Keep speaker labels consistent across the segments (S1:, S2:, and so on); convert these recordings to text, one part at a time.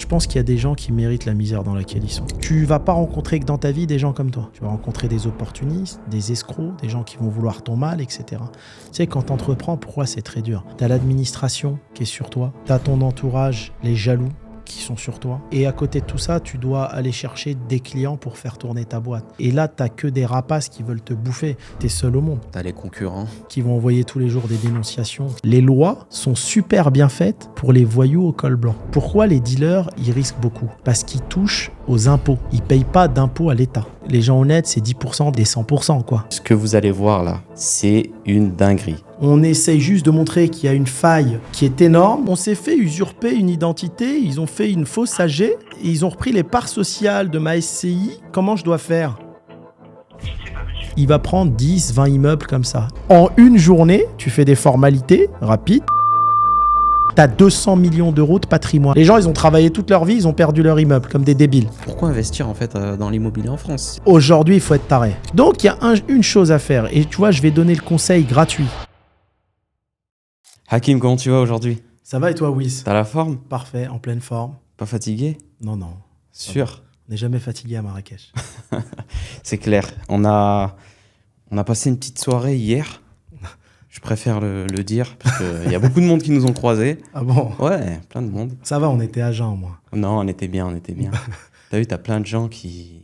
S1: pense qu'il y a des gens qui méritent la misère dans laquelle ils sont. Tu vas pas rencontrer que dans ta vie des gens comme toi. Tu vas rencontrer des opportunistes, des escrocs, des gens qui vont vouloir ton mal, etc. Tu sais, quand t'entreprends, pourquoi c'est très dur? T'as l'administration qui est sur toi, t'as ton entourage, les jaloux qui sont sur toi. Et à côté de tout ça, tu dois aller chercher des clients pour faire tourner ta boîte. Et là, t'as que des rapaces qui veulent te bouffer. T'es seul au monde.
S2: T'as les concurrents.
S1: Qui vont envoyer tous les jours des dénonciations. Les lois sont super bien faites pour les voyous au col blanc. Pourquoi les dealers, ils risquent beaucoup? Parce qu'ils touchent aux impôts. Ils payent pas d'impôts à l'État. Les gens honnêtes, c'est 10% des 100%, quoi.
S2: Ce que vous allez voir là, c'est une dinguerie.
S1: On essaye juste de montrer qu'il y a une faille qui est énorme. On s'est fait usurper une identité, ils ont fait une fausse AG, et ils ont repris les parts sociales de ma SCI. Comment je dois faire? Il va prendre 10, 20 immeubles comme ça. En une journée, tu fais des formalités rapides. T'as 200 millions d'euros de patrimoine. Les gens, ils ont travaillé toute leur vie, ils ont perdu leur immeuble, comme des débiles.
S2: Pourquoi investir en fait dans l'immobilier en France?
S1: Aujourd'hui, il faut être taré. Donc, il y a une chose à faire. Et tu vois, je vais donner le conseil gratuit.
S2: Hakim, comment tu vas aujourd'hui?
S1: Ça va et toi, Wiz?
S2: T'as la forme?
S1: Parfait, en pleine forme.
S2: Pas fatigué?
S1: Non, non.
S2: Sûr?
S1: On n'est jamais fatigué à Marrakech.
S2: C'est clair. On a passé une petite soirée hier. Je préfère le dire, parce qu'il y a beaucoup de monde qui nous ont croisés.
S1: Ah bon?
S2: Ouais, plein de monde.
S1: Ça va, on était à jeun, moi.
S2: Non, on était bien. T'as vu, t'as plein de gens qui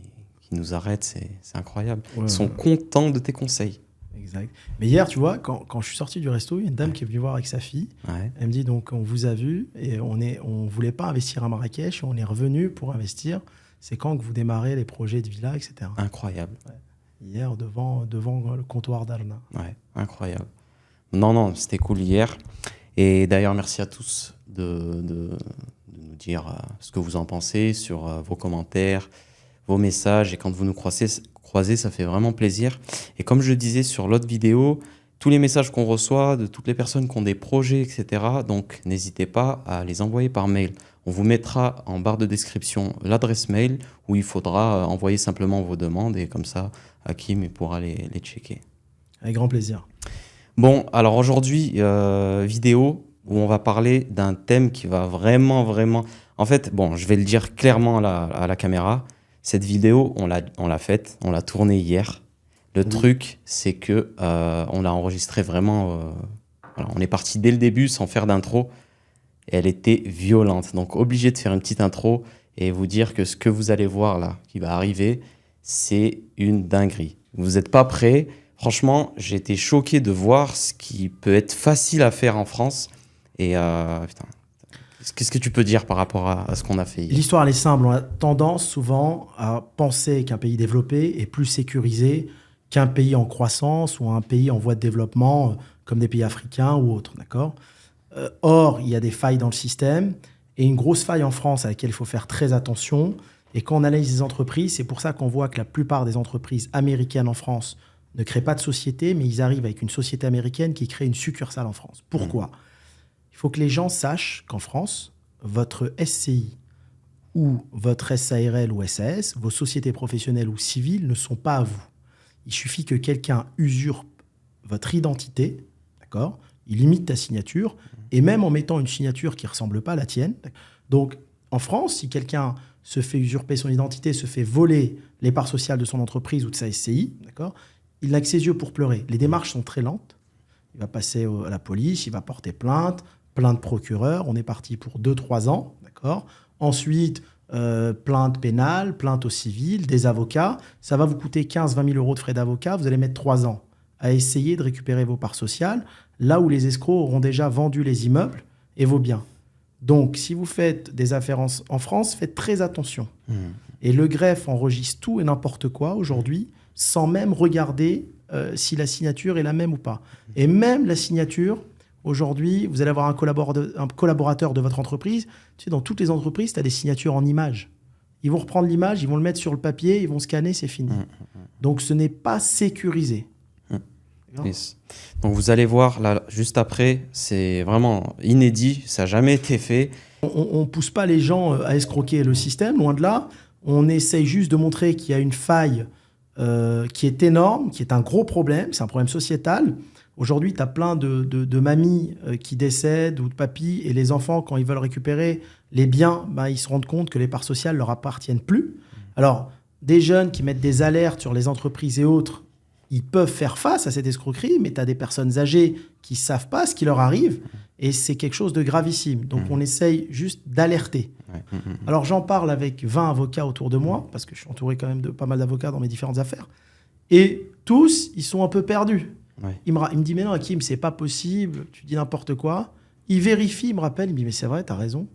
S2: nous arrêtent, c'est incroyable.
S1: Ouais,
S2: Ils sont contents de tes conseils.
S1: Exact. Mais hier, tu vois, quand je suis sorti du resto, il y a une dame qui est venue voir avec sa fille.
S2: Ouais.
S1: Elle me dit, donc, on vous a vu et on voulait pas investir à Marrakech, on est revenu pour investir. C'est quand que vous démarrez les projets de villa, etc.
S2: Incroyable.
S1: Ouais. Hier, devant le comptoir d'Arna.
S2: Ouais, incroyable. Non, c'était cool hier. Et d'ailleurs, merci à tous de nous dire ce que vous en pensez sur vos commentaires, vos messages. Et quand vous nous croisez, ça fait vraiment plaisir. Et comme je le disais sur l'autre vidéo, tous les messages qu'on reçoit de toutes les personnes qui ont des projets, etc., donc n'hésitez pas à les envoyer par mail. On vous mettra en barre de description l'adresse mail où il faudra envoyer simplement vos demandes et comme ça, Hakim pourra les checker.
S1: Avec grand plaisir.
S2: Bon, alors aujourd'hui, vidéo où on va parler d'un thème qui va vraiment... En fait, bon, je vais le dire clairement à la caméra. Cette vidéo, on l'a faite, on l'a tournée hier. Le truc, c'est que on l'a enregistrée vraiment... voilà, on est parti dès le début sans faire d'intro. Et elle était violente. Donc, obligé de faire une petite intro et vous dire que ce que vous allez voir là, qui va arriver, c'est une dinguerie. Vous n'êtes pas prêts. Franchement, j'ai été choqué de voir ce qui peut être facile à faire en France. Et putain, qu'est-ce que tu peux dire par rapport à ce qu'on a fait hier?
S1: L'histoire, elle est simple. On a tendance souvent à penser qu'un pays développé est plus sécurisé qu'un pays en croissance ou un pays en voie de développement, comme des pays africains ou autres. D'accord ? Or, il y a des failles dans le système et une grosse faille en France à laquelle il faut faire très attention. Et quand on analyse les entreprises, c'est pour ça qu'on voit que la plupart des entreprises américaines en France ne créent pas de société, mais ils arrivent avec une société américaine qui crée une succursale en France. Pourquoi ? Il faut que les gens sachent qu'en France, votre SCI ou votre SARL ou SAS, vos sociétés professionnelles ou civiles ne sont pas à vous. Il suffit que quelqu'un usurpe votre identité, d'accord ? Il imite ta signature, et même en mettant une signature qui ne ressemble pas à la tienne. Donc, en France, si quelqu'un se fait usurper son identité, se fait voler les parts sociales de son entreprise ou de sa SCI, d'accord ? Il n'a que ses yeux pour pleurer. Les démarches sont très lentes. Il va passer à la police, il va porter plainte procureur. On est parti pour 2-3 ans, d'accord ? Ensuite, plainte pénale, plainte au civil, des avocats. Ça va vous coûter 15-20 000 euros de frais d'avocat. Vous allez mettre 3 ans à essayer de récupérer vos parts sociales, là où les escrocs auront déjà vendu les immeubles et vos biens. Donc, si vous faites des affaires en France, faites très attention. Et le greffe enregistre tout et n'importe quoi aujourd'hui, sans même regarder si la signature est la même ou pas. Et même la signature, aujourd'hui, vous allez avoir un collaborateur de votre entreprise. Tu sais, dans toutes les entreprises, tu as des signatures en images. Ils vont reprendre l'image, ils vont le mettre sur le papier, ils vont scanner, c'est fini. Donc, ce n'est pas sécurisé.
S2: Yes. Donc, vous allez voir, là, juste après, c'est vraiment inédit. Ça n'a jamais été fait.
S1: On ne pousse pas les gens à escroquer le système, loin de là. On essaye juste de montrer qu'il y a une faille qui est énorme, qui est un gros problème, c'est un problème sociétal. Aujourd'hui, tu as plein de mamies qui décèdent ou de papis, et les enfants, quand ils veulent récupérer les biens, ben, ils se rendent compte que les parts sociales ne leur appartiennent plus. Alors, des jeunes qui mettent des alertes sur les entreprises et autres, ils peuvent faire face à cette escroquerie, mais tu as des personnes âgées qui ne savent pas ce qui leur arrive, et c'est quelque chose de gravissime. Donc, on essaye juste d'alerter. Alors, j'en parle avec 20 avocats autour de moi, parce que je suis entouré quand même de pas mal d'avocats dans mes différentes affaires, et tous, ils sont un peu perdus.
S2: Ouais.
S1: Il me dit, mais non, Hakim, c'est pas possible, tu dis n'importe quoi. Il vérifie, il me rappelle, il me dit, mais c'est vrai, t'as raison.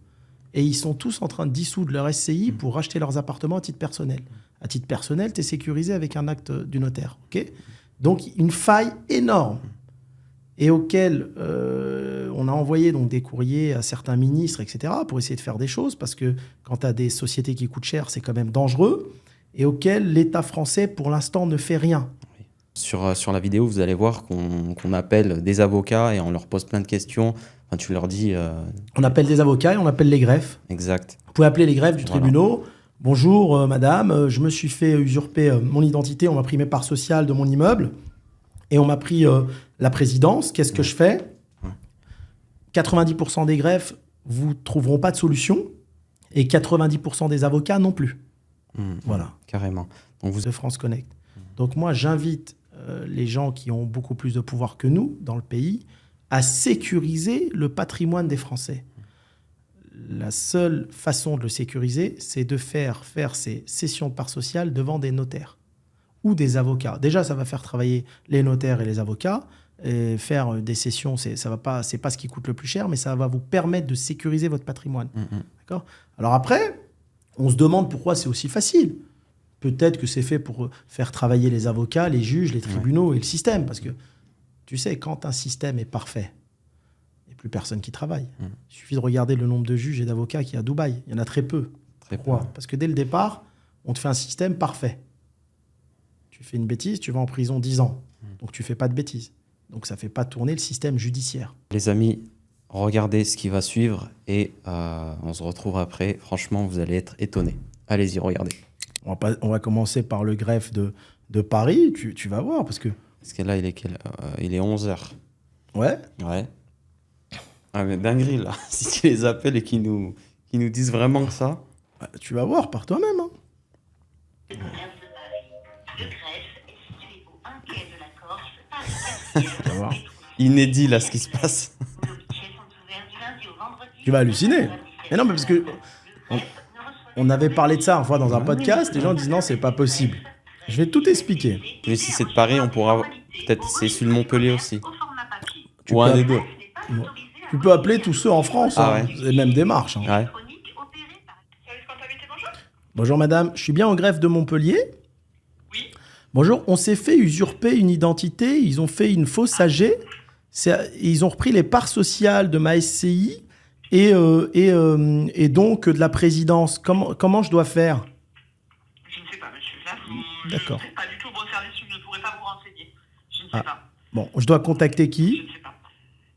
S1: Et ils sont tous en train de dissoudre leur SCI pour racheter leurs appartements à titre personnel. À titre personnel, tu es sécurisé avec un acte du notaire. Okay, donc, une faille énorme et auquel on a envoyé donc, des courriers à certains ministres, etc., pour essayer de faire des choses, parce que quand tu as des sociétés qui coûtent cher, c'est quand même dangereux, et auquel l'État français, pour l'instant, ne fait rien.
S2: Sur la vidéo, vous allez voir qu'on appelle des avocats et on leur pose plein de questions. Enfin, tu leur dis...
S1: On appelle des avocats et on appelle les greffes.
S2: Exact.
S1: Vous pouvez appeler les greffes du tribunal. Bonjour, madame, je me suis fait usurper mon identité, on m'a pris mes parts sociales de mon immeuble et on m'a pris la présidence. Qu'est-ce que je fais ? 90% des greffes, vous ne trouveront pas de solution et 90% des avocats non plus. Voilà.
S2: Carrément. Donc vous...
S1: De France Connect. Donc moi, j'invite les gens qui ont beaucoup plus de pouvoir que nous dans le pays à sécuriser le patrimoine des Français. La seule façon de le sécuriser, c'est de faire ces cessions de parts sociales devant des notaires ou des avocats. Déjà, ça va faire travailler les notaires et les avocats. Et faire des cessions, c'est pas ce qui coûte le plus cher, mais ça va vous permettre de sécuriser votre patrimoine. D'accord ? Alors après, on se demande pourquoi c'est aussi facile. Peut-être que c'est fait pour faire travailler les avocats, les juges, les tribunaux et le système. Parce que, tu sais, quand un système est parfait, il n'y a plus personne qui travaille. Il suffit de regarder le nombre de juges et d'avocats qu'il y a à Dubaï. Il y en a très peu. Pourquoi ? Parce que dès le départ, on te fait un système parfait. Tu fais une bêtise, tu vas en prison 10 ans. Donc tu ne fais pas de bêtises. Donc ça ne fait pas tourner le système judiciaire.
S2: Les amis, regardez ce qui va suivre et on se retrouve après. Franchement, vous allez être étonnés. Allez-y, regardez.
S1: On va commencer par le greffe de Paris. Tu vas voir parce que...
S2: Parce que là, il est 11h.
S1: Ouais.
S2: Ouais. Ah mais dinguerie, là. Si tu les appelles et qu'ils nous disent vraiment que ça...
S1: Tu vas voir par toi-même. Hein.
S3: Le greffe de Paris. Le greffe est situé au 1 quai de la Corse,
S1: Tu vas voir.
S2: Inédit, là, ce qui se passe.
S3: Nos guichets sont ouverts du lundi au vendredi.
S1: Tu vas halluciner. Mais non, mais parce que... On avait parlé de ça une fois dans un podcast. Les gens disent non, c'est pas possible. Je vais tout expliquer.
S2: Mais si c'est de Paris, on pourra... Peut-être c'est celui de Montpellier aussi.
S1: Ou
S2: un des deux.
S1: Tu peux appeler tous ceux en France.
S2: Ah
S1: hein.
S2: ouais.
S1: C'est même démarche. Hein.
S2: Ouais.
S1: Bonjour madame, je suis bien au greffe de Montpellier.
S3: Oui.
S1: Bonjour, on s'est fait usurper une identité. Ils ont fait une fausse AG. Ils ont repris les parts sociales de ma SCI et donc de la présidence. Comment je dois faire ?
S3: Je ne sais pas, monsieur. Là,
S1: D'accord.
S3: Je ne sais pas du tout au bon service, je ne pourrais pas vous renseigner. Je ne sais pas.
S1: Bon, je dois contacter
S3: Je
S1: qui ?
S3: ne sais pas.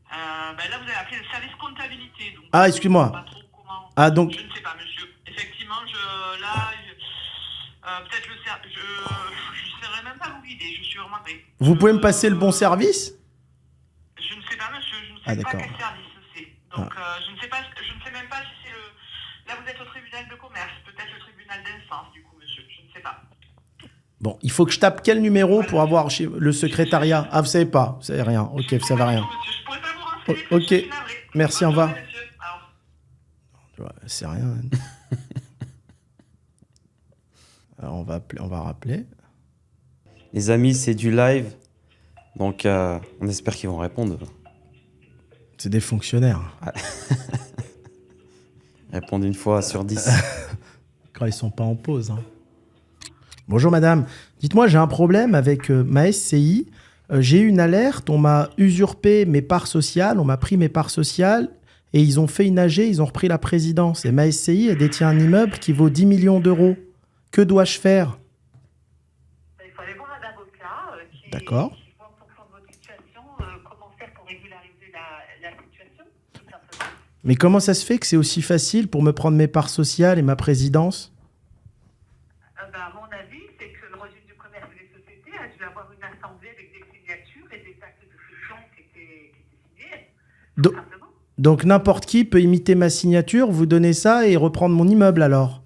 S3: Là, vous avez appelé le service comptabilité. Donc
S1: Ah,
S3: je
S1: excuse-moi.
S3: ne sais pas trop comment...
S1: Ah, donc,
S3: Je ne sais pas, monsieur. Effectivement, peut-être je ne saurais même pas vous guider. Je suis vraiment...
S1: vous pouvez me passer le bon service ?
S3: Je ne sais pas, monsieur. Je ne sais
S1: Ah,
S3: pas
S1: d'accord.
S3: quel service c'est. Donc, je ne sais pas. Je ne sais même pas si c'est le... Là, vous êtes au tribunal de commerce. Peut-être le tribunal d'instance, du coup, monsieur. Je ne sais pas.
S1: Bon, il faut que je tape quel numéro pour avoir chez le secrétariat ? Ah, vous savez pas, vous savez rien. Ok, vous savez rien.
S3: Monsieur, je ne pourrais pas vous renseigner.
S1: Ok.
S3: Je suis navré.
S1: Merci,
S3: Bonne
S1: au revoir.
S3: journée, monsieur. Alors,
S1: Tu vois, c'est rien. Alors, on va rappeler.
S2: Les amis, c'est du live. Donc, on espère qu'ils vont répondre.
S1: C'est des fonctionnaires.
S2: Répondre une fois sur 10.
S1: Quand ils sont pas en pause. Hein. Bonjour madame, dites-moi, j'ai un problème avec ma SCI. J'ai eu une alerte, on m'a usurpé mes parts sociales, on m'a pris mes parts sociales et ils ont fait une AG, ils ont repris la présidence. Et ma SCI, elle détient un immeuble qui vaut 10 millions d'euros. Que dois-je faire ?
S3: il faut aller voir un avocat
S1: D'accord.
S3: qui voit en fonction de votre situation comment faire pour régulariser la situation. tout simplement.
S1: Mais comment ça se fait que c'est aussi facile pour me prendre mes parts sociales et ma présidence ?
S3: À mon avis, c'est que le registre du commerce et des sociétés a dû avoir une assemblée avec des signatures et des actes de cession
S1: Do-
S3: tout simplement.
S1: donc n'importe qui peut imiter ma signature, vous donner ça et reprendre mon immeuble alors.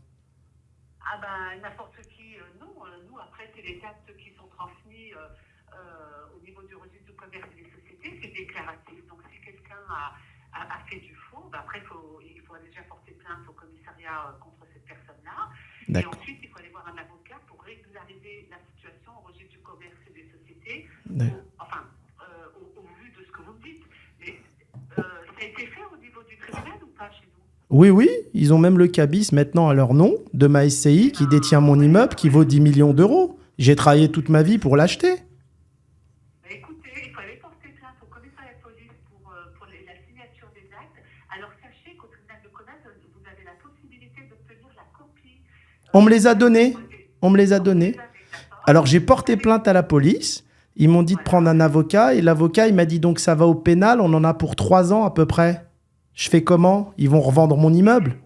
S3: Ah ben, n'importe qui, non. Nous, après, c'est les actes qui sont transmis au niveau du registre du commerce et des sociétés, c'est déclaratif. Donc, si quelqu'un a fait du faux, ben, après, il faut déjà porter plainte au commissariat contre cette personne-là. Et
S1: D'accord.
S3: ensuite, il faut aller voir un avocat pour régulariser la situation au registre du commerce et des sociétés,
S1: D'accord.
S3: au vu de ce que vous me dites. Mais ça a été fait au niveau du tribunal ou pas chez nous?
S1: Oui, oui, ils ont même le cabis maintenant à leur nom de ma SCI qui détient mon immeuble qui vaut 10 millions d'euros. J'ai travaillé toute ma vie pour l'acheter.
S3: Bah, écoutez, il faut aller porter plainte au commissariat de police pour la signature des actes. Alors sachez qu'au tribunal de commerce, vous avez la possibilité d'obtenir la copie.
S1: On me les a donnés. On me les a
S3: Donc, vous
S1: donnés.
S3: les avez, d'accord?
S1: Alors j'ai porté plainte à la police. Ils m'ont dit de prendre un avocat et l'avocat il m'a dit donc ça va au pénal, on en a pour 3 ans à peu près. Je fais comment? Ils vont revendre mon immeuble?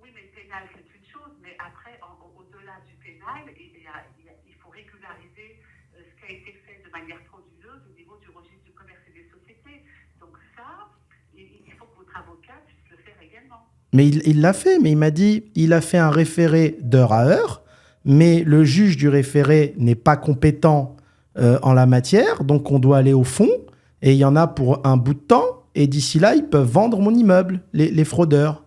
S3: Oui, mais le pénal, c'est une chose, mais après, au-delà du pénal, il faut régulariser ce qui a été fait de manière frauduleuse au niveau du registre du commerce et des sociétés. Donc ça, il faut que votre avocat puisse le faire également.
S1: Mais il l'a fait, mais il m'a dit il a fait un référé d'heure à heure, mais le juge du référé n'est pas compétent en la matière, donc on doit aller au fond, et il y en a pour un bout de temps, et d'ici là, ils peuvent vendre mon immeuble, les fraudeurs.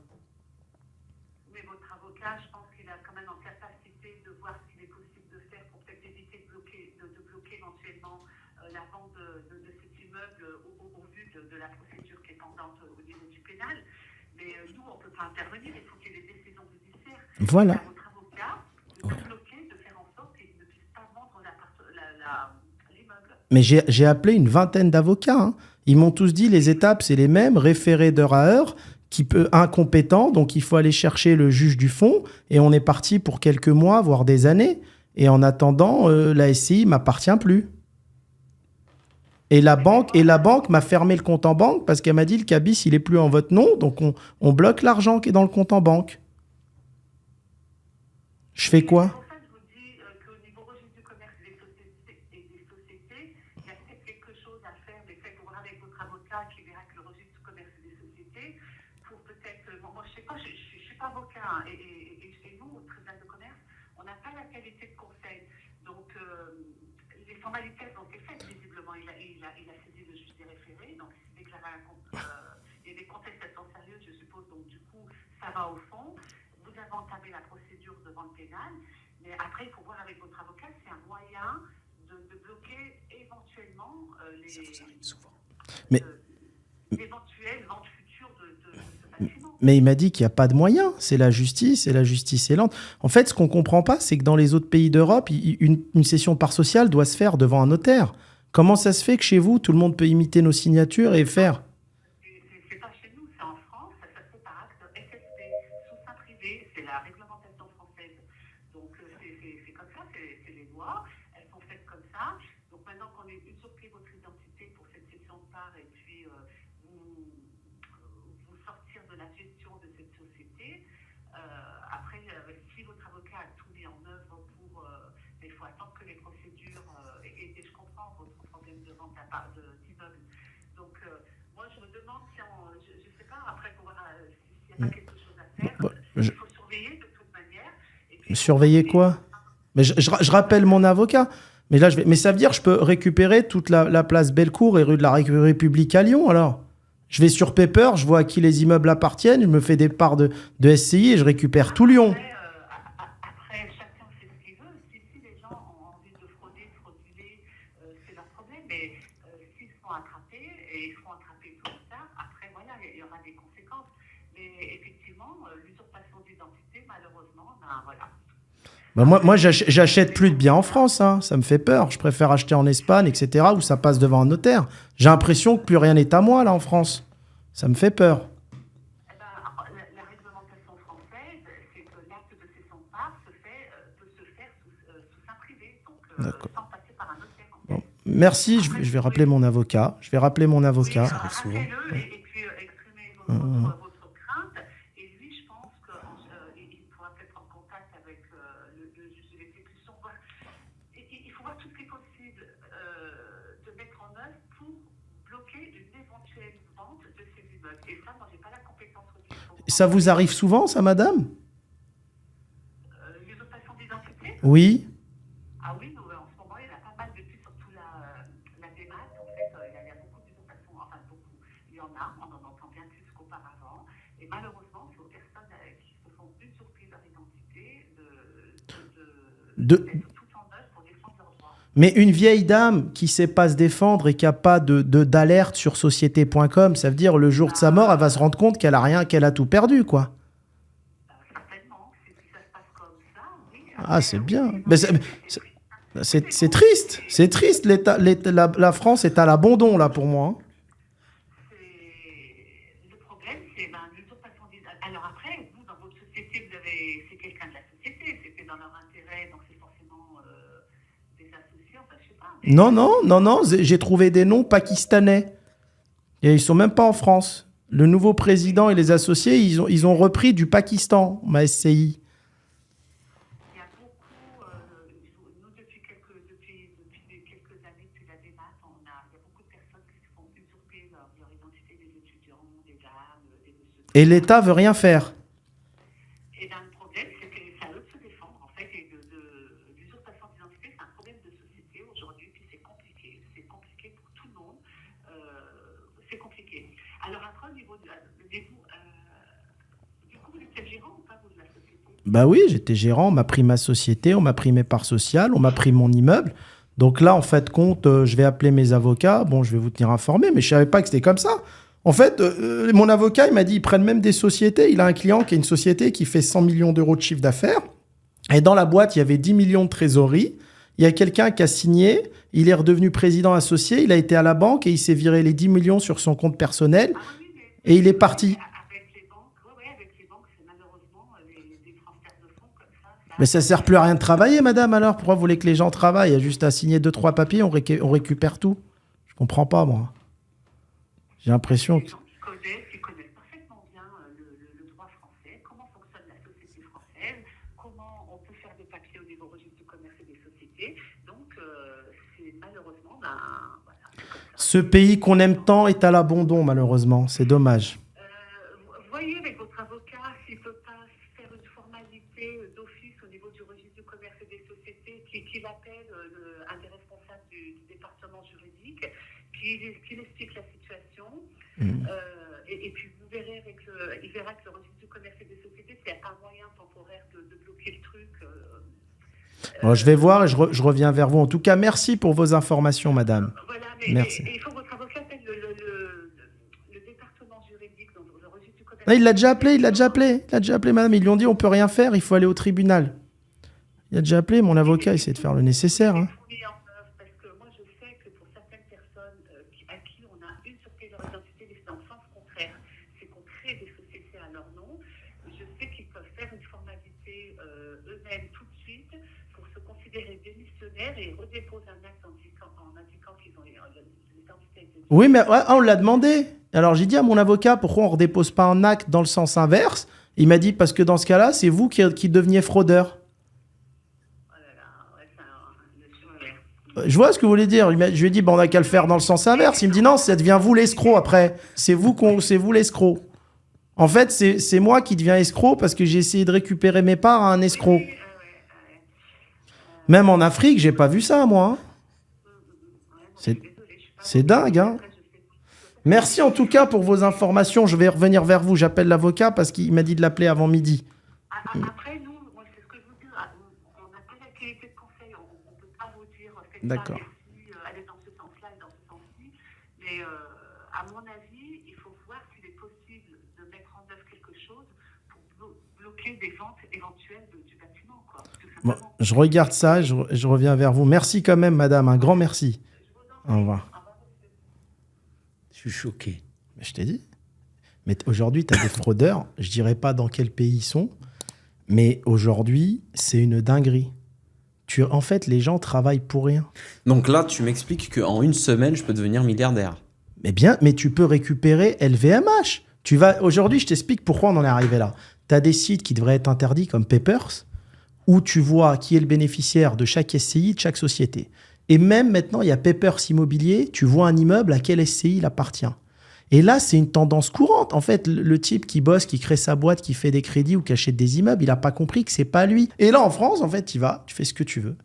S3: Mais votre avocat, je pense qu'il a quand même en capacité de voir ce qu'il est possible de faire pour peut-être éviter de bloquer éventuellement la vente de cet immeuble au vu de la procédure qui est pendante au niveau du pénal. Mais nous, on ne peut pas intervenir, il faut qu'il y ait des décisions judiciaires.
S1: Voilà.
S3: À votre avocat de bloquer, de faire en sorte qu'il ne puisse pas vendre l'immeuble.
S1: Mais j'ai appelé une vingtaine d'avocats, hein. Ils m'ont tous dit les étapes, c'est les mêmes, référé d'heure à heure, qui peut incompétent, donc il faut aller chercher le juge du fond, et on est parti pour quelques mois, voire des années. Et en attendant, la SCI m'appartient plus. Et la banque m'a fermé le compte en banque parce qu'elle m'a dit le cabis, il est plus en votre nom, donc on bloque l'argent qui est dans le compte en banque. Je fais
S3: C'est
S1: quoi?
S3: pour ça que je vous dis qu'au niveau registre du commerce et des sociétés, il y a peut-être quelque chose à faire, mais faites voir avec votre avocat qui verra que le registre du commerce et des sociétés, pour peut-être. Moi, je sais pas, je suis pas avocat, hein, et chez nous, au tribunal de commerce, on n'a pas la qualité de conseil. Donc, les formalités ont été faites, visiblement. Il a saisi le juge des référés, donc il s'est déclaré il y a des contestations sérieuses, je suppose, donc du coup, ça va au fond. Vous avez entamé la procédure devant le pénal, mais après, il faut voir avec votre avocat, c'est un moyen de bloquer éventuellement
S1: Mais,
S3: l'éventuelle vente future de ce bâtiment.
S1: mais il m'a dit qu'il n'y a pas de moyen. C'est la justice, et la justice est lente. En fait, ce qu'on ne comprend pas, c'est que dans les autres pays d'Europe, une cession par sociale doit se faire devant un notaire. Comment ça se fait que chez vous, tout le monde peut imiter nos signatures et faire?
S3: C'est pas chez nous, c'est en France, ça se fait par acte SSP, sous sein privé, c'est la réglementation française. Donc c'est comme ça, c'est les lois, elles sont faites comme ça. Donc maintenant qu'on ait usurpé votre identité pour cette cession de part et puis vous sortir de la gestion de cette société, après, si votre avocat a tout mis en œuvre pour. Mais il faut attendre que les procédures. Et je comprends votre problème de vente d'immeuble. Donc, moi, je me demande si je ne sais pas, après, s'il n'y a pas quelque chose à faire.
S1: Bon,
S3: Il faut surveiller de toute manière. Et puis,
S1: surveiller quoi? Mais je rappelle mon avocat. Mais là, mais ça veut dire que je peux récupérer toute la place Bellecour et rue de la République à Lyon, alors? Je vais sur Paper, je vois à qui les immeubles appartiennent, je me fais des parts de SCI et je récupère tout Lyon.
S3: Après, chacun fait ce qu'il veut. Si les gens ont envie de frauduler, c'est leur problème. Mais s'ils sont attrapés, et ils seront attrapés tôt ou tard, après, voilà, il y aura des conséquences. Mais effectivement, l'usurpation d'identité, malheureusement, ben voilà.
S1: Bah moi j'achète plus de biens en France, hein. Ça me fait peur. Je préfère acheter en Espagne, etc., où ça passe devant un notaire. J'ai l'impression que plus rien n'est à moi, là, en France. Ça me fait peur.
S3: Eh ben, la réglementation française, c'est que l'acte de cession de part peut se faire sous sein privé, donc sans passer par un notaire. En fait.
S1: Bon. Merci, je vais rappeler mon avocat. Je vais rappeler mon avocat.
S3: Oui, rappelez-le et puis exprimez votre crainte. Et lui, je pense qu'il pourra peut-être prendre contact avec le juge de l'exécution. Il faut voir tout ce qui est possible de mettre en œuvre pour bloquer une éventuelle vente de ces immeubles. Et ça, moi, j'ai pas la compétence requise pour
S1: Ça vous arrive souvent, ça, madame?
S3: l'usurpation d'identité.
S1: Oui.
S3: Ah oui, nous, en ce moment, il y en a pas mal depuis, surtout la démat. En fait, il y a beaucoup d'usurpations, enfin beaucoup. Il y en a, on en entend bien plus qu'auparavant. Et malheureusement, c'est aux personnes qui se font usurper leur identité
S1: De-
S3: mettre tout en œuvre pour défendre leurs droits.
S1: Mais une vieille dame qui sait pas se défendre et qui a pas d'alerte sur société.com, ça veut dire le jour de sa mort, elle va se rendre compte qu'elle a rien, qu'elle a tout perdu, quoi.
S3: Certainement, si ça se passe comme ça, oui.
S1: Ah, c'est bien. Mais c'est triste. C'est triste. La France est à l'abandon, là, pour moi. Hein.
S3: Le problème, c'est l'usurpation d'identité. Alors après, vous, dans votre société, c'est quelqu'un de la société, c'était dans leur intérêt, donc c'est forcément des associés, enfin, je sais pas.
S1: Non. J'ai trouvé des noms pakistanais. Et ils sont même pas en France. Le nouveau président et les associés, ils ont repris du Pakistan, ma SCI.
S3: Il y a beaucoup, nous, depuis quelques années, depuis la démat, il y a beaucoup de personnes qui se font usurper leur identité des étudiants, des dames, des messieurs.
S1: Et l'État veut rien faire.
S3: Et le problème, c'est que c'est à eux de se défendre, en fait, et l'usurpation d'identité, c'est un problème de société aujourd'hui, puis c'est compliqué. C'est compliqué pour tout le monde. C'est compliqué. Alors après, au niveau du coup, vous étiez gérant ou pas, vous, de la société?
S1: Bah oui, j'étais gérant, on m'a pris ma société, on m'a pris mes parts sociales, on m'a pris mon immeuble. Donc là, en fait, compte, je vais appeler mes avocats. Bon, je vais vous tenir informé, mais je savais pas que c'était comme ça. En fait, mon avocat, il m'a dit, ils prennent même des sociétés. Il a un client qui a une société qui fait 100 millions d'euros de chiffre d'affaires. Et dans la boîte, il y avait 10 millions de trésorerie. Il y a quelqu'un qui a signé, il est redevenu président associé, il a été à la banque et il s'est viré les 10 millions sur son compte personnel et il est parti.
S3: Avec les banques, c'est malheureusement des transferts de fonds comme ça.
S1: Mais ça sert plus à rien de travailler, madame, alors? Pourquoi vous voulez que les gens travaillent? Il y a juste à signer 2-3 papiers, on récupère tout. Je comprends pas, moi. J'ai l'impression que...
S3: Les gens qui connaissent parfaitement bien le droit français, comment fonctionne la société française, comment on peut faire des papiers au niveau registre du commerce et des sociétés. Donc, c'est malheureusement, voilà, c'est comme ça.
S1: Ce pays qu'on aime tant est à l'abandon, malheureusement. C'est dommage.
S3: Voyez avec votre avocat s'il ne peut pas faire une formalité d'office au niveau du registre du commerce et des sociétés, qu'il appelle un des responsables du département juridique, qu'il explique la situation. Et puis vous verrez il verra que le registre du commerce et des sociétés, c'est un moyen temporaire de bloquer le truc.
S1: Bon, je vais voir et je reviens vers vous. En tout cas, merci pour vos informations, madame.
S3: Voilà, mais
S1: Merci.
S3: il faut que votre avocat appelle le département juridique, donc le registre du commerce.
S1: Non, il l'a déjà appelé, madame. Ils lui ont dit, on peut rien faire, il faut aller au tribunal. Il a déjà appelé, mon avocat essaie de faire le nécessaire. Hein.
S3: Parce que moi, je sais que pour certaines personnes à qui on a usurpé leur identité, c'est en sens contraire. C'est qu'on crée des sociétés à leur nom. Je sais qu'ils peuvent faire une formalité eux-mêmes tout de suite pour se considérer démissionnaires et redéposer un acte en indiquant qu'ils ont l'identité.
S1: Oui, mais ouais, on l'a demandé. Alors, j'ai dit à mon avocat, pourquoi on ne redépose pas un acte dans le sens inverse? Il m'a dit, parce que dans ce cas-là, c'est vous qui deveniez fraudeur. Je vois ce que vous voulez dire. Je lui ai dit, on n'a qu'à le faire dans le sens inverse. Il me dit, non, ça devient vous l'escroc après. C'est vous l'escroc. En fait, c'est moi qui deviens escroc parce que j'ai essayé de récupérer mes parts à un escroc. Même en Afrique, j'ai pas vu ça, moi. Hein. C'est dingue, hein. Merci en tout cas pour vos informations. Je vais revenir vers vous. J'appelle l'avocat parce qu'il m'a dit de l'appeler avant midi.
S3: Après, nous, moi, c'est ce que je vous dis. On n'a pas la qualité de conseil. On ne peut pas vous dire faites
S1: D'accord.
S3: ça, merci, allez dans ce sens-là et dans ce sens-ci. Mais à mon avis, il faut voir s'il est possible de mettre en œuvre quelque chose pour bloquer des ventes éventuelles du bâtiment, quoi.
S1: Bon, je regarde ça, je reviens vers vous. Merci quand même, madame. Un grand merci. Au revoir.
S4: Je suis choqué.
S1: Mais je t'ai dit. Mais aujourd'hui, tu as des fraudeurs. Je dirais pas dans quel pays ils sont. Mais aujourd'hui, c'est une dinguerie. En fait, les gens travaillent pour rien.
S2: Donc là, tu m'expliques qu'en une semaine, je peux devenir milliardaire.
S1: Mais tu peux récupérer LVMH. Aujourd'hui, je t'explique pourquoi on en est arrivé là. Tu as des sites qui devraient être interdits comme Papers, où tu vois qui est le bénéficiaire de chaque SCI, de chaque société. Et même maintenant, il y a Papers Immobilier, tu vois un immeuble à quel SCI il appartient. Et là, c'est une tendance courante. En fait, le type qui bosse, qui crée sa boîte, qui fait des crédits ou qui achète des immeubles, il n'a pas compris que c'est pas lui. Et là, en France, en fait, tu vas, tu fais ce que tu veux.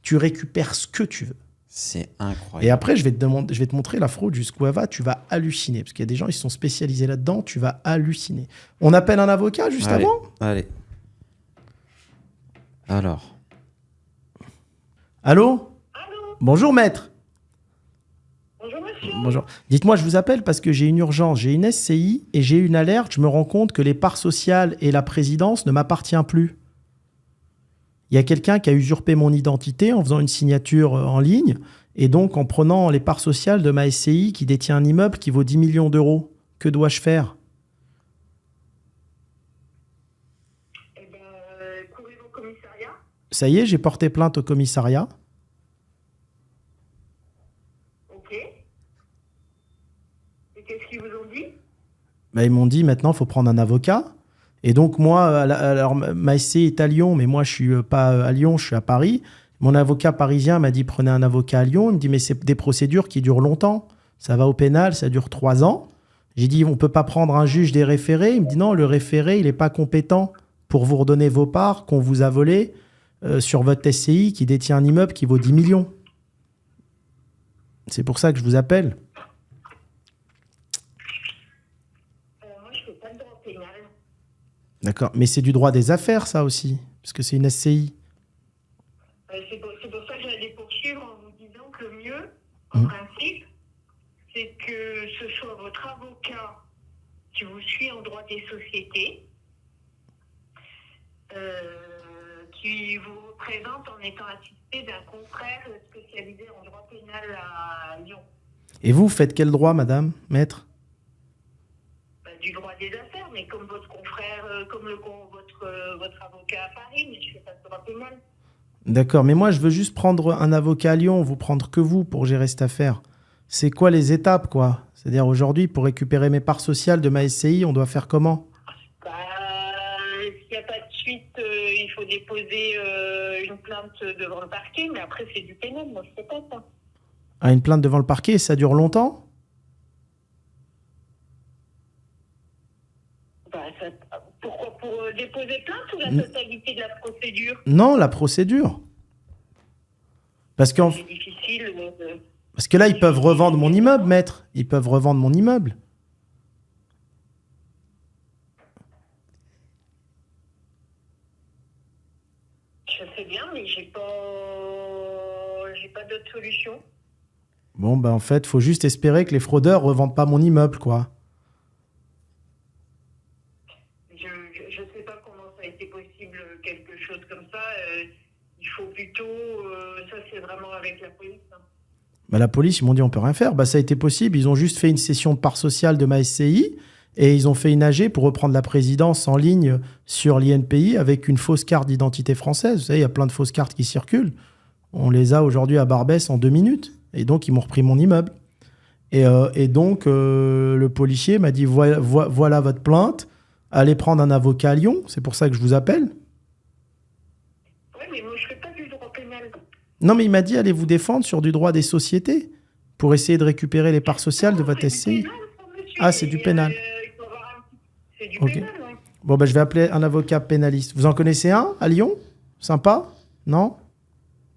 S1: Tu récupères ce que tu veux.
S2: C'est incroyable.
S1: Et après, je vais te montrer la fraude jusqu'où elle va. Tu vas halluciner. Parce qu'il y a des gens, ils sont spécialisés là-dedans. Tu vas halluciner. On appelle un avocat juste
S2: Allez,
S1: avant?
S2: allez. Alors.
S1: Allô?
S3: Allô?
S1: Bonjour, maître.
S3: Bonjour, monsieur.
S1: Bonjour. Dites-moi, je vous appelle parce que j'ai une urgence. J'ai une SCI et j'ai une alerte. Je me rends compte que les parts sociales et la présidence ne m'appartiennent plus. Il y a quelqu'un qui a usurpé mon identité en faisant une signature en ligne et donc en prenant les parts sociales de ma SCI qui détient un immeuble qui vaut 10 millions d'euros. Que dois-je faire?
S3: Eh bien, courez au commissariat.
S1: Ça y est, j'ai porté plainte au commissariat.
S3: Ok. Et qu'est-ce qu'ils vous ont dit?
S1: Bah, ils m'ont dit maintenant, il faut prendre un avocat. Et donc, moi, alors ma SCI est à Lyon, mais moi, je suis pas à Lyon, je suis à Paris. Mon avocat parisien m'a dit prenez un avocat à Lyon. Il me dit mais c'est des procédures qui durent longtemps. Ça va au pénal, ça dure 3 ans. J'ai dit on peut pas prendre un juge des référés. Il me dit non, le référé, il n'est pas compétent pour vous redonner vos parts qu'on vous a volées sur votre SCI qui détient un immeuble qui vaut 10 millions. C'est pour ça que je vous appelle.
S3: Moi, je fais pas de droit pénal.
S1: D'accord. Mais c'est du droit des affaires, ça aussi, parce que c'est une SCI.
S3: C'est pour ça que j'allais poursuivre en vous disant que le mieux, en principe, c'est que ce soit votre avocat qui vous suit en droit des sociétés, qui vous représente en étant assisté d'un confrère spécialisé en droit pénal à Lyon.
S1: Et vous faites quel droit, madame, maître?
S3: Du droit des affaires, mais comme votre confrère, comme votre avocat à Paris, mais je fais pas de droit pénal.
S1: D'accord, mais moi, je veux juste prendre un avocat à Lyon, vous prendre que vous pour gérer cette affaire. C'est quoi les étapes, quoi? C'est-à-dire, aujourd'hui, pour récupérer mes parts sociales de ma SCI, on doit faire comment?
S3: S'il n'y a pas de suite, il faut déposer une plainte devant le parquet, mais après, c'est du pénal, moi, je sais pas ça.
S1: Ah, une plainte devant le parquet, ça dure longtemps?
S3: Pourquoi? Pour déposer plainte ou la totalité de la procédure?
S1: Non, la procédure. Parce que
S3: C'est difficile.
S1: Parce que là, ils peuvent revendre mon immeuble, maître. Ils peuvent revendre mon immeuble.
S3: Je sais bien, mais j'ai pas d'autre solution.
S1: Bon, ben en fait, faut juste espérer que les fraudeurs revendent pas mon immeuble, quoi.
S3: Je sais pas comment ça a été possible, quelque chose comme ça. Il faut plutôt... ça, c'est vraiment avec la police. Hein.
S1: Bah, la police, ils m'ont dit on peut rien faire. Bah, ça a été possible. Ils ont juste fait une session de part sociale de ma SCI et ils ont fait une AG pour reprendre la présidence en ligne sur l'INPI avec une fausse carte d'identité française. Vous savez, il y a plein de fausses cartes qui circulent. On les a aujourd'hui à Barbès en 2 minutes. Et donc, ils m'ont repris mon immeuble. Et donc, le policier m'a dit voilà votre plainte. Allez prendre un avocat à Lyon. C'est pour ça que je vous appelle.
S3: Oui, mais moi, je fais pas du droit pénal.
S1: Non, mais il m'a dit allez vous défendre sur du droit des sociétés pour essayer de récupérer les parts sociales de votre SCI. Ah, c'est du pénal.
S3: C'est du
S1: Ok.
S3: pénal, oui.
S1: Bon, ben, je vais appeler un avocat pénaliste. Vous en connaissez un à Lyon? Sympa? Non?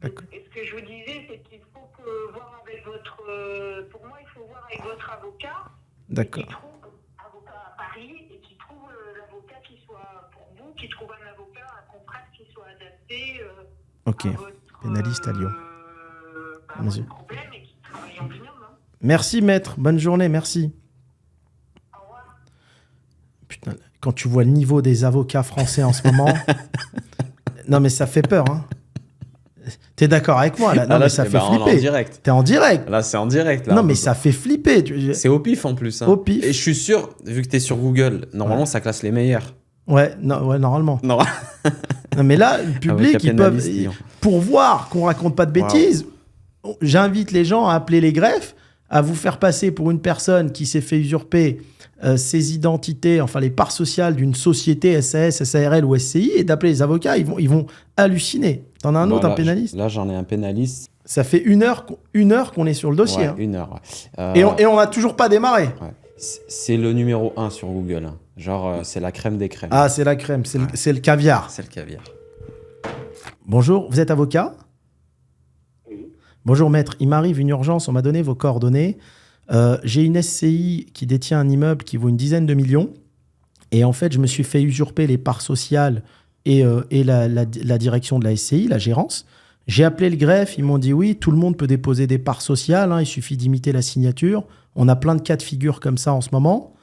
S1: D'accord.
S3: Et ce que je vous disais, c'est qu'il faut voir avec votre... pour moi, il faut voir avec votre avocat.
S1: D'accord.
S3: Qui trouve avocat à Paris et qui trouve l'avocat qui soit pour vous, qui trouve un avocat, un confrère qui soit adapté
S1: Ok.
S3: à votre...
S1: Pénaliste à Lyon. Vas-y.
S3: votre problème et qui travaille en binôme. Hein.
S1: Merci, maître. Bonne journée. Merci.
S3: Au revoir.
S1: Putain, quand tu vois le niveau des avocats français en ce moment... Non, mais ça fait peur, hein. T'es d'accord avec moi, là? Non,
S2: Ah, là,
S1: mais ça fait
S2: on est en
S1: flipper.
S2: direct.
S1: T'es en direct.
S2: Là, c'est en direct. Là.
S1: Non, mais ça fait flipper.
S2: C'est au pif en plus. Hein.
S1: Au pif.
S2: Et je suis sûr, vu que tu es sur Google, normalement,
S1: Ouais.
S2: ça classe les meilleurs.
S1: Ouais, non, ouais, normalement.
S2: Non.
S1: Non, mais là, le public,
S2: Avocat
S1: ils peuvent...
S2: pénaliste, Lyon.
S1: Pour voir qu'on raconte pas de bêtises, j'invite les gens à appeler les greffes, à vous faire passer pour une personne qui s'est fait usurper ses identités, enfin les parts sociales d'une société SAS, SARL ou SCI, et d'appeler les avocats. Ils vont halluciner. T'en as un autre,
S2: Voilà,
S1: un pénaliste?
S2: Là, j'en ai un pénaliste.
S1: Ça fait une heure qu'on est sur le dossier.
S2: Ouais,
S1: Hein.
S2: 1 heure. Ouais.
S1: Et on n'a toujours pas démarré.
S2: Ouais. C'est le numéro 1 sur Google, hein. Genre, c'est la crème des crèmes.
S1: Ah, c'est la crème, c'est le caviar.
S2: C'est le caviar.
S1: Bonjour, vous êtes avocat?
S5: Oui.
S1: Bonjour maître, il m'arrive une urgence, on m'a donné vos coordonnées. J'ai une SCI qui détient un immeuble qui vaut une dizaine de millions. Et en fait, je me suis fait usurper les parts sociales et la direction de la SCI, la gérance. J'ai appelé le greffe, ils m'ont dit oui, tout le monde peut déposer des parts sociales, hein, il suffit d'imiter la signature. On a plein de cas de figure comme ça en ce moment.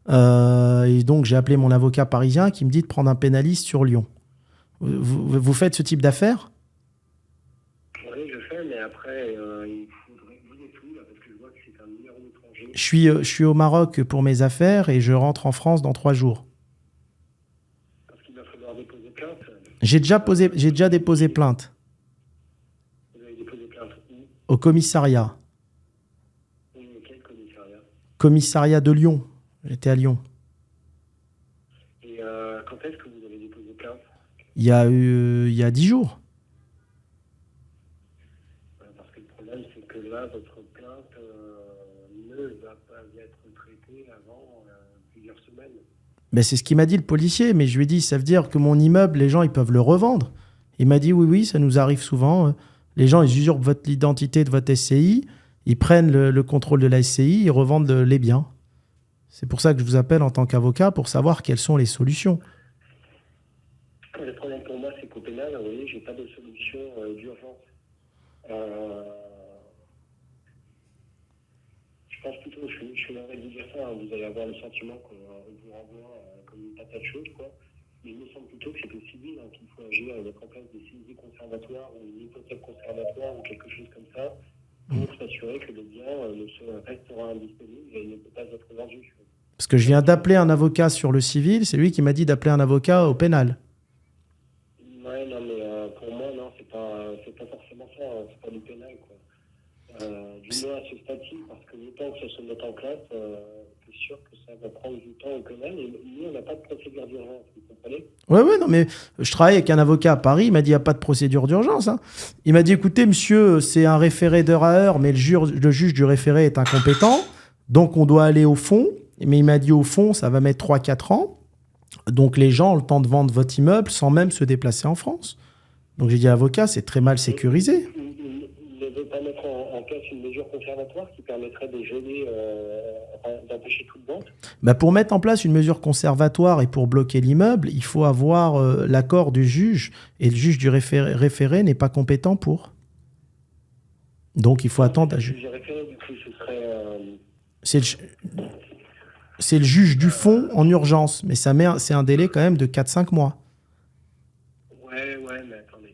S1: Et donc, j'ai appelé mon avocat parisien qui me dit de prendre un pénaliste sur Lyon. Vous faites ce type d'affaires?
S5: Oui, je fais, mais après, il faudrait. Vous êtes où, là? Parce que je vois que c'est un numéro étranger.
S1: Je suis au Maroc pour mes affaires et je rentre en France dans 3 jours.
S5: Parce qu'il va falloir déposer plainte.
S1: J'ai déjà déposé plainte
S5: Vous avez déposé plainte où?
S1: au commissariat.
S5: Oui, mais quel commissariat?
S1: Commissariat de Lyon. J'étais à Lyon.
S5: Et quand est-ce que vous avez déposé plainte?
S1: Il y a 10 jours.
S5: Parce que le problème, c'est que là, votre plainte ne va pas être traitée avant plusieurs semaines.
S1: Ben, c'est ce qu'il m'a dit le policier, mais je lui ai dit, ça veut dire que mon immeuble, les gens, ils peuvent le revendre. Il m'a dit, oui, ça nous arrive souvent. Les gens, ils usurpent l'identité de votre SCI, ils prennent le contrôle de la SCI, ils revendent les biens. C'est pour ça que je vous appelle en tant qu'avocat, pour savoir quelles sont les solutions.
S5: Le problème pour moi, c'est qu'au pénal, vous voyez, j'ai pas de solution d'urgence. Je pense plutôt, je suis navré de vous dire ça, hein, vous allez avoir le sentiment qu'on vous renvoie comme une patate chaude, quoi. Mais il me semble plutôt que c'est au civil hein, qu'il faut agir et mettre en place des saisies conservatoires ou une hypothèque conservatoire ou quelque chose comme ça pour s'assurer que le bien restera indisponible et ne peut pas être vendu.
S1: Parce que je viens d'appeler un avocat sur le civil, c'est lui qui m'a dit d'appeler un avocat au pénal.
S5: Ouais, non, mais pour moi, non, c'est pas forcément ça, hein, c'est pas du pénal, quoi. Du moins à ce stade-ci, parce que le temps que ça se mette en place, c'est sûr que ça va prendre du temps au pénal, et nous, on n'a pas de procédure d'urgence, vous comprenez?
S1: Ouais, non, mais je travaille avec un avocat à Paris, il m'a dit, il n'y a pas de procédure d'urgence, hein. Il m'a dit, écoutez, monsieur, c'est un référé d'heure à heure, mais le juge du référé est incompétent, donc on doit aller au fond. Mais il m'a dit, au fond, ça va mettre 3-4 ans. Donc les gens ont le temps de vendre votre immeuble sans même se déplacer en France. Donc j'ai dit, avocat, c'est très mal sécurisé.
S5: Il ne veut pas mettre en place une mesure conservatoire qui permettrait de geler, d'empêcher toute vente?
S1: Bah, pour mettre en place une mesure conservatoire et pour bloquer l'immeuble, il faut avoir l'accord du juge. Et le juge du référé n'est pas compétent pour. Donc il faut attendre à juge.
S5: Le référé, du coup, ce serait...
S1: C'est le juge du fond en urgence. Mais c'est un délai quand même de 4-5 mois.
S5: Ouais, mais attendez,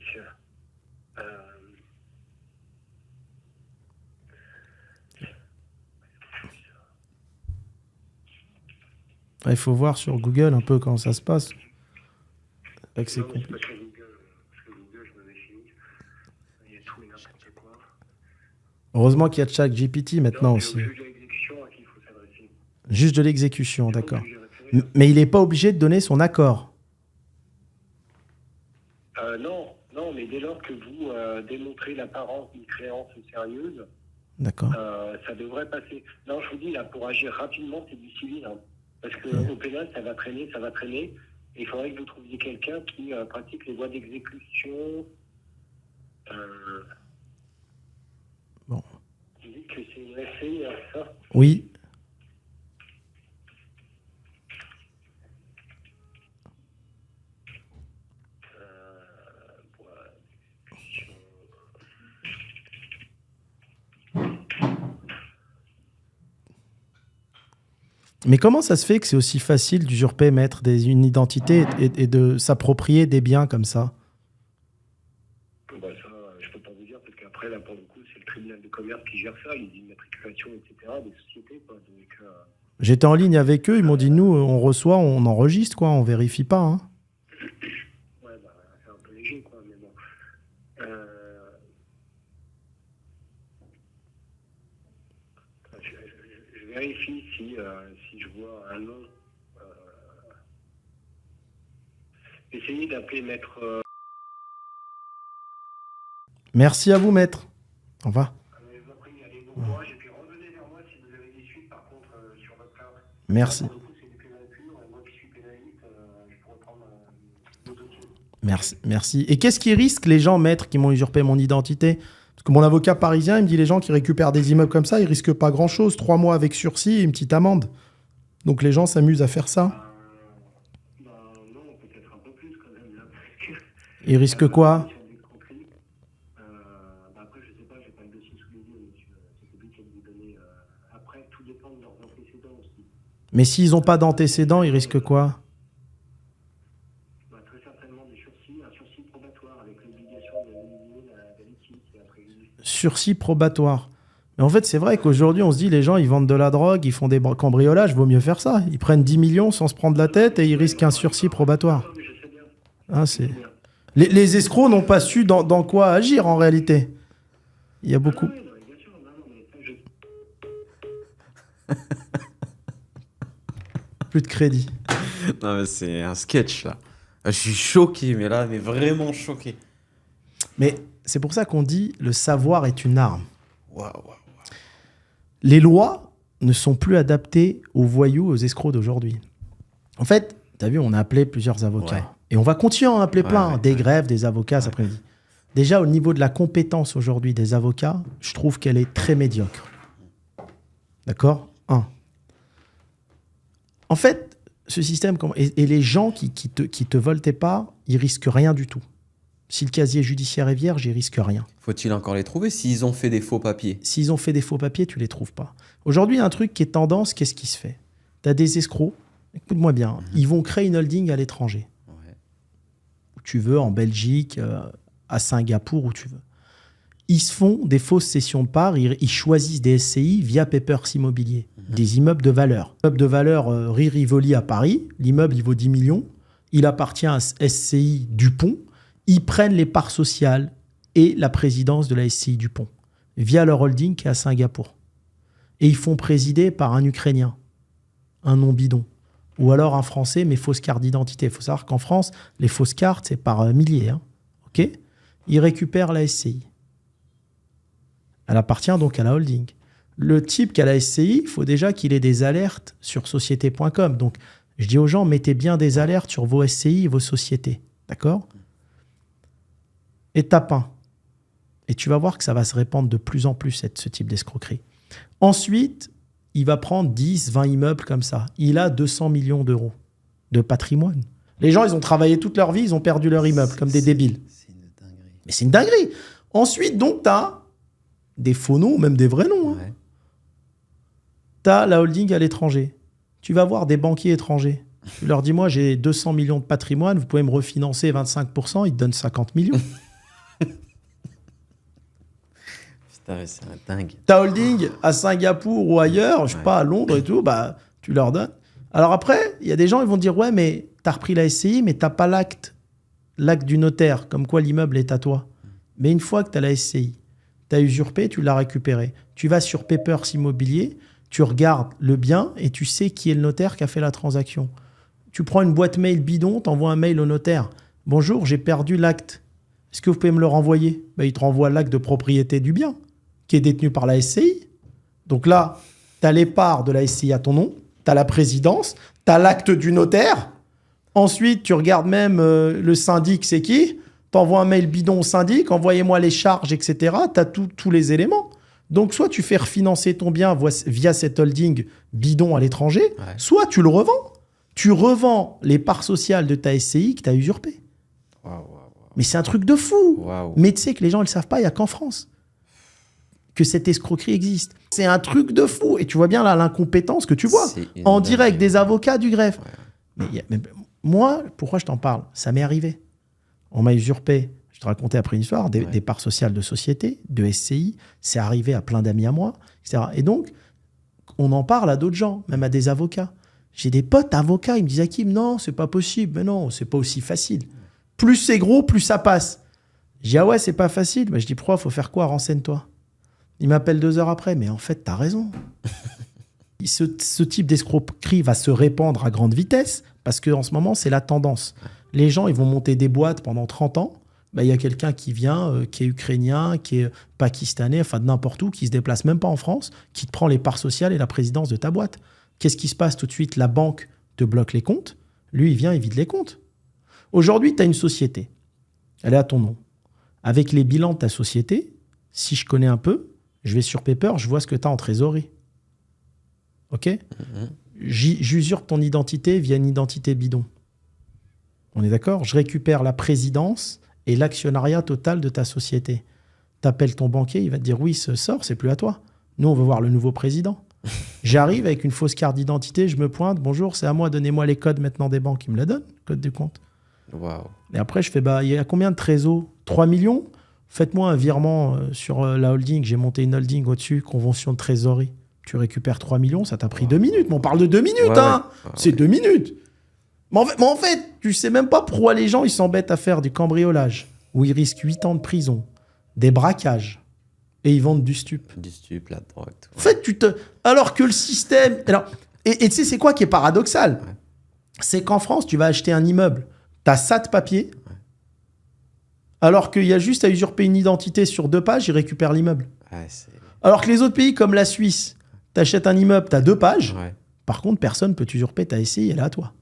S1: Il faut voir sur Google un peu comment ça se passe. C'est vrai que c'est
S5: non, mais
S1: compliqué.
S5: c'est parce que Google, je me méfie. Il y a tout et n'importe quoi.
S1: Heureusement qu'il y a ChatGPT maintenant
S5: Non,
S1: aussi.
S5: c'est au juge de l'exécution à qui il faut s'adresser.
S1: Juge de l'exécution, d'accord.
S5: Au juge du référé.
S1: Mais il n'est pas obligé de donner son accord.
S5: Non, mais dès lors que vous démontrez l'apparence d'une créance sérieuse,
S1: D'accord.
S5: ça devrait passer. Non, je vous dis, là, pour agir rapidement, c'est du civil. Hein. Parce qu'au pénal, ça va traîner. Et il faudrait que vous trouviez quelqu'un qui pratique les voies d'exécution.
S1: Bon.
S5: Vous dites que c'est une SCI, hein, ça?
S1: Oui. Mais comment ça se fait que c'est aussi facile d'usurper, mettre une identité et de s'approprier des biens comme ça?
S5: Bah, ça, je peux pas vous dire, parce qu'après, là, pour le coup, c'est le tribunal de commerce qui gère ça, les immatriculations, etc., des sociétés, quoi. Donc,
S1: J'étais en ligne avec eux, ils m'ont dit, nous, on reçoit, on enregistre, quoi, on vérifie pas, hein.
S5: ouais, bah, c'est un peu léger, quoi, mais bon. Je vérifie si je vois un nom. Essayez d'appeler maître.
S1: Merci à vous, maître. Au revoir.
S5: Je vous en prie, allez, bon courage, et puis revenez vers moi si vous avez des suites, par contre, sur votre plainte.
S1: Merci.
S5: Pour le coup, c'est du pénal pur, et moi qui suis pénaliste, je pourrais prendre le dossier.
S1: Merci. Et qu'est-ce qui risque les gens, maître, qui m'ont usurpé mon identité? Parce que mon avocat parisien, il me dit les gens qui récupèrent des immeubles comme ça, ils risquent pas grand-chose. 3 mois avec sursis et une petite amende. Donc les gens s'amusent à faire ça.
S5: Non, peut-être un peu plus quand même, là, parce que...
S1: Ils risquent quoi?
S5: sur l'escroquerie, après, je sais pas, j'ai pas le dossier sous les yeux, monsieur. C'est compliqué de vous donner... Après, tout dépend de leurs antécédents aussi.
S1: Mais s'ils n'ont pas d'antécédents, ils risquent quoi?
S5: Très certainement des sursis, un sursis probatoire avec l'obligation de minimiser la liquide et la préjudice.
S1: Sursis probatoire. Mais en fait, c'est vrai qu'aujourd'hui, on se dit, les gens, ils vendent de la drogue, ils font des cambriolages, vaut mieux faire ça. Ils prennent 10 millions sans se prendre la tête et ils risquent un sursis probatoire.
S5: Mais je sais bien.
S1: Ah, c'est... Les escrocs n'ont pas su dans quoi agir, en réalité. Il y a beaucoup...
S5: Oui, bien sûr, non, mais ça,
S1: Plus de crédit.
S2: Non, mais c'est un sketch, là. Je suis choqué, mais là, mais vraiment choqué.
S1: Mais c'est pour ça qu'on dit, le savoir est une arme.
S2: Waouh.
S1: Les lois ne sont plus adaptées aux voyous, aux escrocs d'aujourd'hui. En fait, tu as vu, on a appelé plusieurs avocats.
S2: Ouais.
S1: Et on va continuer à en appeler plein,
S2: ouais,
S1: des
S2: ouais.
S1: greffes, des avocats cet après-midi. Déjà, au niveau de la compétence aujourd'hui des avocats, je trouve qu'elle est très médiocre. D'accord ? En fait, ce système, et les gens qui te volent tes parts, ils risquent rien du tout. Si le casier judiciaire est vierge, ils risquent rien.
S2: Faut-il encore les trouver s'ils ont fait des faux papiers?
S1: S'ils ont fait des faux papiers, tu les trouves pas. Aujourd'hui, il y a un truc qui est tendance, qu'est-ce qui se fait? Tu as des escrocs, écoute-moi bien, ils vont créer une holding à l'étranger.
S2: Ouais.
S1: Où tu veux, en Belgique, à Singapour, où tu veux. Ils se font des fausses cessions de parts, ils choisissent des SCI via Papers Immobilier, des immeubles de valeur. Immeuble de valeur Rivoli à Paris, l'immeuble il vaut 10 millions, il appartient à SCI Dupont, ils prennent les parts sociales et la présidence de la SCI Dupont via leur holding qui est à Singapour. Et ils font présider par un Ukrainien, un nom bidon, ou alors un Français mais fausse carte d'identité. Il faut savoir qu'en France, les fausses cartes, c'est par milliers. Ok ? Ils récupèrent la SCI. Elle appartient donc à la holding. Le type qui a la SCI, il faut déjà qu'il ait des alertes sur société.com. Donc, je dis aux gens, mettez bien des alertes sur vos SCI et vos sociétés. D'accord ? Étape 1. Et tu vas voir que ça va se répandre de plus en plus, ce type d'escroquerie. Ensuite, il va prendre 10, 20 immeubles comme ça. Il a 200 millions d'euros de patrimoine. Les gens, ils ont travaillé toute leur vie, ils ont perdu leur immeuble comme des débiles.
S2: C'est une dinguerie.
S1: Mais c'est une dinguerie. Ensuite, donc, tu as des faux noms, même des vrais noms.
S2: Ouais.
S1: Tu as la holding à l'étranger. Tu vas voir des banquiers étrangers. Tu leur dis, moi, j'ai 200 millions de patrimoine, vous pouvez me refinancer 25%, ils te donnent 50 millions.
S2: Putain, c'est un dingue.
S1: Ta holding à Singapour ou ailleurs, je sais pas, à Londres et tout, bah, tu leur donnes. Alors après, il y a des gens, ils vont dire, ouais, mais tu as repris la SCI, mais tu n'as pas l'acte du notaire, comme quoi l'immeuble est à toi. Mais une fois que tu as la SCI, tu as usurpé, tu l'as récupéré. Tu vas sur Papers Immobilier, tu regardes le bien et tu sais qui est le notaire qui a fait la transaction. Tu prends une boîte mail bidon, tu envoies un mail au notaire. Bonjour, j'ai perdu l'acte. Est-ce que vous pouvez me le renvoyer ? Ben, il te renvoie l'acte de propriété du bien, qui est détenu par la SCI. Donc là, tu as les parts de la SCI à ton nom, tu as la présidence, tu as l'acte du notaire. Ensuite, tu regardes même le syndic, c'est qui ? Tu envoies un mail bidon au syndic, envoyez-moi les charges, etc. Tu as tous les éléments. Donc, soit tu fais refinancer ton bien via cette holding bidon à l'étranger, soit tu le revends. Tu revends les parts sociales de ta SCI que tu as usurpées. Mais c'est un truc de fou.
S2: Waouh.
S1: Mais tu sais que les gens ne le savent pas, il n'y a qu'en France que cette escroquerie existe. C'est un truc de fou. Et tu vois bien là l'incompétence que tu vois en direct des avocats du greffe.
S2: Ouais.
S1: Mais moi, pourquoi je t'en parle ? Ça m'est arrivé. On m'a usurpé. Je te racontais après une histoire, des parts sociales de société, de SCI. C'est arrivé à plein d'amis à moi, etc. Et donc, on en parle à d'autres gens, même à des avocats. J'ai des potes avocats, ils me disent, Hakim, non, c'est pas possible. Mais non, c'est pas aussi facile. Plus c'est gros, plus ça passe. Je dis, ah ouais, c'est pas facile. Mais je dis, pourquoi ? Faut faire quoi ? Renseigne-toi. Il m'appelle 2 heures après. Mais en fait, t'as raison. Ce type d'escroquerie va se répandre à grande vitesse parce qu'en ce moment, c'est la tendance. Les gens, ils vont monter des boîtes pendant 30 ans. Il y a quelqu'un qui vient, qui est ukrainien, qui est pakistanais, enfin de n'importe où, qui se déplace même pas en France, qui te prend les parts sociales et la présidence de ta boîte. Qu'est-ce qui se passe tout de suite? La banque te bloque les comptes. Lui, il vient, il vide les comptes. Aujourd'hui, tu as une société. Elle est à ton nom. Avec les bilans de ta société, si je connais un peu, je vais sur Paper, je vois ce que tu as en trésorerie. OK? J'usurpe ton identité via une identité bidon. On est d'accord? Je récupère la présidence et l'actionnariat total de ta société. T'appelles ton banquier, il va te dire oui, ce sort, c'est plus à toi. Nous, on veut voir le nouveau président. J'arrive avec une fausse carte d'identité, je me pointe, bonjour, c'est à moi, donnez-moi les codes maintenant des banques. Il me la donne, code du compte.
S2: Waouh.
S1: Et après, je fais, il y a combien de trésors? 3 millions? Faites-moi un virement sur la holding. J'ai monté une holding au-dessus, convention de trésorerie. Tu récupères 3 millions, ça t'a pris 2 minutes. Mais on parle de 2 minutes, hein. C'est 2 minutes. Mais en fait, tu sais même pas pourquoi les gens ils s'embêtent à faire du cambriolage, où ils risquent 8 ans de prison, des braquages, et ils vendent du stup.
S2: Du stup, la drogue. Tout.
S1: En fait, alors que le système... Alors, et tu sais, c'est quoi qui est paradoxal? C'est qu'en France, tu vas acheter un immeuble, tu as ça de papier, alors qu'il y a juste à usurper une identité sur 2 pages, ils récupèrent l'immeuble. Alors que les autres pays, comme la Suisse, tu achètes un immeuble, tu as 2 pages, par contre, personne ne peut t'usurper ta SCI, elle est à toi.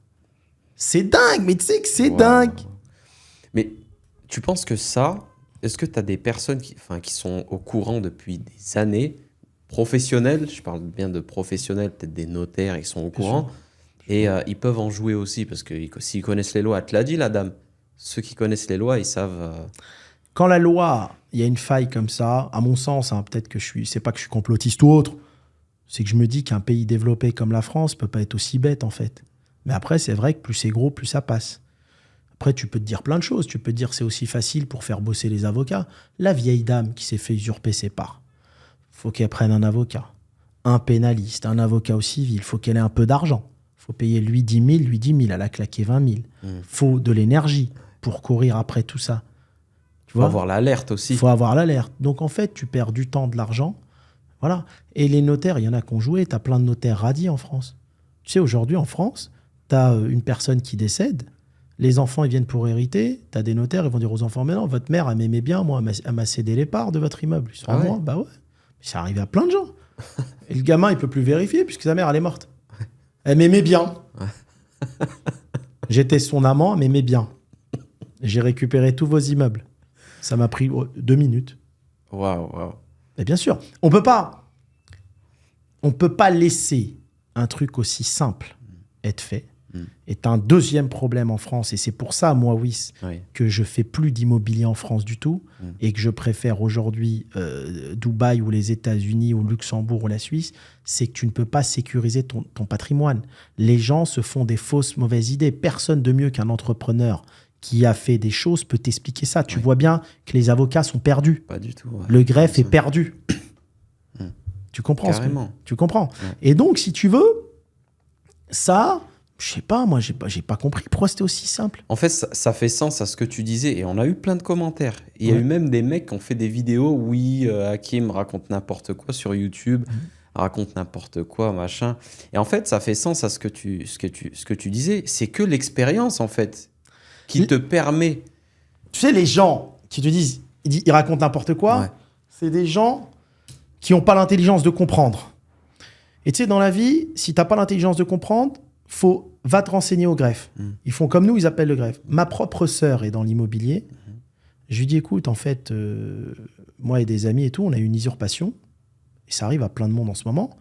S1: C'est dingue, mais tu sais que c'est dingue.
S2: Mais tu penses que ça... Est-ce que tu as des personnes qui sont au courant depuis des années, professionnels, je parle bien de professionnels, peut-être des notaires, ils sont au courant, et ils peuvent en jouer aussi, parce que s'ils connaissent les lois, elle te l'a dit la dame, ceux qui connaissent les lois, ils savent...
S1: Quand la loi, il y a une faille comme ça, à mon sens, hein, peut-être que c'est pas que je suis complotiste ou autre, c'est que je me dis qu'un pays développé comme la France peut pas être aussi bête en fait. Mais après, c'est vrai que plus c'est gros, plus ça passe. Après, tu peux te dire plein de choses. Tu peux te dire que c'est aussi facile pour faire bosser les avocats. La vieille dame qui s'est fait usurper ses parts, faut qu'elle prenne un avocat, un pénaliste, un avocat au civil. Faut qu'elle ait un peu d'argent. Faut payer lui 10 000, lui 10 000. Elle a claqué 20 000. Faut de l'énergie pour courir après tout ça. Tu vois ?
S2: Faut avoir l'alerte aussi.
S1: Faut avoir l'alerte. Donc, en fait, tu perds du temps, de l'argent. Voilà. Et les notaires, il y en a qui ont joué. Tu as plein de notaires radis en France. Tu sais, aujourd'hui, en France, tu as une personne qui décède. Les enfants, ils viennent pour hériter. Tu as des notaires, ils vont dire aux enfants, mais non, votre mère, elle m'aimait bien, moi, elle m'a cédé les parts de votre immeuble. Ils sont moi, bah ouais. Mais ça arrive à plein de gens. Et le gamin, il peut plus vérifier puisque sa mère, elle est morte. Elle m'aimait bien. J'étais son amant, elle m'aimait bien. J'ai récupéré tous vos immeubles. Ça m'a pris 2 minutes.
S2: Waouh.
S1: Et bien sûr, on peut pas laisser un truc aussi simple être fait. Est un deuxième problème en France. Et c'est pour ça, moi, que je fais plus d'immobilier en France du tout et que je préfère aujourd'hui Dubaï ou les États-Unis ou Luxembourg ou la Suisse, c'est que tu ne peux pas sécuriser ton patrimoine. Les gens se font des fausses mauvaises idées. Personne de mieux qu'un entrepreneur qui a fait des choses peut t'expliquer ça. Tu vois bien que les avocats sont perdus.
S2: Pas du tout.
S1: Le greffe est perdu. Tu comprends
S2: Carrément.
S1: Tu comprends. Et donc, si tu veux, ça... Je sais pas, moi, j'ai pas compris pourquoi c'était aussi simple.
S2: En fait, ça fait sens à ce que tu disais et on a eu plein de commentaires. Il y a eu même des mecs qui ont fait des vidéos, Hakim raconte n'importe quoi sur YouTube, raconte n'importe quoi, machin. Et en fait, ça fait sens à ce que tu disais. C'est que l'expérience, en fait, qui te permet...
S1: Tu sais, les gens qui te disent, ils racontent n'importe quoi, c'est des gens qui n'ont pas l'intelligence de comprendre. Et tu sais, dans la vie, si tu n'as pas l'intelligence de comprendre, va te renseigner au greffe. Ils font comme nous, ils appellent le greffe. Ma propre sœur est dans l'immobilier. Je lui dis, écoute, en fait, moi et des amis et tout, on a eu une usurpation. Et ça arrive à plein de monde en ce moment.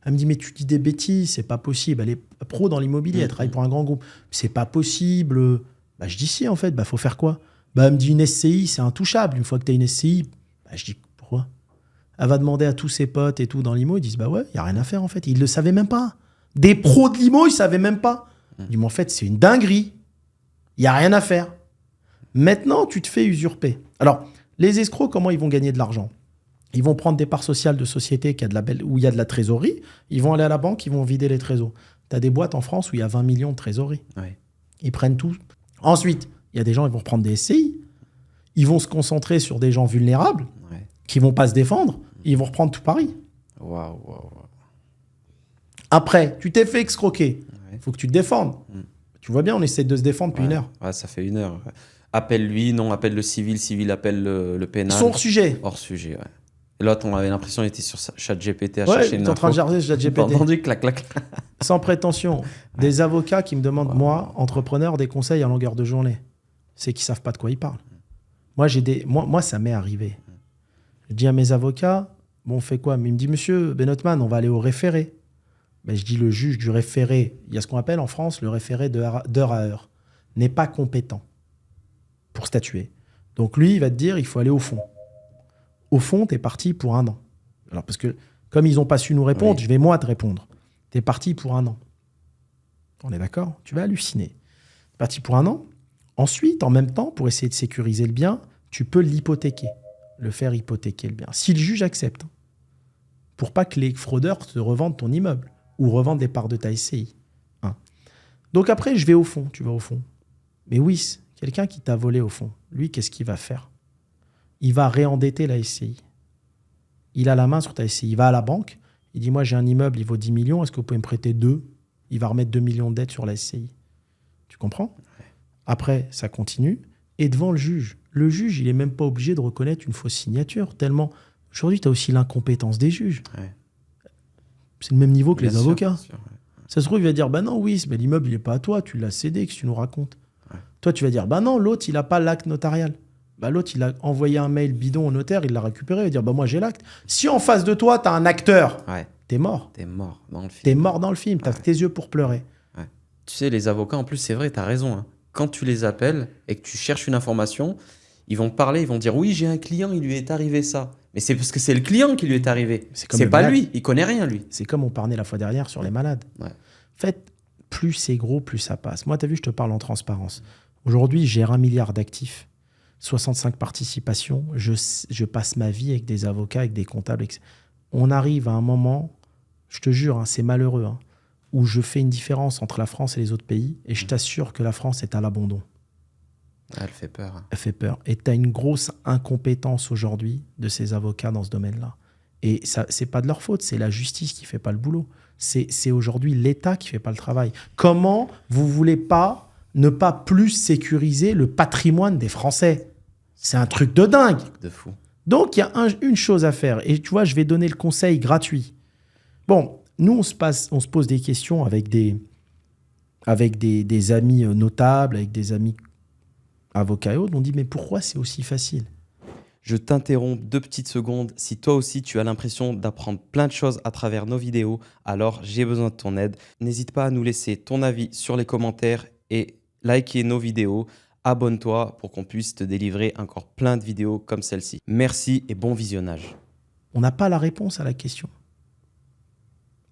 S1: Elle me dit, mais tu dis des bêtises, c'est pas possible. Elle est pro dans l'immobilier, elle travaille pour un grand groupe. C'est pas possible. Bah, je dis, si, en fait, faut faire quoi? Elle me dit, une SCI, c'est intouchable. Une fois que tu as une SCI, je dis, pourquoi? Elle va demander à tous ses potes et tout dans l'IMO. Ils disent, bah ouais, il n'y a rien à faire, en fait. Ils le savaient même pas. Des pros de l'IMO, ils ne savaient même pas. Je dis, mais en fait, c'est une dinguerie. Il n'y a rien à faire. Maintenant, tu te fais usurper. Alors, les escrocs, comment ils vont gagner de l'argent? Ils vont prendre des parts sociales de sociétés où il y a de la trésorerie. Ils vont aller à la banque, ils vont vider les trésors. Tu as des boîtes en France où il y a 20 millions de trésorerie. Ils prennent tout. Ensuite, il y a des gens, ils vont prendre des SCI. Ils vont se concentrer sur des gens vulnérables qui ne vont pas se défendre. Ils vont reprendre tout Paris. Après, tu t'es fait excroquer. Il faut que tu te défendes. Tu vois bien, on essaie de se défendre depuis 1 heure.
S2: Ça fait 1 heure. Appelle lui, non, appelle le civil, appelle le pénal.
S1: Ils sont hors sujet.
S2: Hors sujet, L'autre, on avait l'impression qu'il était sur ChatGPT à
S1: Ouais,
S2: chercher
S1: tu
S2: une
S1: es en train de
S2: info.
S1: charger
S2: J'ai
S1: ChatGPT.
S2: entendu clac, clac.
S1: Sans prétention. Des avocats qui me demandent, moi, entrepreneur, des conseils à longueur de journée. C'est qu'ils savent pas de quoi ils parlent. Moi, ça m'est arrivé. Je dis à mes avocats, bon, on fait quoi? Mais il me dit, monsieur Benotman, on va aller au référé. Ben, je dis, le juge du référé, il y a ce qu'on appelle en France le référé d'heure à heure, n'est pas compétent pour statuer. Donc lui, il va te dire, il faut aller au fond. Au fond, tu es parti pour 1 an. Alors, parce que comme ils n'ont pas su nous répondre,
S2: Oui.
S1: je vais moi te répondre. Tu es parti pour 1 an. On est d'accord? Tu vas halluciner. Parti pour 1 an. Ensuite, en même temps, pour essayer de sécuriser le bien, tu peux l'hypothéquer, le faire hypothéquer le bien. Si le juge accepte, pour pas que les fraudeurs te revendent ton immeuble ou revendent les parts de ta SCI. Hein. Donc après, je vais au fond. Tu vas au fond. Mais oui, quelqu'un qui t'a volé au fond, lui, qu'est-ce qu'il va faire? Il va réendetter la SCI. Il a la main sur ta SCI. Il va à la banque. Il dit, moi, j'ai un immeuble, il vaut 10 millions. Est-ce que vous pouvez me prêter 2? Il va remettre 2 millions de dettes sur la SCI. Tu comprends? Après, ça continue. Et devant le juge, il n'est même pas obligé de reconnaître une fausse signature. Tellement, aujourd'hui, tu as aussi l'incompétence des juges.
S2: Ouais.
S1: C'est le même niveau que
S2: Bien
S1: les
S2: sûr,
S1: avocats.
S2: bien sûr, ouais.
S1: Ça se trouve, il va dire, bah non, oui, mais l'immeuble, il n'est pas à toi. Tu l'as cédé, que tu nous racontes.
S2: Ouais.
S1: Toi, tu vas dire, bah non, l'autre, il n'a pas l'acte notarial. Bah, l'autre, il a envoyé un mail bidon au notaire, il l'a récupéré. Il va dire, bah moi, j'ai l'acte. Si en face de toi, tu as un acteur,
S2: Ouais,
S1: t'es mort.
S2: t'es mort dans le film.
S1: T'es mort dans le film. Tu as tes yeux pour pleurer.
S2: Tu sais, les avocats, en plus, c'est vrai, t'as raison. Hein. Quand tu les appelles et que tu cherches une information, ils vont parler, ils vont dire, oui, j'ai un client, il lui est arrivé ça. Mais c'est parce que c'est le client qui lui est arrivé.
S1: C'est comme
S2: C'est
S1: le
S2: pas
S1: malade.
S2: lui, il connaît rien, lui.
S1: C'est comme on parlait la fois dernière sur les malades.
S2: Ouais.
S1: En fait, plus c'est gros, plus ça passe. Moi, tu as vu, je te parle en transparence. Aujourd'hui, je gère 1 milliard d'actifs, 65 participations. Je passe ma vie avec des avocats, avec des comptables. On arrive à un moment, je te jure, hein, c'est malheureux, hein, où je fais une différence entre la France et les autres pays. Et je t'assure que la France est à l'abandon.
S2: Elle fait peur. Hein.
S1: Elle fait peur. Et tu as une grosse incompétence aujourd'hui de ces avocats dans ce domaine-là. Et ça, c'est pas de leur faute, c'est la justice qui fait pas le boulot. C'est aujourd'hui l'État qui fait pas le travail. Comment vous voulez pas ne pas plus sécuriser le patrimoine des Français? C'est un truc de dingue.
S2: De fou.
S1: Donc, il y a une chose à faire. Et tu vois, je vais donner le conseil gratuit. Bon, nous, on se pose des questions avec des amis notables, avec des amis avocats et autres. On dit, mais pourquoi c'est aussi facile?
S2: Je t'interromps 2 petites secondes. Si toi aussi tu as l'impression d'apprendre plein de choses à travers nos vidéos, alors j'ai besoin de ton aide. N'hésite pas à nous laisser ton avis sur les commentaires et liker nos vidéos. Abonne-toi pour qu'on puisse te délivrer encore plein de vidéos comme celle-ci. Merci et bon visionnage.
S1: On n'a pas la réponse à la question.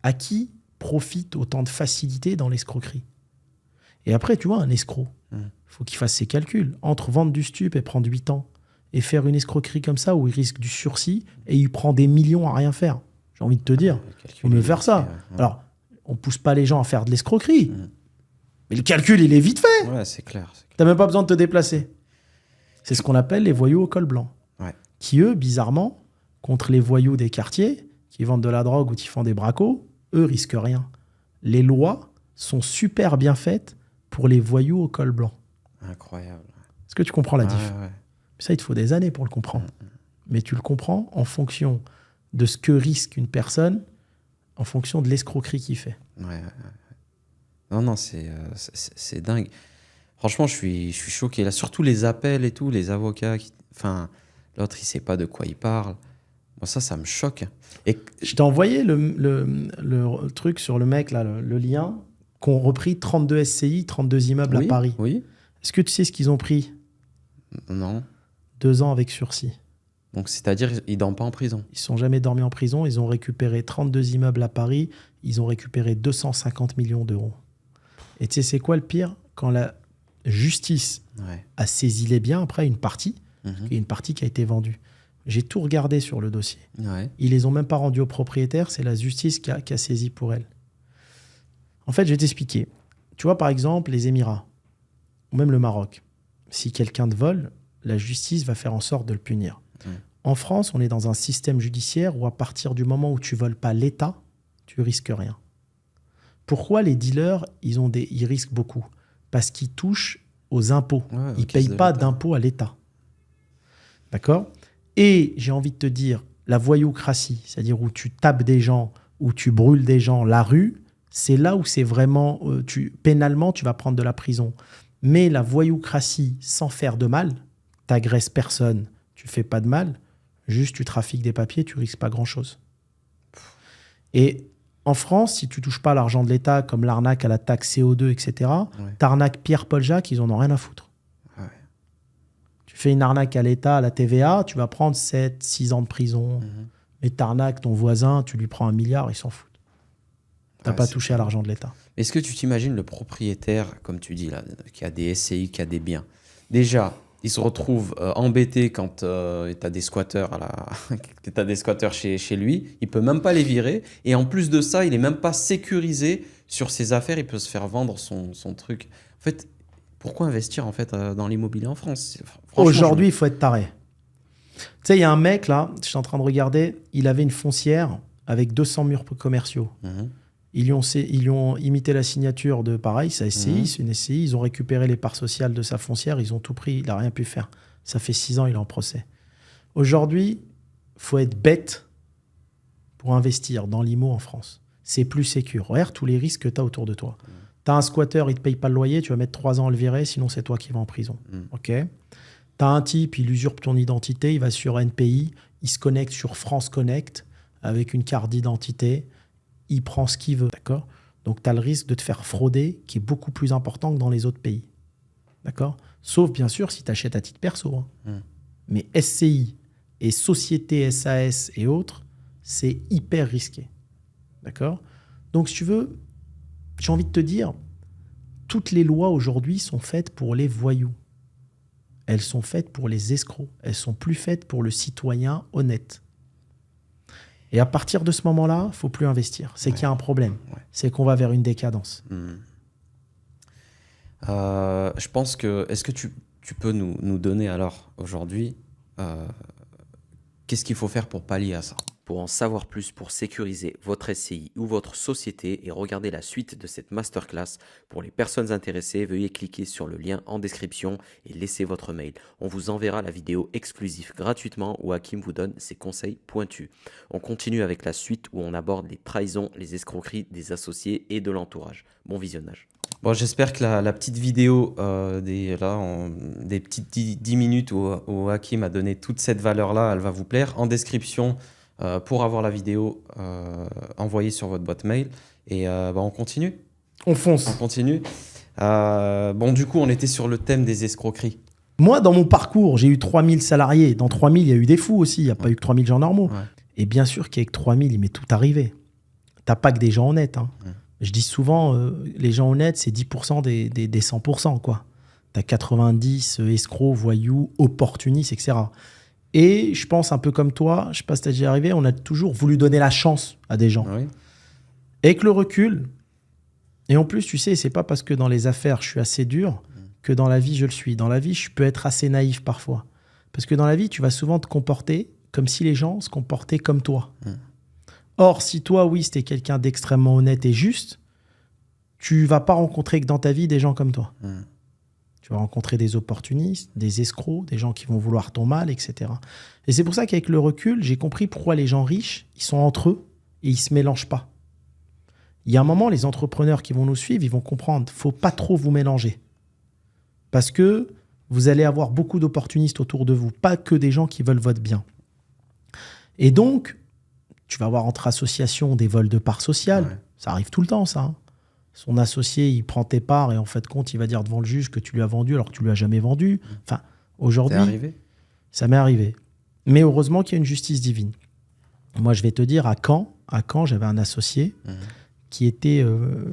S1: À qui profite autant de facilité dans l'escroquerie? Et après, tu vois, un escroc, il faut qu'il fasse ses calculs. Entre vendre du stup et prendre 8 ans et faire une escroquerie comme ça où il risque du sursis et il prend des millions à rien faire. J'ai envie de te dire, il faut mieux faire ça. Alors, on ne pousse pas les gens à faire de l'escroquerie. Mais le calcul, il est vite fait.
S2: Ouais, c'est clair.
S1: Tu n'as même pas besoin de te déplacer. C'est ce qu'on appelle les voyous au col blanc.
S2: Ouais.
S1: Qui, eux, bizarrement, contre les voyous des quartiers, qui vendent de la drogue ou qui font des bracos, eux risquent rien. Les lois sont super bien faites pour les voyous au col blanc.
S2: Incroyable.
S1: Est-ce que tu comprends la diff?
S2: Ouais.
S1: Ça, il te faut des années pour le comprendre. Mais tu le comprends en fonction de ce que risque une personne, en fonction de l'escroquerie qu'il fait.
S2: Ouais. Non, c'est dingue. Franchement, je suis choqué. Là, surtout les appels et tout, les avocats. Enfin, l'autre, il sait pas de quoi il parle. Moi, ça me choque. Et
S1: Je t'ai envoyé le truc sur le mec, là, le lien, qu'ont repris 32 SCI, 32 immeubles à Paris.
S2: Oui.
S1: Est-ce que tu sais ce qu'ils ont pris?
S2: Non.
S1: 2 ans avec sursis.
S2: Donc, c'est-à-dire, il dort pas en prison.
S1: Ils ne sont jamais dormis en prison. Ils ont récupéré 32 immeubles à Paris. Ils ont récupéré 250 millions d'euros. Et tu sais, c'est quoi le pire? Quand la justice a saisi les biens, après une partie, il y a une partie qui a été vendue. J'ai tout regardé sur le dossier.
S2: Ouais.
S1: Ils les ont même pas rendus aux propriétaires. C'est la justice qui a saisi pour elle. En fait, je vais t'expliquer. Tu vois, par exemple, les Émirats, ou même le Maroc. Si quelqu'un te vole, la justice va faire en sorte de le punir. En France, on est dans un système judiciaire où à partir du moment où tu voles pas l'État, tu risques rien. Pourquoi les dealers, ils risquent beaucoup? Parce qu'ils touchent aux impôts. Ils ne payent pas d'impôts à l'État. D'accord? Et j'ai envie de te dire, la voyoucratie, c'est-à-dire où tu tapes des gens, où tu brûles des gens, la rue, c'est là où c'est vraiment... pénalement, tu vas prendre de la prison. Mais la voyoucratie sans faire de mal, t'agresses personne, tu fais pas de mal, juste tu trafiques des papiers, tu risques pas grand-chose. Et en France, si tu touches pas à l'argent de l'État, comme l'arnaque à la taxe CO2, etc., t'arnaques Pierre-Paul Jacques, ils en ont rien à foutre.
S2: Ouais.
S1: Tu fais une arnaque à l'État, à la TVA, tu vas prendre 7, 6 ans de prison. Mais t'arnaques ton voisin, tu lui prends 1 milliard, il s'en fout. T'as pas touché à l'argent de l'État.
S2: Est-ce que tu t'imagines le propriétaire, comme tu dis là, qui a des SCI, qui a des biens? Déjà, il se retrouve embêté quand tu as des squatteurs, t'as des squatteurs chez lui. Il peut même pas les virer. Et en plus de ça, il est même pas sécurisé sur ses affaires. Il peut se faire vendre son truc. En fait, pourquoi investir en fait, dans l'immobilier en France?
S1: Aujourd'hui, il faut être taré. Tu sais, il y a un mec là, je suis en train de regarder, il avait une foncière avec 200 murs commerciaux. Ils lui ont imité la signature de pareil, sa SCI, c'est une SCI. Ils ont récupéré les parts sociales de sa foncière, ils ont tout pris, il n'a rien pu faire. Ça fait 6 ans, il est en procès. Aujourd'hui, il faut être bête pour investir dans l'IMO en France. C'est plus sécure. Regarde tous les risques que tu as autour de toi. Tu as un squatter, il ne te paye pas le loyer, tu vas mettre 3 ans à le virer, sinon c'est toi qui vas en prison. Ok. Tu as un type, il usurpe ton identité, il va sur NPI, il se connecte sur France Connect avec une carte d'identité. Il prend ce qu'il veut, d'accord? Donc, tu as le risque de te faire frauder qui est beaucoup plus important que dans les autres pays, d'accord? Sauf, bien sûr, si tu achètes à titre perso. Mais SCI et sociétés SAS et autres, c'est hyper risqué, d'accord? Donc, si tu veux, j'ai envie de te dire, toutes les lois aujourd'hui sont faites pour les voyous. Elles sont faites pour les escrocs. Elles sont plus faites pour le citoyen honnête. Et à partir de ce moment-là, il ne faut plus investir. C'est qu'il y a un problème. C'est qu'on va vers une décadence.
S2: Je pense que... Est-ce que tu peux nous donner alors, aujourd'hui, qu'est-ce qu'il faut faire pour pallier à ça?
S6: Pour en savoir plus pour sécuriser votre SCI ou votre société et regarder la suite de cette masterclass, pour les personnes intéressées, veuillez cliquer sur le lien en description et laissez votre mail. On vous enverra la vidéo exclusive gratuitement où Hakim vous donne ses conseils pointus. On continue avec la suite où on aborde les trahisons, les escroqueries des associés et de l'entourage. Bon visionnage.
S2: Bon, j'espère que la petite vidéo des petites 10 minutes où Hakim a donné toute cette valeur-là, elle va vous plaire. En description, pour avoir la vidéo, envoyée sur votre boîte mail. Et on continue.
S1: On fonce.
S2: On continue. Du coup, on était sur le thème des escroqueries.
S1: Moi, dans mon parcours, j'ai eu 3000 salariés. Dans 3000, il y a eu des fous aussi. Il n'y a pas eu que 3000 gens normaux. Et bien sûr qu'avec 3000, il m'est tout arrivé. Tu n'as pas que des gens honnêtes. Je dis souvent, les gens honnêtes, c'est 10% des 100%. Tu as 90 escrocs, voyous, opportunistes, etc. Et je pense un peu comme toi, je ne sais pas si t'as déjà arrivé, on a toujours voulu donner la chance à des gens. Avec le recul, et en plus, tu sais, c'est pas parce que dans les affaires, je suis assez dur que dans la vie, je le suis. Dans la vie, je peux être assez naïf parfois. Parce que dans la vie, tu vas souvent te comporter comme si les gens se comportaient comme toi. Or, si toi, oui, c'était quelqu'un d'extrêmement honnête et juste, tu vas pas rencontrer que dans ta vie des gens comme toi. Tu vas rencontrer des opportunistes, des escrocs, des gens qui vont vouloir ton mal, etc. Et c'est pour ça qu'avec le recul, j'ai compris pourquoi les gens riches, ils sont entre eux et ils se mélangent pas. Il y a un moment, les entrepreneurs qui vont nous suivre, ils vont comprendre, faut pas trop vous mélanger. Parce que vous allez avoir beaucoup d'opportunistes autour de vous, pas que des gens qui veulent votre bien. Et donc, tu vas avoir entre associations des vols de parts sociales. Ça arrive tout le temps, ça. Son associé, il prend tes parts et en fait, compte, il va dire devant le juge que tu lui as vendu alors que tu lui as jamais vendu. Enfin, aujourd'hui, ça m'est arrivé. Mais heureusement qu'il y a une justice divine. Moi, je vais te dire, à Caen, j'avais un associé qui était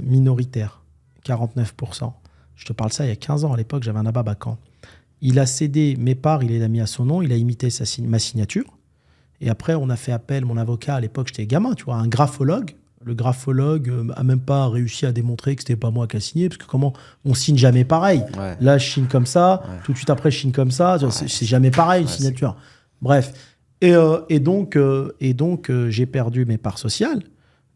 S1: minoritaire, 49%. Je te parle ça il y a 15 ans. À l'époque, j'avais un ABAB à Caen. Il a cédé mes parts, il les a mis à son nom, il a imité ma signature. Et après, on a fait appel, mon avocat, à l'époque, j'étais gamin, tu vois, un graphologue. Le graphologue n'a même pas réussi à démontrer que c'était pas moi qui a signé, parce que comment on signe jamais pareil. Là, je signe comme ça, tout de suite après, je signe comme ça. C'est jamais pareil, une signature. Bref. Et donc, j'ai perdu mes parts sociales.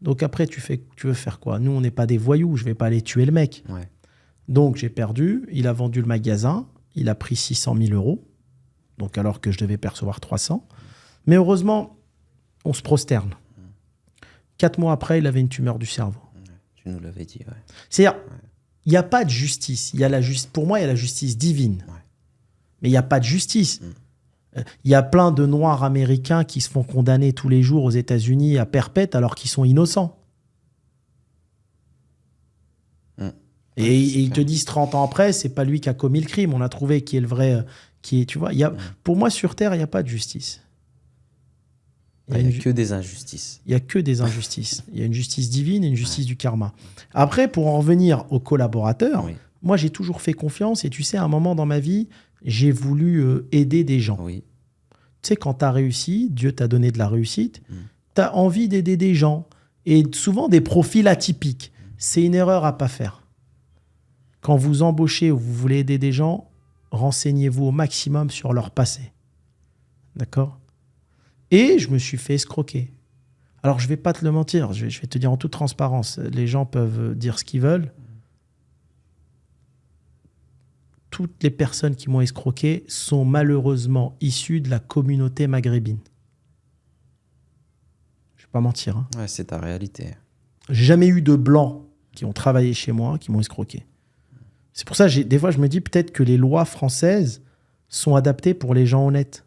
S1: Donc après, tu veux faire quoi? Nous, on n'est pas des voyous, je vais pas aller tuer le mec. Donc, j'ai perdu. Il a vendu le magasin. Il a pris 600 000 €. Donc, alors que je devais percevoir 300. Mais heureusement, on se prosterne. 4 mois après, il avait une tumeur du cerveau.
S2: Tu nous l'avais dit, ouais.
S1: C'est-à-dire, il n'y a pas de justice. Pour moi, il y a la justice divine.
S2: Ouais.
S1: Mais il n'y a pas de justice. Il y a plein de Noirs américains qui se font condamner tous les jours aux États-Unis à perpète alors qu'ils sont innocents. Et ils te disent 30 ans après, c'est pas lui qui a commis le crime. On a trouvé qui est le vrai. Tu vois, pour moi, sur Terre, il n'y a pas de justice.
S2: Il n'y a que des injustices.
S1: Il n'y a que des injustices. Il y a une justice divine et une justice du karma. Après, pour en revenir aux collaborateurs, moi, j'ai toujours fait confiance. Et tu sais, à un moment dans ma vie, j'ai voulu aider des gens.
S2: Oui.
S1: Tu sais, quand tu as réussi, Dieu t'a donné de la réussite, tu as envie d'aider des gens. Et souvent des profils atypiques. C'est une erreur à ne pas faire. Quand vous embauchez ou vous voulez aider des gens, renseignez-vous au maximum sur leur passé. D'accord ? Et je me suis fait escroquer. Alors, je ne vais pas te le mentir, je vais te dire en toute transparence. Les gens peuvent dire ce qu'ils veulent. Toutes les personnes qui m'ont escroqué sont malheureusement issues de la communauté maghrébine. Je ne vais pas mentir. Hein.
S2: Ouais, c'est ta réalité.
S1: J'ai jamais eu de blancs qui ont travaillé chez moi, qui m'ont escroqué. C'est pour ça, des fois, je me dis peut-être que les lois françaises sont adaptées pour les gens honnêtes.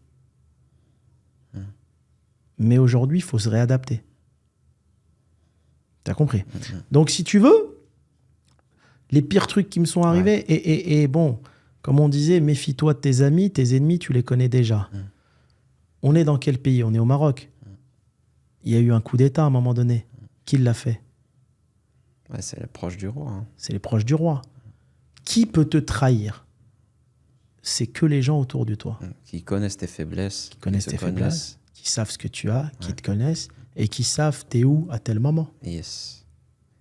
S1: Mais aujourd'hui, il faut se réadapter. T'as compris ? Donc, si tu veux, les pires trucs qui me sont arrivés, et bon, comme on disait, méfie-toi de tes amis, tes ennemis, tu les connais déjà. On est dans quel pays ? On est au Maroc. Il y a eu un coup d'État à un moment donné. Qui l'a fait ?
S2: Ouais, c'est les proches du roi. Hein.
S1: C'est les proches du roi. Qui peut te trahir ? C'est que les gens autour de toi.
S2: Qui connaissent tes faiblesses.
S1: Qui connaissent tes faiblesses, qui savent ce que tu as, qui te connaissent, et qui savent t'es où à tel moment.
S2: Yes.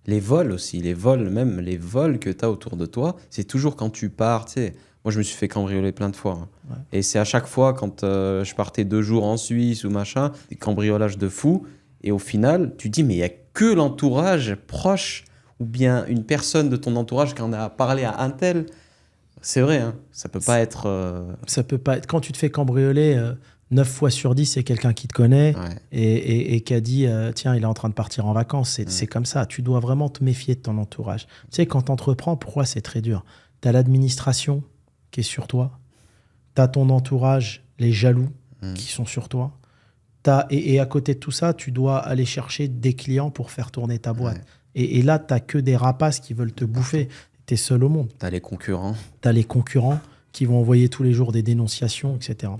S2: Les vols aussi, les vols que tu as autour de toi, c'est toujours quand tu pars, tu sais. Moi, je me suis fait cambrioler plein de fois. Hein. Ouais. Et c'est à chaque fois, quand je partais 2 jours en Suisse ou machin, des cambriolages de fou. Et au final, tu te dis, mais il n'y a que l'entourage proche ou bien une personne de ton entourage qui en a parlé à un tel. C'est vrai, hein. Ça peut pas être...
S1: Ça peut pas être... Quand tu te fais cambrioler, 9 fois sur 10, c'est quelqu'un qui te connaît et qui a dit tiens, il est en train de partir en vacances. C'est comme ça. Tu dois vraiment te méfier de ton entourage. Tu sais, quand tu entreprends, pourquoi c'est très dur ? Tu as l'administration qui est sur toi. Tu as ton entourage, les jaloux qui sont sur toi. Et à côté de tout ça, tu dois aller chercher des clients pour faire tourner ta boîte. Et là, tu n'as que des rapaces qui veulent te bouffer. Tu es seul au monde.
S2: Tu as les concurrents.
S1: Tu as les concurrents qui vont envoyer tous les jours des dénonciations, etc.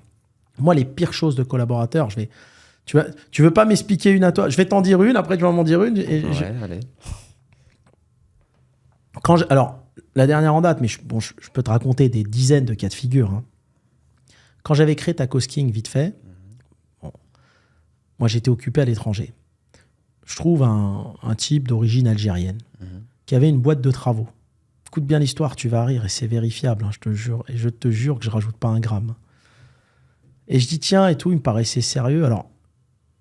S1: Moi, les pires choses de collaborateurs, tu veux pas m'expliquer une à toi ? Je vais t'en dire une, après tu vas m'en dire une.
S2: Allez.
S1: Alors, la dernière en date, mais je peux te raconter des dizaines de cas de figure. Hein. Quand j'avais créé Tacos King, vite fait, moi, j'étais occupé à l'étranger. Je trouve un type d'origine algérienne qui avait une boîte de travaux. Écoute bien l'histoire, tu vas rire, et c'est vérifiable, hein, je te jure. Et je te jure que je rajoute pas un gramme. Et je dis tiens, et tout, il me paraissait sérieux. Alors,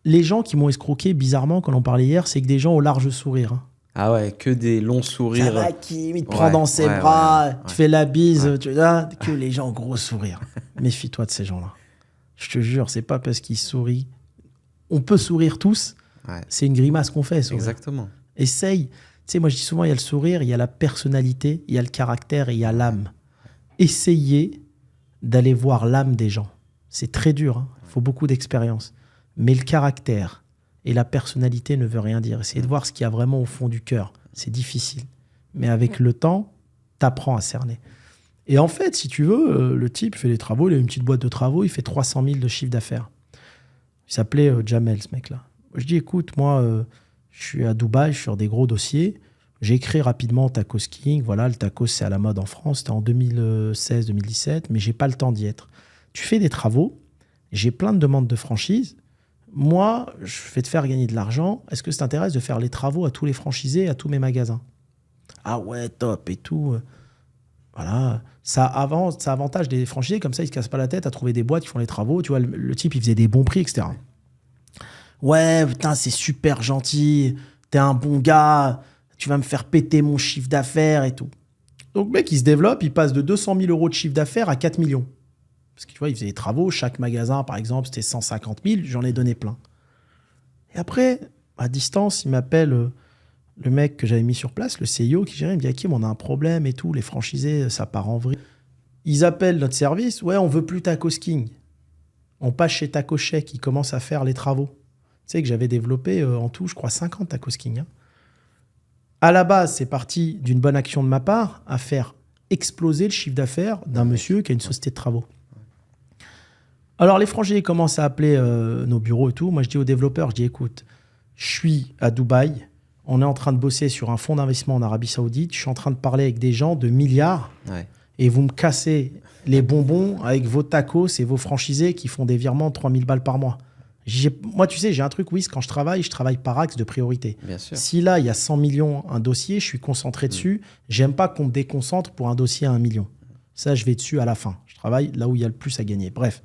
S1: les gens qui m'ont escroqué, bizarrement, quand on parlait hier, c'est que des gens au large sourire. Hein.
S2: Ah ouais, que des longs sourires.
S1: Ça va, il te prend dans ses bras, tu fais la bise, que les gens gros sourires. Méfie-toi de ces gens-là. Je te jure, c'est pas parce qu'ils sourient. On peut sourire tous, c'est une grimace qu'on fait. Sourire.
S2: Exactement.
S1: Essaye. Tu sais, moi je dis souvent, il y a le sourire, il y a la personnalité, il y a le caractère et il y a l'âme. Essayez d'aller voir l'âme des gens. C'est très dur, hein. Il faut beaucoup d'expérience. Mais le caractère et la personnalité ne veut rien dire. Essayez de voir ce qu'il y a vraiment au fond du cœur. C'est difficile. Mais avec le temps, tu apprends à cerner. Et en fait, si tu veux, le type fait des travaux, il a une petite boîte de travaux, il fait 300 000 de chiffre d'affaires. Il s'appelait Jamel, ce mec-là. Je dis, écoute, moi, je suis à Dubaï, je suis sur des gros dossiers. J'ai écrit rapidement Tacos King. Voilà, le tacos, c'est à la mode en France. C'était en 2016-2017, mais j'ai pas le temps d'y être. Tu fais des travaux, j'ai plein de demandes de franchise. Moi, je vais te faire gagner de l'argent. Est-ce que ça t'intéresse de faire les travaux à tous les franchisés, à tous mes magasins ? Ah ouais, top et tout. Voilà. Ça avantage des franchisés, comme ça, ils ne se cassent pas la tête à trouver des boîtes qui font les travaux. Tu vois, le type, il faisait des bons prix, etc. Ouais, putain, c'est super gentil. T'es un bon gars. Tu vas me faire péter mon chiffre d'affaires et tout. Donc, le mec, il se développe. Il passe de 200 000 euros de chiffre d'affaires à 4 millions. Parce que tu vois, il faisait des travaux. Chaque magasin, par exemple, c'était 150 000. J'en ai donné plein. Et après, à distance, il m'appelle le mec que j'avais mis sur place, le CIO, qui gérait. Il me dit, Hakim, on a un problème et tout. Les franchisés, ça part en vrille. Ils appellent notre service. Ouais, on veut plus Tacos King. On passe chez Taco Shake. Ils commencent à faire les travaux. Tu sais que j'avais développé en tout, je crois, 50 Tacos King. Hein. À la base, c'est parti d'une bonne action de ma part à faire exploser le chiffre d'affaires d'un monsieur qui a une société de travaux. Alors, les franchisés commencent à appeler nos bureaux et tout. Moi, je dis aux développeurs, je dis, écoute, je suis à Dubaï. On est en train de bosser sur un fonds d'investissement en Arabie Saoudite. Je suis en train de parler avec des gens de milliards.
S2: Ouais.
S1: Et vous me cassez les bonbons avec vos tacos et vos franchisés qui font des virements de 3000 balles par mois. Moi, tu sais, j'ai un truc, oui, quand je travaille par axe de priorité.
S2: Bien sûr.
S1: Si là, il y a 100 millions, un dossier, je suis concentré dessus. J'aime pas qu'on me déconcentre pour un dossier à 1 million. Ça, je vais dessus à la fin. Je travaille là où il y a le plus à gagner. Bref.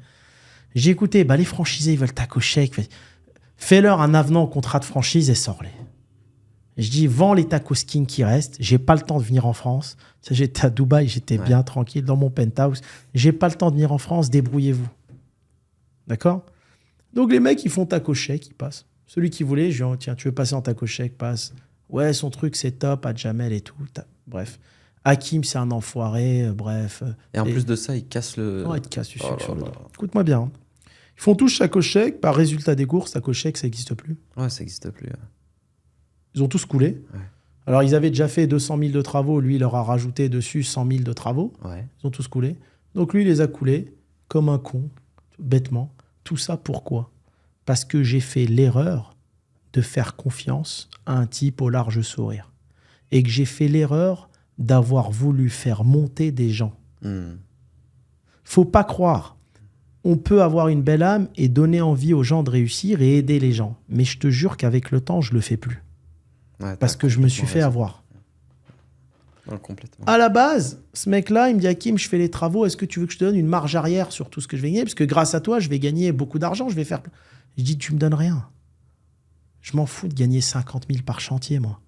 S1: J'ai écouté, les franchisés, ils veulent Taco Shake. Fais-leur un avenant au contrat de franchise et sors-les. Je dis, vends les Tacos King qui restent. J'ai pas le temps de venir en France. Ça, j'étais à Dubaï, j'étais bien tranquille dans mon penthouse. J'ai pas le temps de venir en France, débrouillez-vous. D'accord ? Donc les mecs, ils font Taco Shake, ils passent. Celui qui voulait, je lui dis, tiens, tu veux passer en Taco Shake, passe. Ouais, son truc, c'est top, à Jamel et tout. Bref. Hakim, c'est un enfoiré, bref.
S2: Et en plus de ça, ils cassent le...
S1: Non, ils te cassent du sucre sur le dos. Écoute-moi bien. Hein. Ils font tous Taco Shake. Par résultat des courses, Taco Shake, ça n'existe plus.
S2: Ouais, ça n'existe plus.
S1: Ils ont tous coulé. Ouais. Alors, ils avaient déjà fait 200 000 de travaux. Lui, il leur a rajouté dessus 100 000 de travaux.
S2: Ouais.
S1: Ils ont tous coulé. Donc, lui, il les a coulés comme un con, bêtement. Tout ça, pourquoi ? Parce que j'ai fait l'erreur de faire confiance à un type au large sourire. Et que j'ai fait l'erreur d'avoir voulu faire monter des gens. Faut pas croire. On peut avoir une belle âme et donner envie aux gens de réussir et aider les gens. Mais je te jure qu'avec le temps, je le fais plus. Ouais, parce que je me suis fait avoir.
S2: Non, complètement.
S1: À la base, ce mec-là, il me dit, Hakim, je fais les travaux, est-ce que tu veux que je te donne une marge arrière sur tout ce que je vais gagner ? Parce que grâce à toi, je vais gagner beaucoup d'argent, je vais faire... Je dis, tu me donnes rien. Je m'en fous de gagner 50 000 par chantier, moi.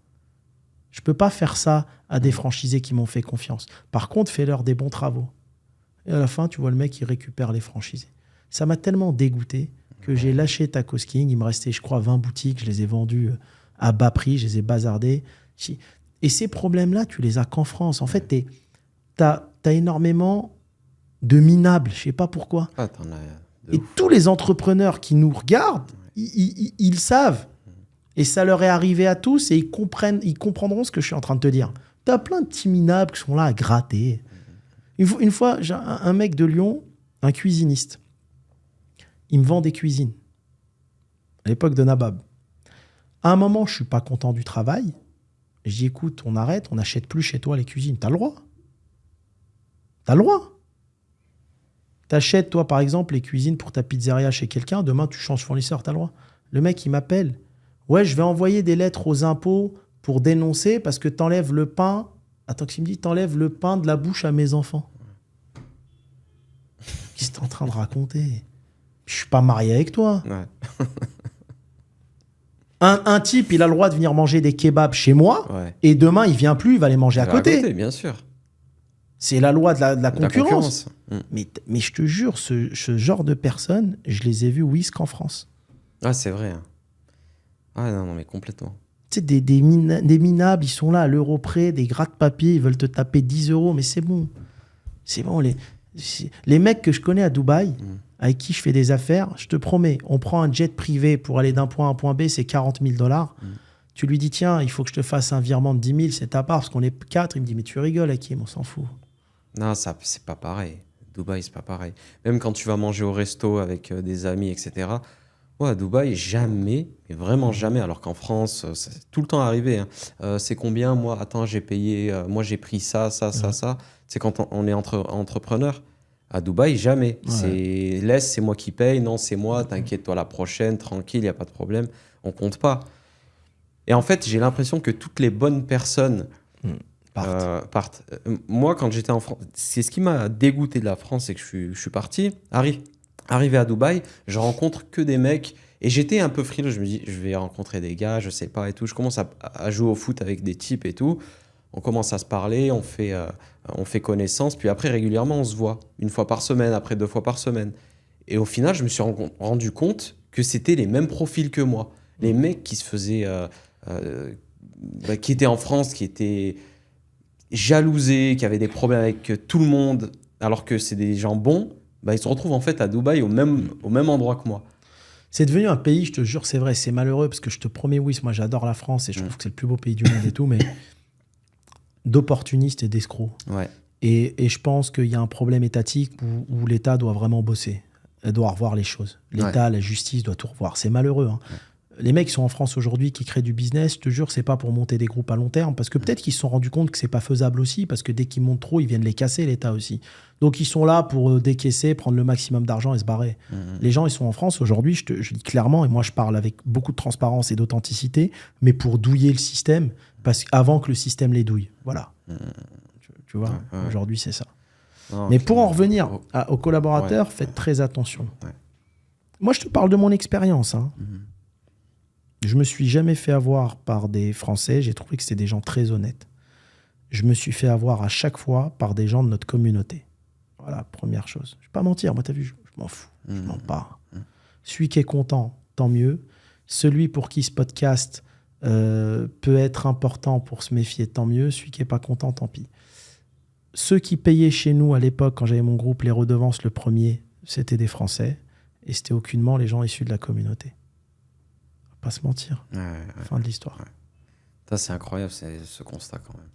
S1: Je peux pas faire ça à des franchisés qui m'ont fait confiance. Par contre, fais-leur des bons travaux. Et à la fin, tu vois le mec, il récupère les franchisés. Ça m'a tellement dégoûté que j'ai lâché Tacos King. Il me restait, je crois, 20 boutiques. Je les ai vendues à bas prix, je les ai bazardées. Et ces problèmes-là, tu les as qu'en France. En fait, t'as énormément de minables. Je sais pas pourquoi.
S2: Ah, t'en as
S1: et tous les entrepreneurs qui nous regardent, ils savent. Et ça leur est arrivé à tous et ils comprendront ce que je suis en train de te dire. T'as plein de petits minables qui sont là à gratter. Une fois, j'ai un mec de Lyon, un cuisiniste. Il me vend des cuisines. À l'époque de Nabab. À un moment, je suis pas content du travail. Je dis, écoute, on arrête, on n'achète plus chez toi les cuisines. T'as le droit. T'as le droit. T'achètes, toi, par exemple, les cuisines pour ta pizzeria chez quelqu'un. Demain, tu changes fournisseur, t'as le droit. Le mec, il m'appelle. Ouais, je vais envoyer des lettres aux impôts pour dénoncer parce que t'enlèves le pain. Attends, qu'il me dit, t'enlèves le pain de la bouche à mes enfants. Qu'est-ce que t'es en train de raconter ? Je suis pas marié avec toi.
S2: Ouais.
S1: Un type, il a le droit de venir manger des kebabs chez moi, et demain, il vient plus, il va les manger à côté.
S2: Bien sûr.
S1: C'est la loi de la concurrence. Mais je te jure, ce genre de personnes, je les ai vues qu'en France.
S2: Ah, c'est vrai. Hein. Ah non, mais complètement.
S1: Tu sais, des minables, ils sont là à l'euro près, des gratte-papier, ils veulent te taper 10 €, mais c'est bon. C'est bon. Les mecs que je connais à Dubaï, avec qui je fais des affaires, je te promets, on prend un jet privé pour aller d'un point A à un point B, c'est 40 000 $. Tu lui dis, tiens, il faut que je te fasse un virement de 10 000, c'est ta part, parce qu'on est 4. Il me dit, mais tu rigoles, Hakim, on s'en fout.
S2: Non, ça, c'est pas pareil. Dubaï, c'est pas pareil. Même quand tu vas manger au resto avec des amis, etc. Ouais, à Dubaï, jamais, mais vraiment jamais. Alors qu'en France, c'est tout le temps arrivé. Hein. C'est combien, moi ? Attends, j'ai payé, moi j'ai pris ça. C'est quand on est entrepreneur. À Dubaï, jamais. Ouais. C'est moi qui paye. Non, c'est moi. T'inquiète-toi, la prochaine, tranquille, il n'y a pas de problème. On compte pas. Et en fait, j'ai l'impression que toutes les bonnes personnes partent. Moi, quand j'étais en France, c'est ce qui m'a dégoûté de la France, c'est que je suis parti. Arrivé à Dubaï, je rencontre que des mecs. Et j'étais un peu frileux. Je me dis, je vais rencontrer des gars, je sais pas et tout. Je commence à jouer au foot avec des types et tout. On commence à se parler, on fait connaissance, puis après, régulièrement, on se voit. 1 fois par semaine, après 2 fois par semaine. Et au final, je me suis rendu compte que c'était les mêmes profils que moi. Les mecs qui se faisaient, qui étaient en France, qui étaient jalousés, qui avaient des problèmes avec tout le monde, alors que c'est des gens bons, ils se retrouvent en fait à Dubaï au même endroit que moi.
S1: C'est devenu un pays, je te jure, c'est vrai, c'est malheureux parce que je te promets, oui, moi j'adore la France et je trouve que c'est le plus beau pays du monde et tout, mais d'opportunistes et d'escrocs.
S2: Ouais.
S1: Et je pense qu'il y a un problème étatique où l'État doit vraiment bosser. Elle doit revoir les choses. L'État, la justice doit tout revoir. C'est malheureux. Hein. Ouais. Les mecs qui sont en France aujourd'hui, qui créent du business, je te jure, c'est pas pour monter des groupes à long terme, parce que peut-être qu'ils se sont rendus compte que c'est pas faisable aussi, parce que dès qu'ils montent trop, ils viennent les casser, l'État aussi. Donc ils sont là pour décaisser, prendre le maximum d'argent et se barrer. Les gens, ils sont en France aujourd'hui, je dis clairement, et moi je parle avec beaucoup de transparence et d'authenticité, mais pour douiller le système, avant que le système les douille. Voilà. Tu vois, aujourd'hui c'est ça. Non, mais pour en revenir aux collaborateurs, faites très attention. Ouais. Moi, je te parle de mon expérience. Hein. Je me suis jamais fait avoir par des Français. J'ai trouvé que c'était des gens très honnêtes. Je me suis fait avoir à chaque fois par des gens de notre communauté. Voilà, première chose. Je ne vais pas mentir. Moi, tu as vu, je m'en fous. Je mens pas. Celui qui est content, tant mieux. Celui pour qui ce podcast peut être important pour se méfier, tant mieux. Celui qui n'est pas content, tant pis. Ceux qui payaient chez nous à l'époque, quand j'avais mon groupe, les redevances, le premier, c'était des Français. Et c'était aucunement les gens issus de la communauté. On va pas se mentir. Fin de l'histoire. Ouais.
S2: Ça, c'est incroyable, ce constat quand même.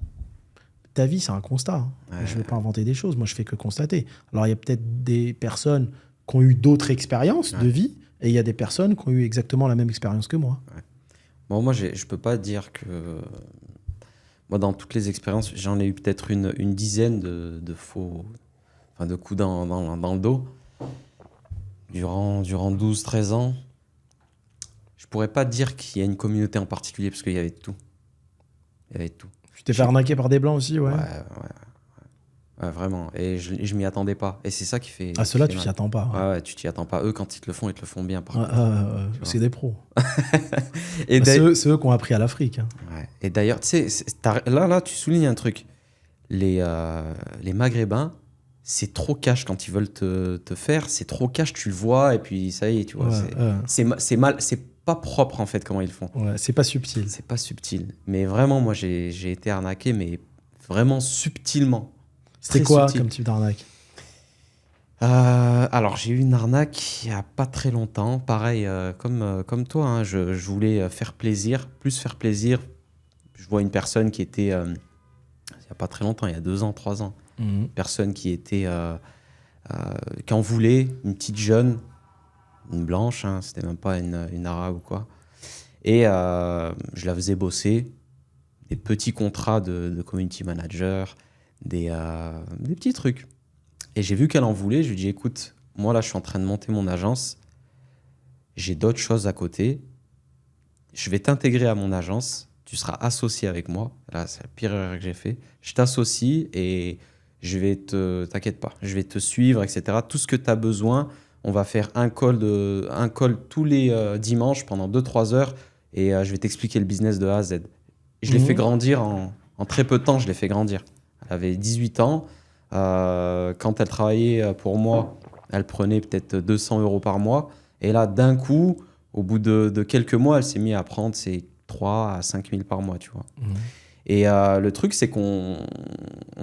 S1: Ta vie, c'est un constat. Hein. Je ne vais pas inventer des choses. Moi, je fais que constater. Alors, il y a peut-être des personnes qui ont eu d'autres expériences de vie, et il y a des personnes qui ont eu exactement la même expérience que moi.
S2: Ouais. Bon, moi, je ne peux pas dire que... Moi, dans toutes les expériences, j'en ai eu peut-être une dizaine de faux... Enfin, de coups dans le dos. Durant 12-13 ans. Je pourrais pas dire qu'il y a une communauté en particulier, parce qu'il y avait de tout. Il y avait de tout.
S1: Tu t'es fait arnaquer par des blancs aussi, ouais.
S2: Ouais, vraiment. Et je m'y attendais pas. Et c'est ça qui fait...
S1: Ah, ceux-là, tu t'y attends pas.
S2: Ouais, tu t'y attends pas. Eux, quand ils te le font bien.
S1: C'est des pros.
S2: Et
S1: c'est eux qui ont appris à l'Afrique. Hein.
S2: Ouais. Et d'ailleurs, tu sais, là, tu soulignes un truc. Les Maghrébins, c'est trop cash quand ils veulent te faire. C'est trop cash, tu le vois, et puis ça y est, tu vois. C'est mal... C'est pas propre, en fait, comment ils le font.
S1: Ouais, c'est pas subtil.
S2: C'est pas subtil. Mais vraiment, moi, j'ai été arnaqué, mais vraiment subtilement.
S1: C'était quoi comme type d'arnaque ?
S2: Alors, j'ai eu une arnaque il n'y a pas très longtemps. Pareil, comme toi, hein, je voulais faire plaisir. Je vois une personne qui était, il n'y a pas très longtemps, il y a 2 ans, 3 ans. Une personne qui était, qui en voulait, une petite jeune, une blanche, hein, c'était même pas une arabe ou quoi. Et je la faisais bosser. Des petits contrats de community manager, des petits trucs. Et j'ai vu qu'elle en voulait. Je lui ai dit, écoute, moi là, je suis en train de monter mon agence. J'ai d'autres choses à côté. Je vais t'intégrer à mon agence. Tu seras associé avec moi. Là, c'est la pire erreur que j'ai fait. Je t'associe et je vais t'inquiète pas, je vais te suivre, etc. Tout ce que tu as besoin, on va faire un call tous les dimanches pendant 2-3 heures et je vais t'expliquer le business de A à Z. Je l'ai fait grandir en très peu de temps, je l'ai fait grandir. Elle avait 18 ans. Quand elle travaillait pour moi, elle prenait peut-être 200 € par mois. Et là, d'un coup, au bout de quelques mois, elle s'est mise à prendre ses 3 à 5 000 par mois, tu vois. Et le truc, c'est qu'on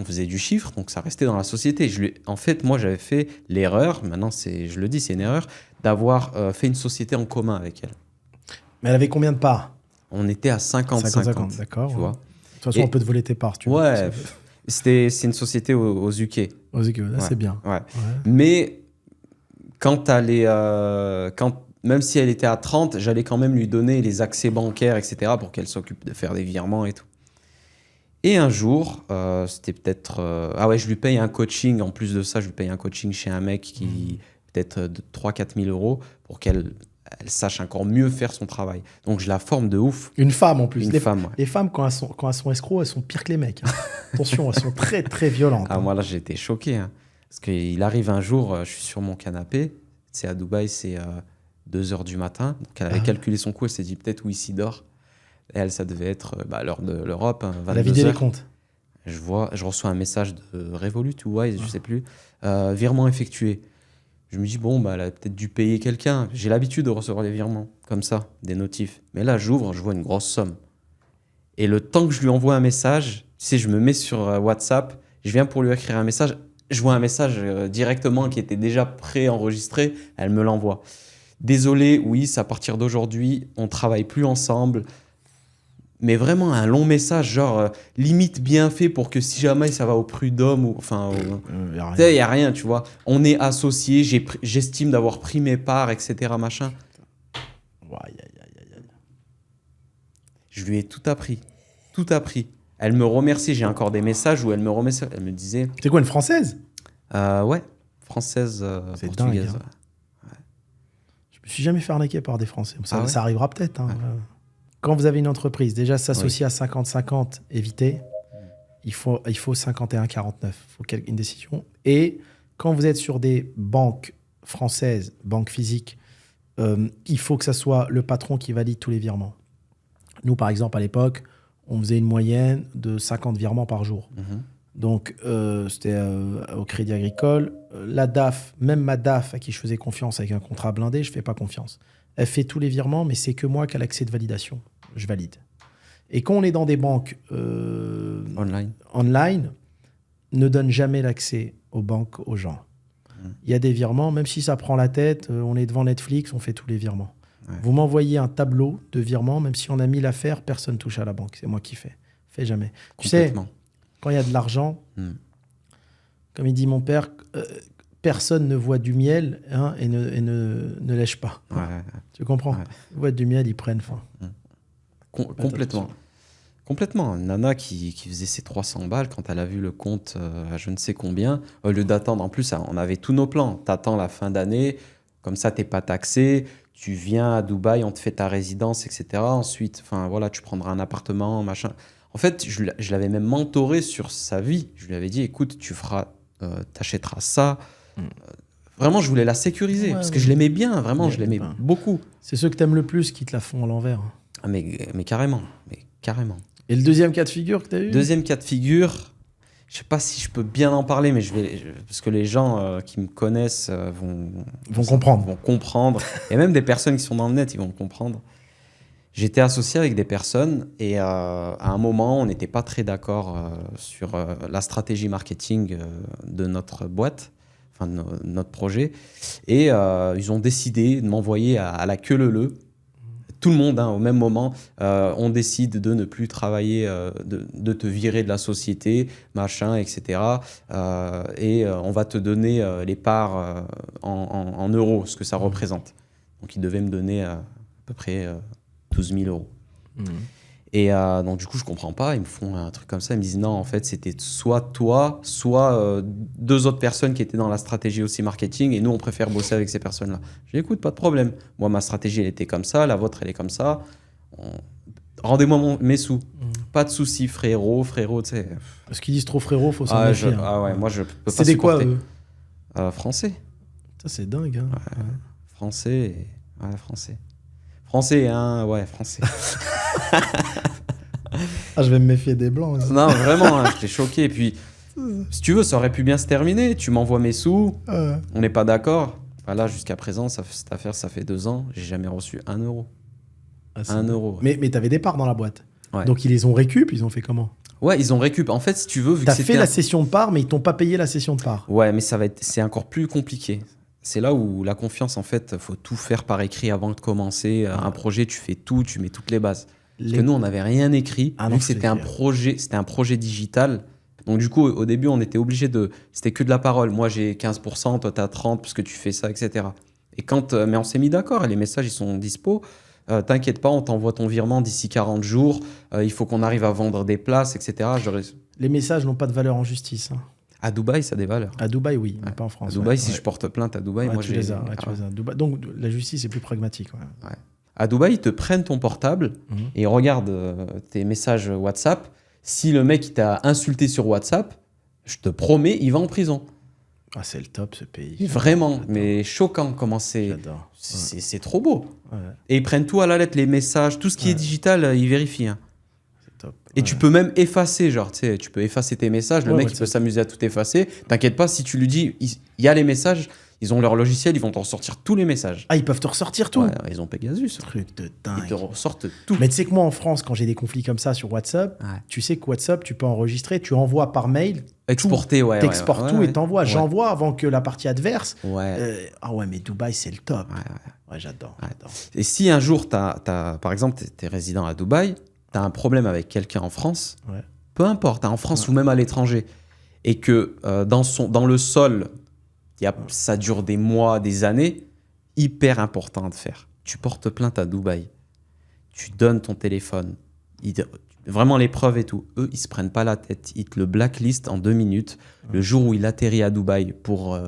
S2: faisait du chiffre, donc ça restait dans la société. En fait, moi, j'avais fait l'erreur, maintenant, je le dis, c'est une erreur, d'avoir fait une société en commun avec elle.
S1: Mais elle avait combien de parts ?
S2: On était à 50-50,
S1: d'accord.
S2: Tu vois.
S1: De toute façon, on peut te voler tes parts, tu vois.
S2: Ouais, c'est une société aux UK.
S1: Aux UK, là, c'est bien.
S2: Ouais. Mais quand même si elle était à 30, j'allais quand même lui donner les accès bancaires, etc., pour qu'elle s'occupe de faire des virements et tout. Et un jour, c'était peut-être... je lui paye un coaching. En plus de ça, je lui paye un coaching chez un mec qui... peut-être de 3-4 000 € pour qu'elle sache encore mieux faire son travail. Donc, je la forme de ouf.
S1: Une femme, en plus.
S2: Une femme, ouais.
S1: Les femmes, quand elles sont escrocs, elles sont pires que les mecs. Hein. Attention, elles sont très, très violentes.
S2: Ah, moi, là, j'ai été choqué. Hein. Parce qu'il arrive un jour, je suis sur mon canapé. C'est à Dubaï, c'est 2h du matin. Donc, elle avait calculé son coût. Elle s'est dit peut-être où ici dort. Et elle, ça devait être l'heure de l'Europe. Hein,
S1: elle a vidé les comptes.
S2: Je reçois un message de Revolut ou Wise, je sais plus. Virement effectué. Je me dis, bon, bah, elle a peut-être dû payer quelqu'un. J'ai l'habitude de recevoir des virements comme ça, des notifs. Mais là, j'ouvre, je vois une grosse somme. Et le temps que je lui envoie un message, tu sais, je me mets sur WhatsApp, je viens pour lui écrire un message, je vois un message directement qui était déjà pré-enregistré, elle me l'envoie. Désolé, oui, c'est à partir d'aujourd'hui, on travaille plus ensemble. Mais vraiment un long message, genre limite bien fait pour que si jamais ça va au prud'homme, ou enfin,
S1: Y a
S2: tu sais,
S1: rien.
S2: il n'y a rien, tu vois. On est associés, j'estime d'avoir pris mes parts, etc. Machin.
S1: Ouais, aïe, aïe, aïe, aïe.
S2: Je lui ai tout appris. Tout appris. Elle me remercie. J'ai encore des messages où elle me remercie. Elle me disait
S1: C'est quoi, une française?
S2: ouais, française,
S1: C'est
S2: portugaise.
S1: dingue, Je me suis jamais fait arnaquer par des Français. Ça,
S2: Ah ouais
S1: ça arrivera peut-être. Hein.
S2: Ouais.
S1: Quand vous avez une entreprise, déjà s'associer à 50-50, évitez. Il faut 51-49. Il faut une décision. Et quand vous êtes sur des banques françaises, banques physiques, il faut que ça soit le patron qui valide tous les virements. Nous, par exemple, à l'époque, on faisait une moyenne de 50 virements par jour.
S2: Mhm.
S1: Donc, c'était au Crédit Agricole. La DAF, même ma DAF, à qui je faisais confiance avec un contrat blindé, je ne fais pas confiance. Elle fait tous les virements, mais c'est que moi qui ai l'accès de validation. Je valide. Et quand on est dans des banques online, ne donne jamais l'accès aux banques aux gens. Il y a des virements, même si ça prend la tête, on est devant Netflix, on fait tous les virements.
S2: Ouais.
S1: Vous m'envoyez un tableau de virements, même si on a mis l'affaire, personne ne touche à la banque. C'est moi qui fais. Fais jamais. Tu sais,
S2: Complètement.
S1: quand il y a de l'argent,
S2: Mm.
S1: comme il dit mon père, personne ne voit du miel et ne lèche pas.
S2: Ouais, ouais.
S1: Tu comprends?
S2: Ouais.
S1: Ils voient du miel, ils prennent faim.
S2: Complètement. Complètement. Une nana qui faisait ses 300 balles quand elle a vu le compte à je ne sais combien, au lieu d'attendre, en plus, on avait tous nos plans. Tu attends la fin d'année, comme ça, tu n'es pas taxé. Tu viens à Dubaï, on te fait ta résidence, etc. Ensuite, voilà, tu prendras un appartement, machin. En fait, je l'avais même mentoré sur sa vie. Je lui avais dit, écoute, t'achèteras ça. Vraiment, je voulais la sécuriser
S1: Ouais,
S2: parce que
S1: ouais.
S2: je l'aimais bien, vraiment,
S1: Ouais,
S2: je l'aimais
S1: ben.
S2: beaucoup.
S1: C'est ceux que t'aimes le plus qui te la font à l'envers.
S2: Ah, mais carrément,
S1: Et le deuxième cas de figure que t'as eu?
S2: Deuxième cas de figure, je sais pas si je peux bien en parler, mais parce que les gens qui me connaissent
S1: Vont comprendre.
S2: vont comprendre. Et même des personnes qui sont dans le net, ils vont comprendre. J'étais associé avec des personnes et à un moment, on n'était pas très d'accord sur la stratégie marketing de notre boîte, enfin de notre projet. Et ils ont décidé de m'envoyer à la queue leu. Tout le monde, au même moment, on décide de ne plus travailler, de te virer de la société, machin, etc. Et on va te donner les parts en euros, ce que ça représente. Donc, ils devaient me donner à peu près 12 000 euros. Et donc, du coup, je comprends pas. Ils me font un truc comme ça. Ils me disent non, en fait, c'était soit toi, soit deux autres personnes qui étaient dans la stratégie aussi marketing. Et nous, on préfère bosser avec ces personnes-là. Je dis écoute, pas de problème. Moi, ma stratégie, elle était comme ça. La vôtre, elle est comme ça. Rendez-moi mes sous. Pas de soucis, frérot, tu sais.
S1: Parce qu'ils disent trop frérot, faut s'en méfier.
S2: Ouais, moi, je peux pas
S1: C'est des quoi,
S2: supporter.
S1: eux?
S2: Français.
S1: Ça, c'est dingue. Hein. Ouais.
S2: Français. Ouais, français. Français, hein, ouais, français.
S1: Ah, je vais me méfier des blancs. Aussi.
S2: Non, vraiment, hein, j'étais choqué. Et puis, si tu veux, ça aurait pu bien se terminer. Tu m'envoies mes sous, on n'est pas d'accord. Là, jusqu'à présent, cette affaire, ça fait 2 ans, j'ai jamais reçu 1 euro.
S1: Ah,
S2: 1 euro.
S1: Mais t'avais des parts dans la boîte.
S2: Ouais.
S1: Donc, ils les ont récup, ils ont fait comment?
S2: Ouais, ils ont récup. En fait, si tu veux, vu
S1: T'as
S2: que
S1: fait
S2: c'était
S1: la cession de parts, mais ils t'ont pas payé la cession de parts.
S2: Ouais, mais c'est encore plus compliqué. C'est là où la confiance, en fait, faut tout faire par écrit avant de commencer. Un projet, tu fais tout, tu mets toutes les bases. Parce que nous, on n'avait rien écrit.
S1: Ah
S2: vu
S1: non,
S2: que c'était
S1: c'est
S2: un
S1: clair.
S2: projet digital. Donc, du coup, au début, on était obligé c'était que de la parole. Moi, j'ai 15%, toi, t'as 30% parce que tu fais ça, etc. Et mais on s'est mis d'accord. Les messages, ils sont dispo. T'inquiète pas, on t'envoie ton virement d'ici 40 jours. Il faut qu'on arrive à vendre des places, etc.
S1: Les messages n'ont pas de valeur en justice. Hein.
S2: À Dubaï, ça a des valeurs.
S1: À Dubaï, oui, mais pas en France.
S2: À Dubaï, si je porte plainte à Dubaï, moi,
S1: tu
S2: j'ai...
S1: les as. Tu les as. Dubaï. Donc, la justice est plus pragmatique. Ouais.
S2: À Dubaï, ils te prennent ton portable et ils regardent tes messages WhatsApp. Si le mec il t'a insulté sur WhatsApp, je te promets, il va en prison.
S1: Ah, c'est le top, ce pays.
S2: Vraiment,
S1: J'adore.
S2: mais choquant comment c'est.
S1: J'adore.
S2: C'est trop beau.
S1: Ouais,
S2: Et ils prennent tout à la lettre, les messages, tout ce qui est digital, ils vérifient. Hein.
S1: c'est top.
S2: Et tu peux même effacer, genre, tu sais, tu peux effacer tes messages. Le
S1: Ouais,
S2: mec,
S1: ouais,
S2: il peut s'amuser à tout effacer. T'inquiète pas, si tu lui dis, il y a les messages, Ils ont leur logiciel, ils vont t'en sortir tous les messages.
S1: Ah, ils peuvent te ressortir tout.
S2: Ouais, ils ont Pegasus.
S1: Truc de
S2: Ils
S1: dingue.
S2: te ressortent tout.
S1: Mais tu sais que moi, en France, quand j'ai des conflits comme ça sur WhatsApp,
S2: Ouais.
S1: tu sais que WhatsApp, tu peux enregistrer, tu envoies par mail,
S2: Exporter, ouais.
S1: t'exportes
S2: ouais,
S1: tout
S2: ouais,
S1: et t'envoies.
S2: ouais.
S1: J'envoie avant que la partie adverse.
S2: Ouais.
S1: Ah ouais, mais Dubaï, c'est le top.
S2: Ouais, ouais.
S1: Ouais, j'adore.
S2: Ouais. Et si un jour, par exemple, tu es résident à Dubaï, tu as un problème avec quelqu'un en France,
S1: Ouais.
S2: peu importe, hein, en France ou même à l'étranger, et que dans le sol, ça dure des mois, des années, hyper important de faire. Tu portes plainte à Dubaï, tu donnes ton téléphone, vraiment les preuves et tout. Eux, ils se prennent pas la tête, ils te le blacklist en 2 minutes. Le jour où il atterrit à Dubaï pour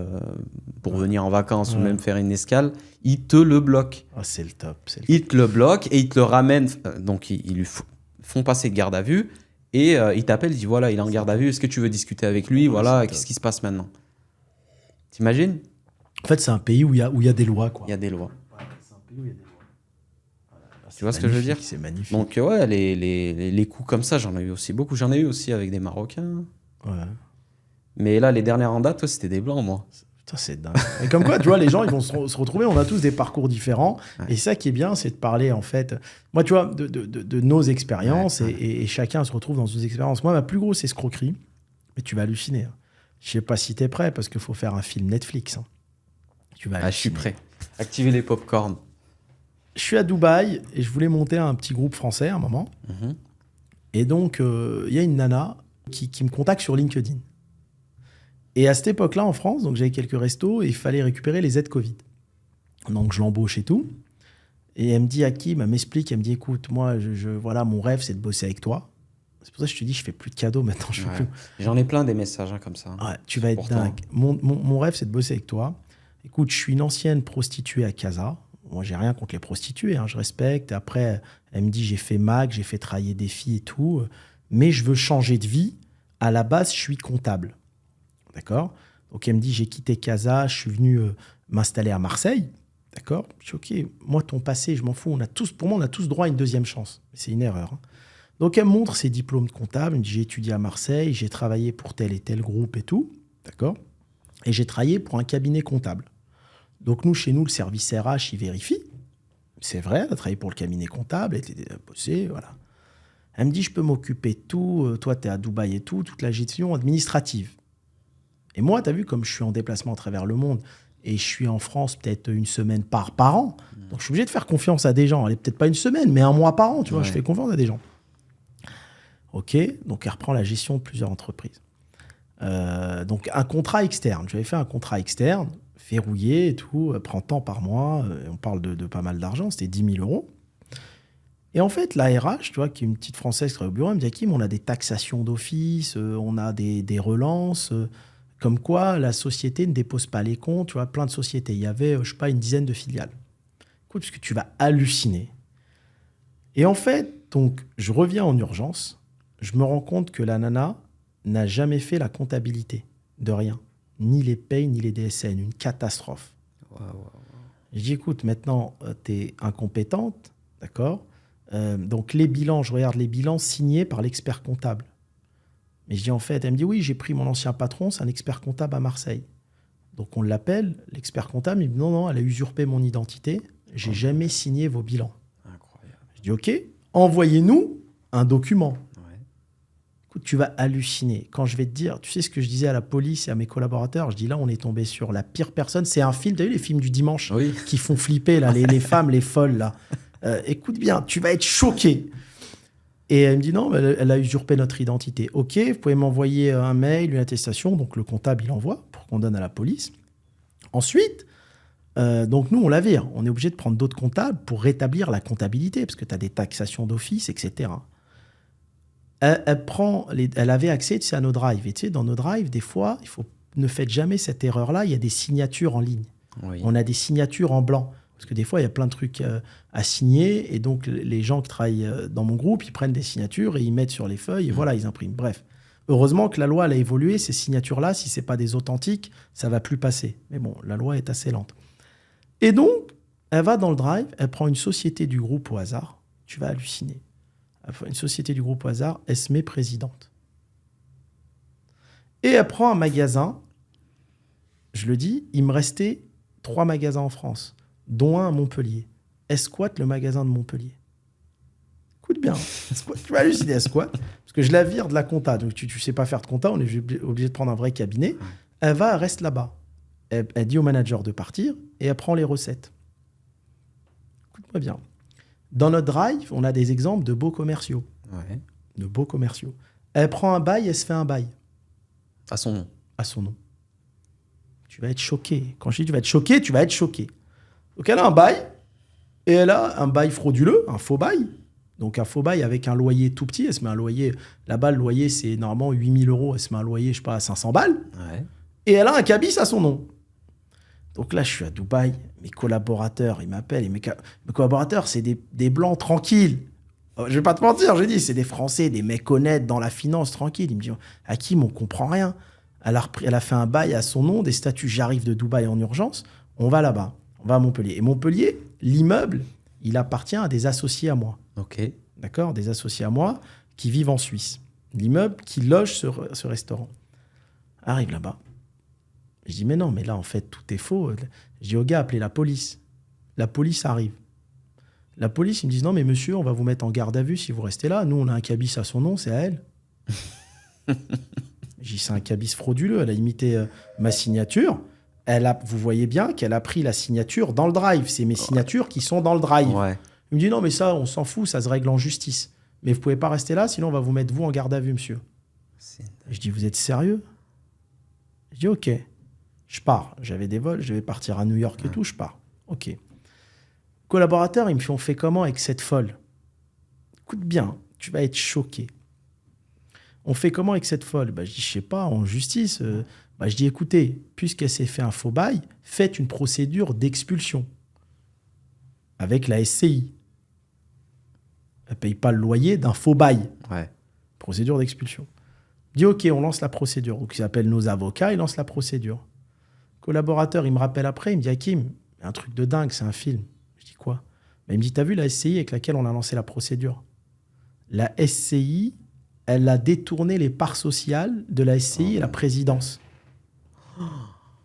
S2: venir en vacances ou même faire une escale, ils te le bloquent.
S1: Ah, c'est le top. C'est le
S2: Ils te le bloquent et ils te le ramènent. Donc, ils lui font passer de garde à vue et ils t'appellent, ils disent voilà, il est en garde à vue, est-ce que tu veux discuter avec lui? Voilà,
S1: c'est
S2: qu'est-ce
S1: top.
S2: qui se passe maintenant? T'imagines?
S1: En fait, c'est un pays où il y a des lois, quoi.
S2: Il y a des lois.
S1: Ouais, c'est un pays où il y a des lois.
S2: Tu vois ce que je veux dire?
S1: C'est magnifique.
S2: Donc, ouais, les coups comme ça, j'en ai eu aussi beaucoup. J'en ai eu aussi avec des Marocains.
S1: Ouais.
S2: Mais là, les dernières en date, c'était des blancs, moi.
S1: Putain, c'est dingue. Et comme quoi, tu vois, les gens, ils vont se retrouver. On a tous des parcours différents.
S2: Ouais.
S1: Et ça qui est bien, c'est de parler, en fait, moi, tu vois, de nos expériences.
S2: Ouais.
S1: Et chacun se retrouve dans ses expériences. Moi, ma plus grosse escroquerie, mais tu vas halluciner. Hein. Je sais pas si t'es prêt, parce qu'il faut faire un film Netflix. Hein. Tu vas
S2: Ah, je suis
S1: halluciner.
S2: prêt. Activez les popcorn.
S1: Je suis à Dubaï et je voulais monter un petit groupe français à un moment.
S2: Mhm.
S1: Et donc, il y a une nana qui me contacte sur LinkedIn. Et à cette époque-là, en France, donc j'avais quelques restos et il fallait récupérer les aides Covid. Donc, je l'embauche et tout. Et elle me dit, Hakim, elle m'explique, elle me dit, écoute, moi, voilà, mon rêve, c'est de bosser avec toi. C'est pour ça que je te dis, je fais plus de cadeaux maintenant. Je fais
S2: Ouais.
S1: plus.
S2: J'en ai plein des messages hein, comme ça.
S1: Ouais, tu vas être
S2: Pourtant.
S1: dingue. Mon rêve, c'est de bosser avec toi. Écoute, je suis une ancienne prostituée à Casa. Moi, j'ai rien contre les prostituées, hein, je respecte. Après, elle me dit, j'ai fait Mac, j'ai fait travailler des filles et tout. Mais je veux changer de vie. À la base, je suis comptable. D'accord? Donc, elle me dit, j'ai quitté Casa, je suis venu m'installer à Marseille. D'accord? Je dis, OK, moi, ton passé, je m'en fous. Pour moi, on a tous droit à une deuxième chance. C'est une erreur. Hein. Donc, elle me montre ses diplômes de comptable. Elle me dit, j'ai étudié à Marseille, j'ai travaillé pour tel et tel groupe et tout. D'accord? Et j'ai travaillé pour un cabinet comptable. Donc, nous, chez nous, le service RH, il vérifie. C'est vrai, elle a travaillé pour le cabinet comptable, elle était bossée, voilà. Elle me dit, je peux m'occuper de tout. Toi, tu es à Dubaï et tout, toute la gestion administrative. Et moi, tu as vu, comme je suis en déplacement à travers le monde et je suis en France peut-être une semaine par an, donc je suis obligé de faire confiance à des gens. Allez, peut-être pas une semaine, mais un mois par an, tu vois,
S2: Ouais.
S1: je fais confiance à des gens. OK, donc elle reprend la gestion de plusieurs entreprises. Donc, un contrat externe. J'avais fait un contrat externe, verrouillé et tout, prend tant par mois. On parle de pas mal d'argent, c'était 10 000 euros. Et en fait, la RH, tu vois, qui est une petite Française qui travaille au bureau, elle me dit, Hakim, on a des taxations d'office, on a des relances, comme quoi la société ne dépose pas les comptes, tu vois, plein de sociétés. Il y avait, je sais pas, une dizaine de filiales. Écoute, parce que tu vas halluciner. Et en fait, donc, je reviens en urgence, je me rends compte que la nana n'a jamais fait la comptabilité de rien. Ni les payes, ni les DSN. Une catastrophe. Je dis, écoute, maintenant, tu es incompétente, d'accord? Donc, les bilans, je regarde les bilans signés par l'expert comptable. Mais je dis, en fait, elle me dit, oui, j'ai pris mon ancien patron, c'est un expert comptable à Marseille. Donc, on l'appelle, l'expert comptable, il me dit, non, elle a usurpé mon identité, j'ai jamais signé vos bilans.
S2: Incroyable.
S1: Je dis, OK, envoyez-nous un document.
S2: Ouais.
S1: Écoute, tu vas halluciner. Quand je vais te dire, tu sais ce que je disais à la police et à mes collaborateurs, je dis là, on est tombé sur la pire personne. C'est un film, tu as vu les films du dimanche
S2: Oui.
S1: qui font flipper, là, les femmes, les folles, là. Écoute bien, tu vas être choqué. Et elle me dit non, mais elle a usurpé notre identité. OK, vous pouvez m'envoyer un mail, une attestation. Donc le comptable, il envoie pour qu'on donne à la police. Ensuite, donc nous, on la vire. On est obligé de prendre d'autres comptables pour rétablir la comptabilité, parce que tu as des taxations d'office, etc. Elle avait accès, tu sais, à nos drives. Et tu sais, dans nos drives, des fois, ne faites jamais cette erreur-là. Il y a des signatures en ligne.
S2: Oui.
S1: On a des signatures en blanc. Parce que des fois, il y a plein de trucs à signer. Et donc, les gens qui travaillent dans mon groupe, ils prennent des signatures et ils mettent sur les feuilles. Et voilà, ils impriment. Bref. Heureusement que la loi, elle a évolué. Ces signatures-là, si ce n'est pas des authentiques, ça ne va plus passer. Mais bon, la loi est assez lente. Et donc, elle va dans le drive. Elle prend une société du groupe au hasard. Tu vas halluciner. Elle prend une société du groupe au hasard. Elle se met présidente. Et elle prend un magasin je le dis, il me restait 3 magasins en France, dont un à Montpellier. Elle squatte le magasin de Montpellier. Écoute bien, tu vas halluciner, elle squatte. Parce que je la vire de la compta. Donc, tu ne sais pas faire de compta, on est obligé de prendre un vrai cabinet. Elle reste là-bas. Elle dit au manager de partir et elle prend les recettes. Écoute-moi bien. Dans notre drive, on a des exemples de beaux commerciaux.
S2: Ouais.
S1: De beaux commerciaux. Elle prend un bail, elle se fait un bail.
S2: À son nom.
S1: À son nom. Tu vas être choqué. Quand je dis tu vas être choqué, tu vas être choqué. Donc elle a un bail, et elle a un bail frauduleux, un faux bail. Donc un faux bail avec un loyer tout petit. Elle se met un loyer, là-bas le loyer c'est normalement 8 000 €. Elle se met un loyer, je sais pas, à 500 balles.
S2: Ouais.
S1: Et elle a un cabis à son nom. Donc là, je suis à Dubaï. Mes collaborateurs, ils m'appellent. Et mes collaborateurs, c'est des blancs tranquilles. Je vais pas te mentir, j'ai dit, c'est des Français, des mecs honnêtes dans la finance, tranquilles. Ils me disent, Hakim, on comprend rien. Elle a fait un bail à son nom, des statuts. J'arrive de Dubaï en urgence. On va là-bas. On va à Montpellier. Et Montpellier, l'immeuble, il appartient à des associés à moi.
S2: Ok.
S1: D'accord? Des associés à moi qui vivent en Suisse. L'immeuble qui loge ce restaurant. Arrive là-bas. Je dis, mais non, mais là, en fait, tout est faux. Je dis au gars, appelez la police. La police arrive. La police, ils me disent, non, mais monsieur, on va vous mettre en garde à vue si vous restez là. Nous, on a un cabis à son nom, c'est à elle. Je dis, c'est un cabis frauduleux. Elle a imité ma signature. Vous voyez bien qu'elle a pris la signature dans le drive. C'est mes signatures qui sont dans le drive.
S2: Ouais.
S1: Il me dit, non, mais ça, on s'en fout, ça se règle en justice. Mais vous pouvez pas rester là, sinon on va vous mettre, vous, en garde à vue, monsieur. Je dis, vous êtes sérieux? Je dis, ok. Je pars. J'avais des vols, je devais partir à New York et tout, je pars. Ok. Collaborateurs, ils me font, on fait comment avec cette folle? Écoute bien, tu vas être choqué. On fait comment avec cette folle? Je dis, je sais pas, en justice. Je dis, écoutez, puisqu'elle s'est fait un faux bail, faites une procédure d'expulsion avec la SCI. Elle paye pas le loyer d'un faux bail.
S2: Ouais.
S1: Procédure d'expulsion. Je dis, ok, on lance la procédure. Donc, ils appellent nos avocats, ils lancent la procédure. Collaborateur, il me rappelle après, il me dit, Hakim, un truc de dingue, c'est un film. Je dis, quoi? Il me dit, t'as vu la SCI avec laquelle on a lancé la procédure? La SCI, elle a détourné les parts sociales de la SCI et la présidence.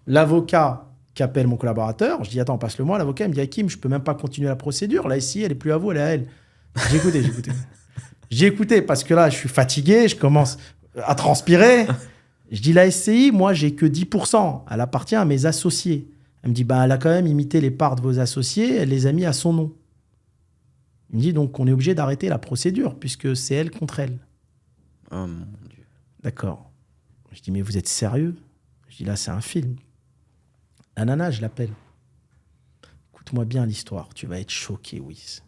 S1: L'avocat qui appelle mon collaborateur, je dis, attends, passe-le-moi. L'avocat, il me dit, Hakim, je peux même pas continuer la procédure. La SCI, elle est plus à vous, elle est à elle. J'ai écouté. J'ai écouté parce que là, je suis fatigué, je commence à transpirer. Je dis, la SCI, moi, j'ai que 10%. Elle appartient à mes associés. Elle me dit, elle a quand même imité les parts de vos associés, elle les a mis à son nom. Il me dit, donc, on est obligé d'arrêter la procédure, puisque c'est elle contre elle.
S2: Oh mon Dieu.
S1: D'accord. Je dis, mais vous êtes sérieux? Je dis, là, c'est un film. La nana, je l'appelle. Écoute-moi bien l'histoire, tu vas être choqué, Wiss.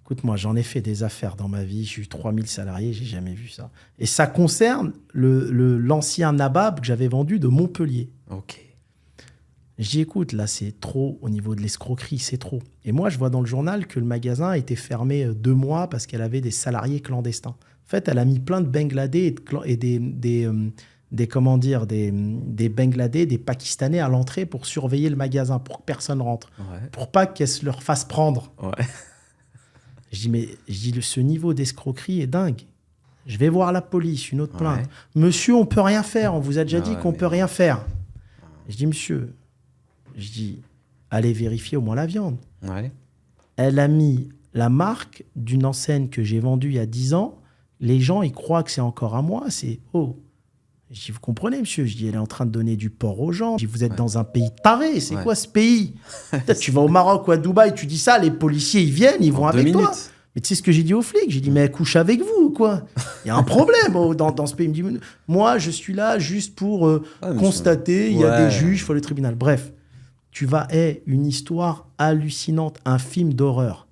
S1: Écoute-moi, j'en ai fait des affaires dans ma vie, j'ai eu 3000 salariés, j'ai jamais vu ça. Et ça concerne l'ancien Nabab que j'avais vendu de Montpellier.
S2: Ok.
S1: Je dis, écoute, là, c'est trop au niveau de l'escroquerie, c'est trop. Et moi, je vois dans le journal que le magasin a été fermé 2 mois parce qu'elle avait des salariés clandestins. En fait, elle a mis plein de Bangladais et des Bangladais, des Pakistanais à l'entrée pour surveiller le magasin, pour que personne rentre.
S2: Ouais.
S1: Pour pas qu'elle se leur fasse prendre.
S2: Ouais.
S1: Je dis, ce niveau d'escroquerie est dingue. Je vais voir la police, une autre plainte.
S2: Ouais.
S1: Monsieur, on peut rien faire. On vous a déjà dit qu'on peut rien faire.
S2: Ah.
S1: Je dis, monsieur, allez vérifier au moins la viande.
S2: Ouais.
S1: Elle a mis la marque d'une enseigne que j'ai vendue il y a 10 ans. Les gens, ils croient que c'est encore à moi. C'est, oh. Je dis, vous comprenez, monsieur? Je dis, elle est en train de donner du porc aux gens. Je dis, vous êtes dans un pays taré. C'est quoi ce pays? Peut-être tu vas au Maroc ou à Dubaï, tu dis ça, les policiers, ils viennent, ils vont avec toi. Mais tu sais ce que j'ai dit aux flics? J'ai dit, mais elle couche avec vous ou quoi? Il y a un problème dans ce pays. Il me dit, moi, je suis là juste pour constater, il y a des juges, il faut le tribunal. Bref, tu vas, une histoire hallucinante, un film d'horreur.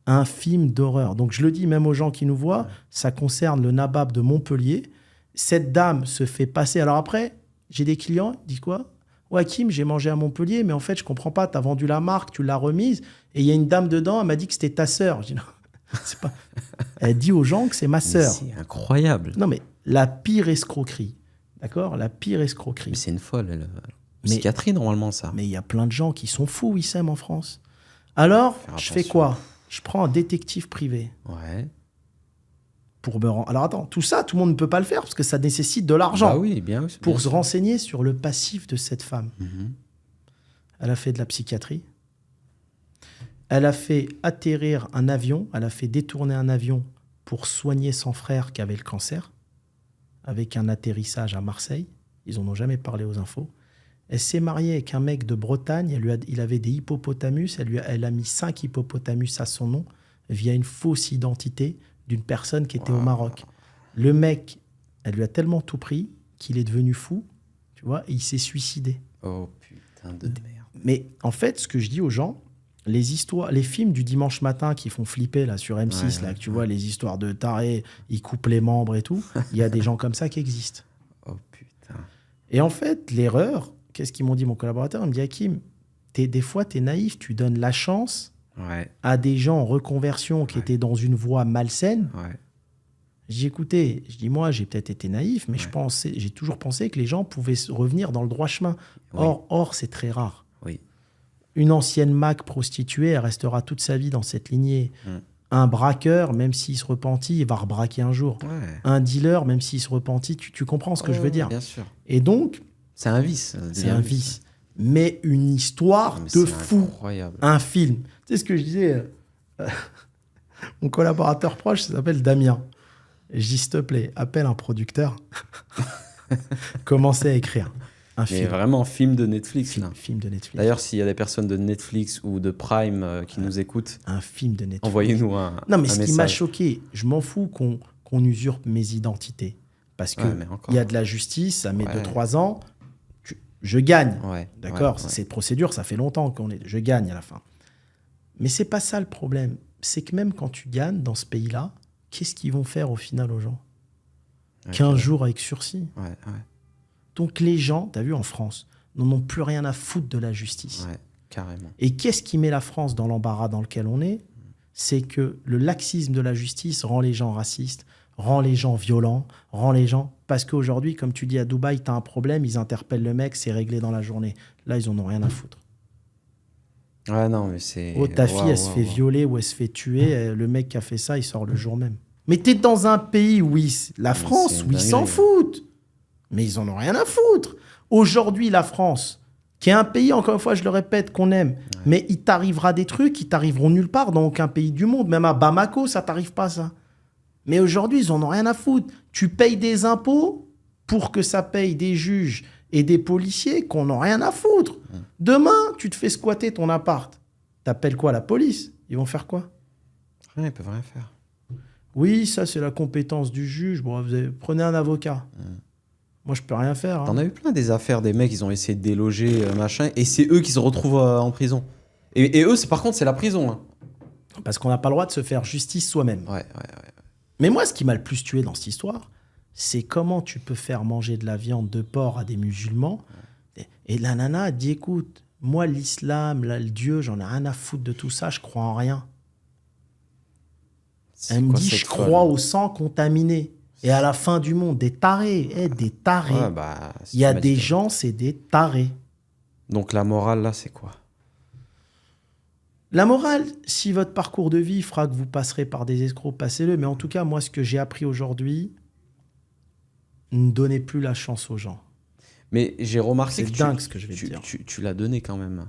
S1: Un film d'horreur. Donc, je le dis même aux gens qui nous voient, ça concerne le Nabab de Montpellier. Cette dame se fait passer. Alors après, j'ai des clients, ils disent quoi? Ouais, Hakim, j'ai mangé à Montpellier, mais en fait, je comprends pas, tu as vendu la marque, tu l'as remise, et il y a une dame dedans, elle m'a dit que c'était ta sœur. Je dis non, c'est pas... Elle dit aux gens que c'est ma sœur.
S2: C'est incroyable.
S1: Non, mais la pire escroquerie, d'accord? La pire escroquerie.
S2: Mais c'est une folle. Psychiatrie, normalement, ça.
S1: Mais il y a plein de gens qui sont fous, Wissem, en France. Alors, je fais quoi? Je prends un détective privé.
S2: Ouais.
S1: pour me rendre... Alors attends, tout ça, tout le monde ne peut pas le faire parce que ça nécessite de l'argent.
S2: Bah oui, bien.
S1: Pour
S2: bien
S1: se
S2: sûr.
S1: renseigner sur le passif de cette femme.
S2: Mhm.
S1: Elle a fait de la psychiatrie. Elle a fait atterrir un avion. Elle a fait détourner un avion pour soigner son frère qui avait le cancer, avec un atterrissage à Marseille. Ils n'en ont jamais parlé aux infos. Elle s'est mariée avec un mec de Bretagne. Il avait des hippopotamus. Elle a mis 5 hippopotamus à son nom via une fausse identité d'une personne qui était au Maroc. Le mec, elle lui a tellement tout pris qu'il est devenu fou, tu vois, et il s'est suicidé.
S2: Oh putain de merde.
S1: Mais en fait, ce que je dis aux gens, les histoires, les films du dimanche matin qui font flipper là sur M6, là, que tu vois, les histoires de tarés, ils coupent les membres et tout, il y a des gens comme ça qui existent.
S2: Oh putain.
S1: Et en fait, l'erreur, qu'est-ce qu'ils m'ont dit mon collaborateur? Il me dit, Hakim, des fois, tu es naïf, tu donnes la chance
S2: Ouais,
S1: à des gens en reconversion qui étaient dans une voie malsaine.
S2: ouais.
S1: J'ai écouté, je dis moi j'ai peut-être été naïf, mais j'ai toujours pensé que les gens pouvaient revenir dans le droit chemin.
S2: Oui.
S1: Or c'est très rare.
S2: Oui.
S1: Une ancienne Mac prostituée, elle restera toute sa vie dans cette lignée. Un braqueur, même s'il se repentit, il va rebraquer un jour.
S2: Ouais.
S1: Un dealer, même s'il se repentit, tu comprends ce que je veux dire.
S2: Bien sûr.
S1: Et donc,
S2: C'est un vice.
S1: c'est un vice. Mais une histoire
S2: Mais
S1: de
S2: c'est
S1: fou.
S2: incroyable.
S1: Un film. Tu sais ce que je disais mon collaborateur proche, ça s'appelle Damien. Et je dis, s'il te plaît, appelle un producteur. Commencez à écrire un
S2: Mais
S1: film.
S2: vraiment, film de Netflix. là.
S1: Film de Netflix.
S2: D'ailleurs, s'il y a des personnes de Netflix ou de Prime qui nous écoutent,
S1: Un film de Netflix.
S2: envoyez-nous un
S1: Non, mais
S2: un
S1: ce qui m'a
S2: message.
S1: choqué, je m'en fous qu'on usurpe mes identités. Parce que
S2: Ouais, mais encore.
S1: il y a de la justice, ça met
S2: Ouais.
S1: 2-3 ans. Je gagne.
S2: Ouais,
S1: D'accord,
S2: ouais, ouais.
S1: cette procédure, ça fait longtemps qu'on est. Je gagne à la fin. Mais c'est pas ça le problème. C'est que même quand tu gagnes dans ce pays-là, qu'est-ce qu'ils vont faire au final aux gens?
S2: Ouais,
S1: 15
S2: ouais.
S1: jours avec sursis.
S2: Ouais, ouais,
S1: Donc les gens, tu as vu en France, n'en ont plus rien à foutre de la justice.
S2: ouais, carrément.
S1: Et qu'est-ce qui met la France dans l'embarras dans lequel on est? C'est que le laxisme de la justice rend les gens racistes, rend les gens violents, rend les gens... Parce qu'aujourd'hui, comme tu dis, à Dubaï, tu as un problème, ils interpellent le mec, c'est réglé dans la journée. Là, ils en ont rien à foutre.
S2: Ouais, non, mais c'est.
S1: Oh, ta fille, elle se fait violer ou elle se fait tuer, le mec qui a fait ça, il sort le jour même. Mais t'es dans un pays où la France,
S2: c'est
S1: où
S2: une
S1: ils s'en
S2: dinguerie.
S1: foutent. Mais ils en ont rien à foutre. Aujourd'hui, la France, qui est un pays, encore une fois, je le répète, qu'on aime, mais il t'arrivera des trucs qui t'arriveront nulle part dans aucun pays du monde. Même à Bamako, ça t'arrive pas, ça. Mais aujourd'hui, ils en ont rien à foutre. Tu payes des impôts pour que ça paye des juges et des policiers qu'on n'a rien à foutre. Demain, tu te fais squatter ton appart. T'appelles quoi, la police? Ils vont faire quoi?
S2: Rien, ils peuvent rien faire.
S1: Oui, ça, c'est la compétence du juge. Bon, prenez un avocat. Moi, je peux rien faire. hein.
S2: T'en as eu plein des affaires, des mecs, ils ont essayé de déloger, machin, et c'est eux qui se retrouvent en prison. Et eux, par contre, c'est la prison. Hein.
S1: Parce qu'on n'a pas le droit de se faire justice soi-même.
S2: Ouais.
S1: Mais moi, ce qui m'a le plus tué dans cette histoire, c'est comment tu peux faire manger de la viande de porc à des musulmans. Et la nana dit, écoute, moi, l'islam, là, le Dieu, j'en ai rien à foutre de tout ça, je crois en rien.
S2: C'est
S1: Elle me
S2: quoi
S1: dit,
S2: cette
S1: je
S2: folle
S1: crois au sang contaminé. Et à la fin du monde, des tarés, des tarés.
S2: Ouais, bah,
S1: Il y a
S2: tu m'as dit
S1: des
S2: que-
S1: gens, c'est des tarés.
S2: Donc la morale, là, c'est quoi?
S1: La morale, si votre parcours de vie fera que vous passerez par des escrocs, passez-le. Mais en tout cas, moi, ce que j'ai appris aujourd'hui, ne donnez plus la chance aux gens.
S2: Mais j'ai remarqué
S1: C'est
S2: que
S1: dingue ce que je vais te dire.
S2: tu l'as donné quand même.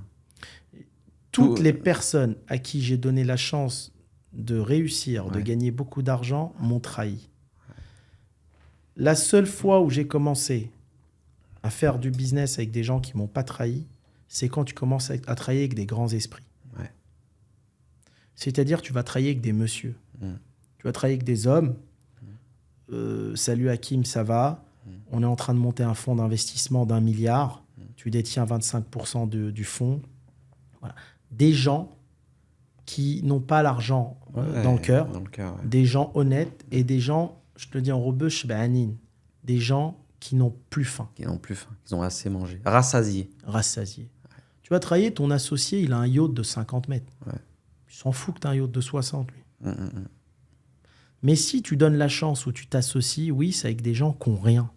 S1: Toutes
S2: Tout-
S1: les personnes à qui j'ai donné la chance de réussir, de
S2: Ouais.
S1: gagner beaucoup d'argent, m'ont trahi. La seule fois où j'ai commencé à faire du business avec des gens qui m'ont pas trahi, c'est quand tu commences à travailler avec des grands esprits.
S2: Ouais.
S1: C'est-à-dire, tu vas travailler avec des messieurs.
S2: Mm.
S1: Tu vas travailler avec des hommes. Salut Hakim, ça va? On est en train de monter un fonds d'investissement d'1 milliard. Tu détiens 25% du fonds. Voilà. Des gens qui n'ont pas l'argent
S2: Ouais,
S1: dans le cœur.
S2: Dans le cœur, ouais.
S1: Des gens honnêtes et des gens, je te le dis en rebeu, des gens qui n'ont plus faim,
S2: Qui n'ont plus faim, ils ont assez mangé. Rassasiés.
S1: rassasiés. Tu vas travailler, ton associé, il a un yacht de 50 mètres.
S2: Ouais.
S1: Il s'en fout que tu as un yacht de 60, lui.
S2: Mm.
S1: Mais si tu donnes la chance ou tu t'associes, oui, c'est avec des gens qui n'ont rien.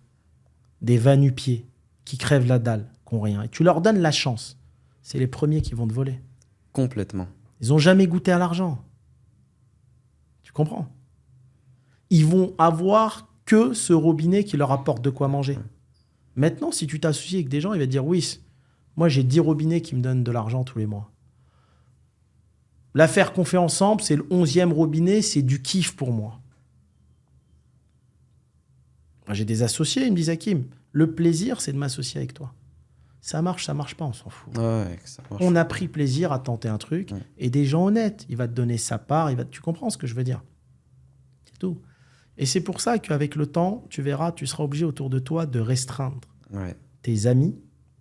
S1: Des va-nu-pieds, qui crèvent la dalle, qui n'ont rien. Et tu leur donnes la chance. C'est les premiers qui vont te voler.
S2: Complètement.
S1: Ils n'ont jamais goûté à l'argent. Tu comprends? ils vont avoir que ce robinet qui leur apporte de quoi manger. Maintenant, si tu t'associes avec des gens, il va te dire, oui, moi j'ai 10 robinets qui me donnent de l'argent tous les mois. L'affaire qu'on fait ensemble, c'est le 11e robinet, c'est du kiff pour moi. Moi, j'ai des associés, ils me disent, Hakim, le plaisir, c'est de m'associer avec toi. Ça marche pas, on s'en fout.
S2: Ouais, que ça marche.
S1: On a pris plaisir à tenter un truc, et des gens honnêtes, il va te donner sa part, tu comprends ce que je veux dire? C'est tout. Et c'est pour ça qu'avec le temps, tu verras, tu seras obligé autour de toi de restreindre tes amis.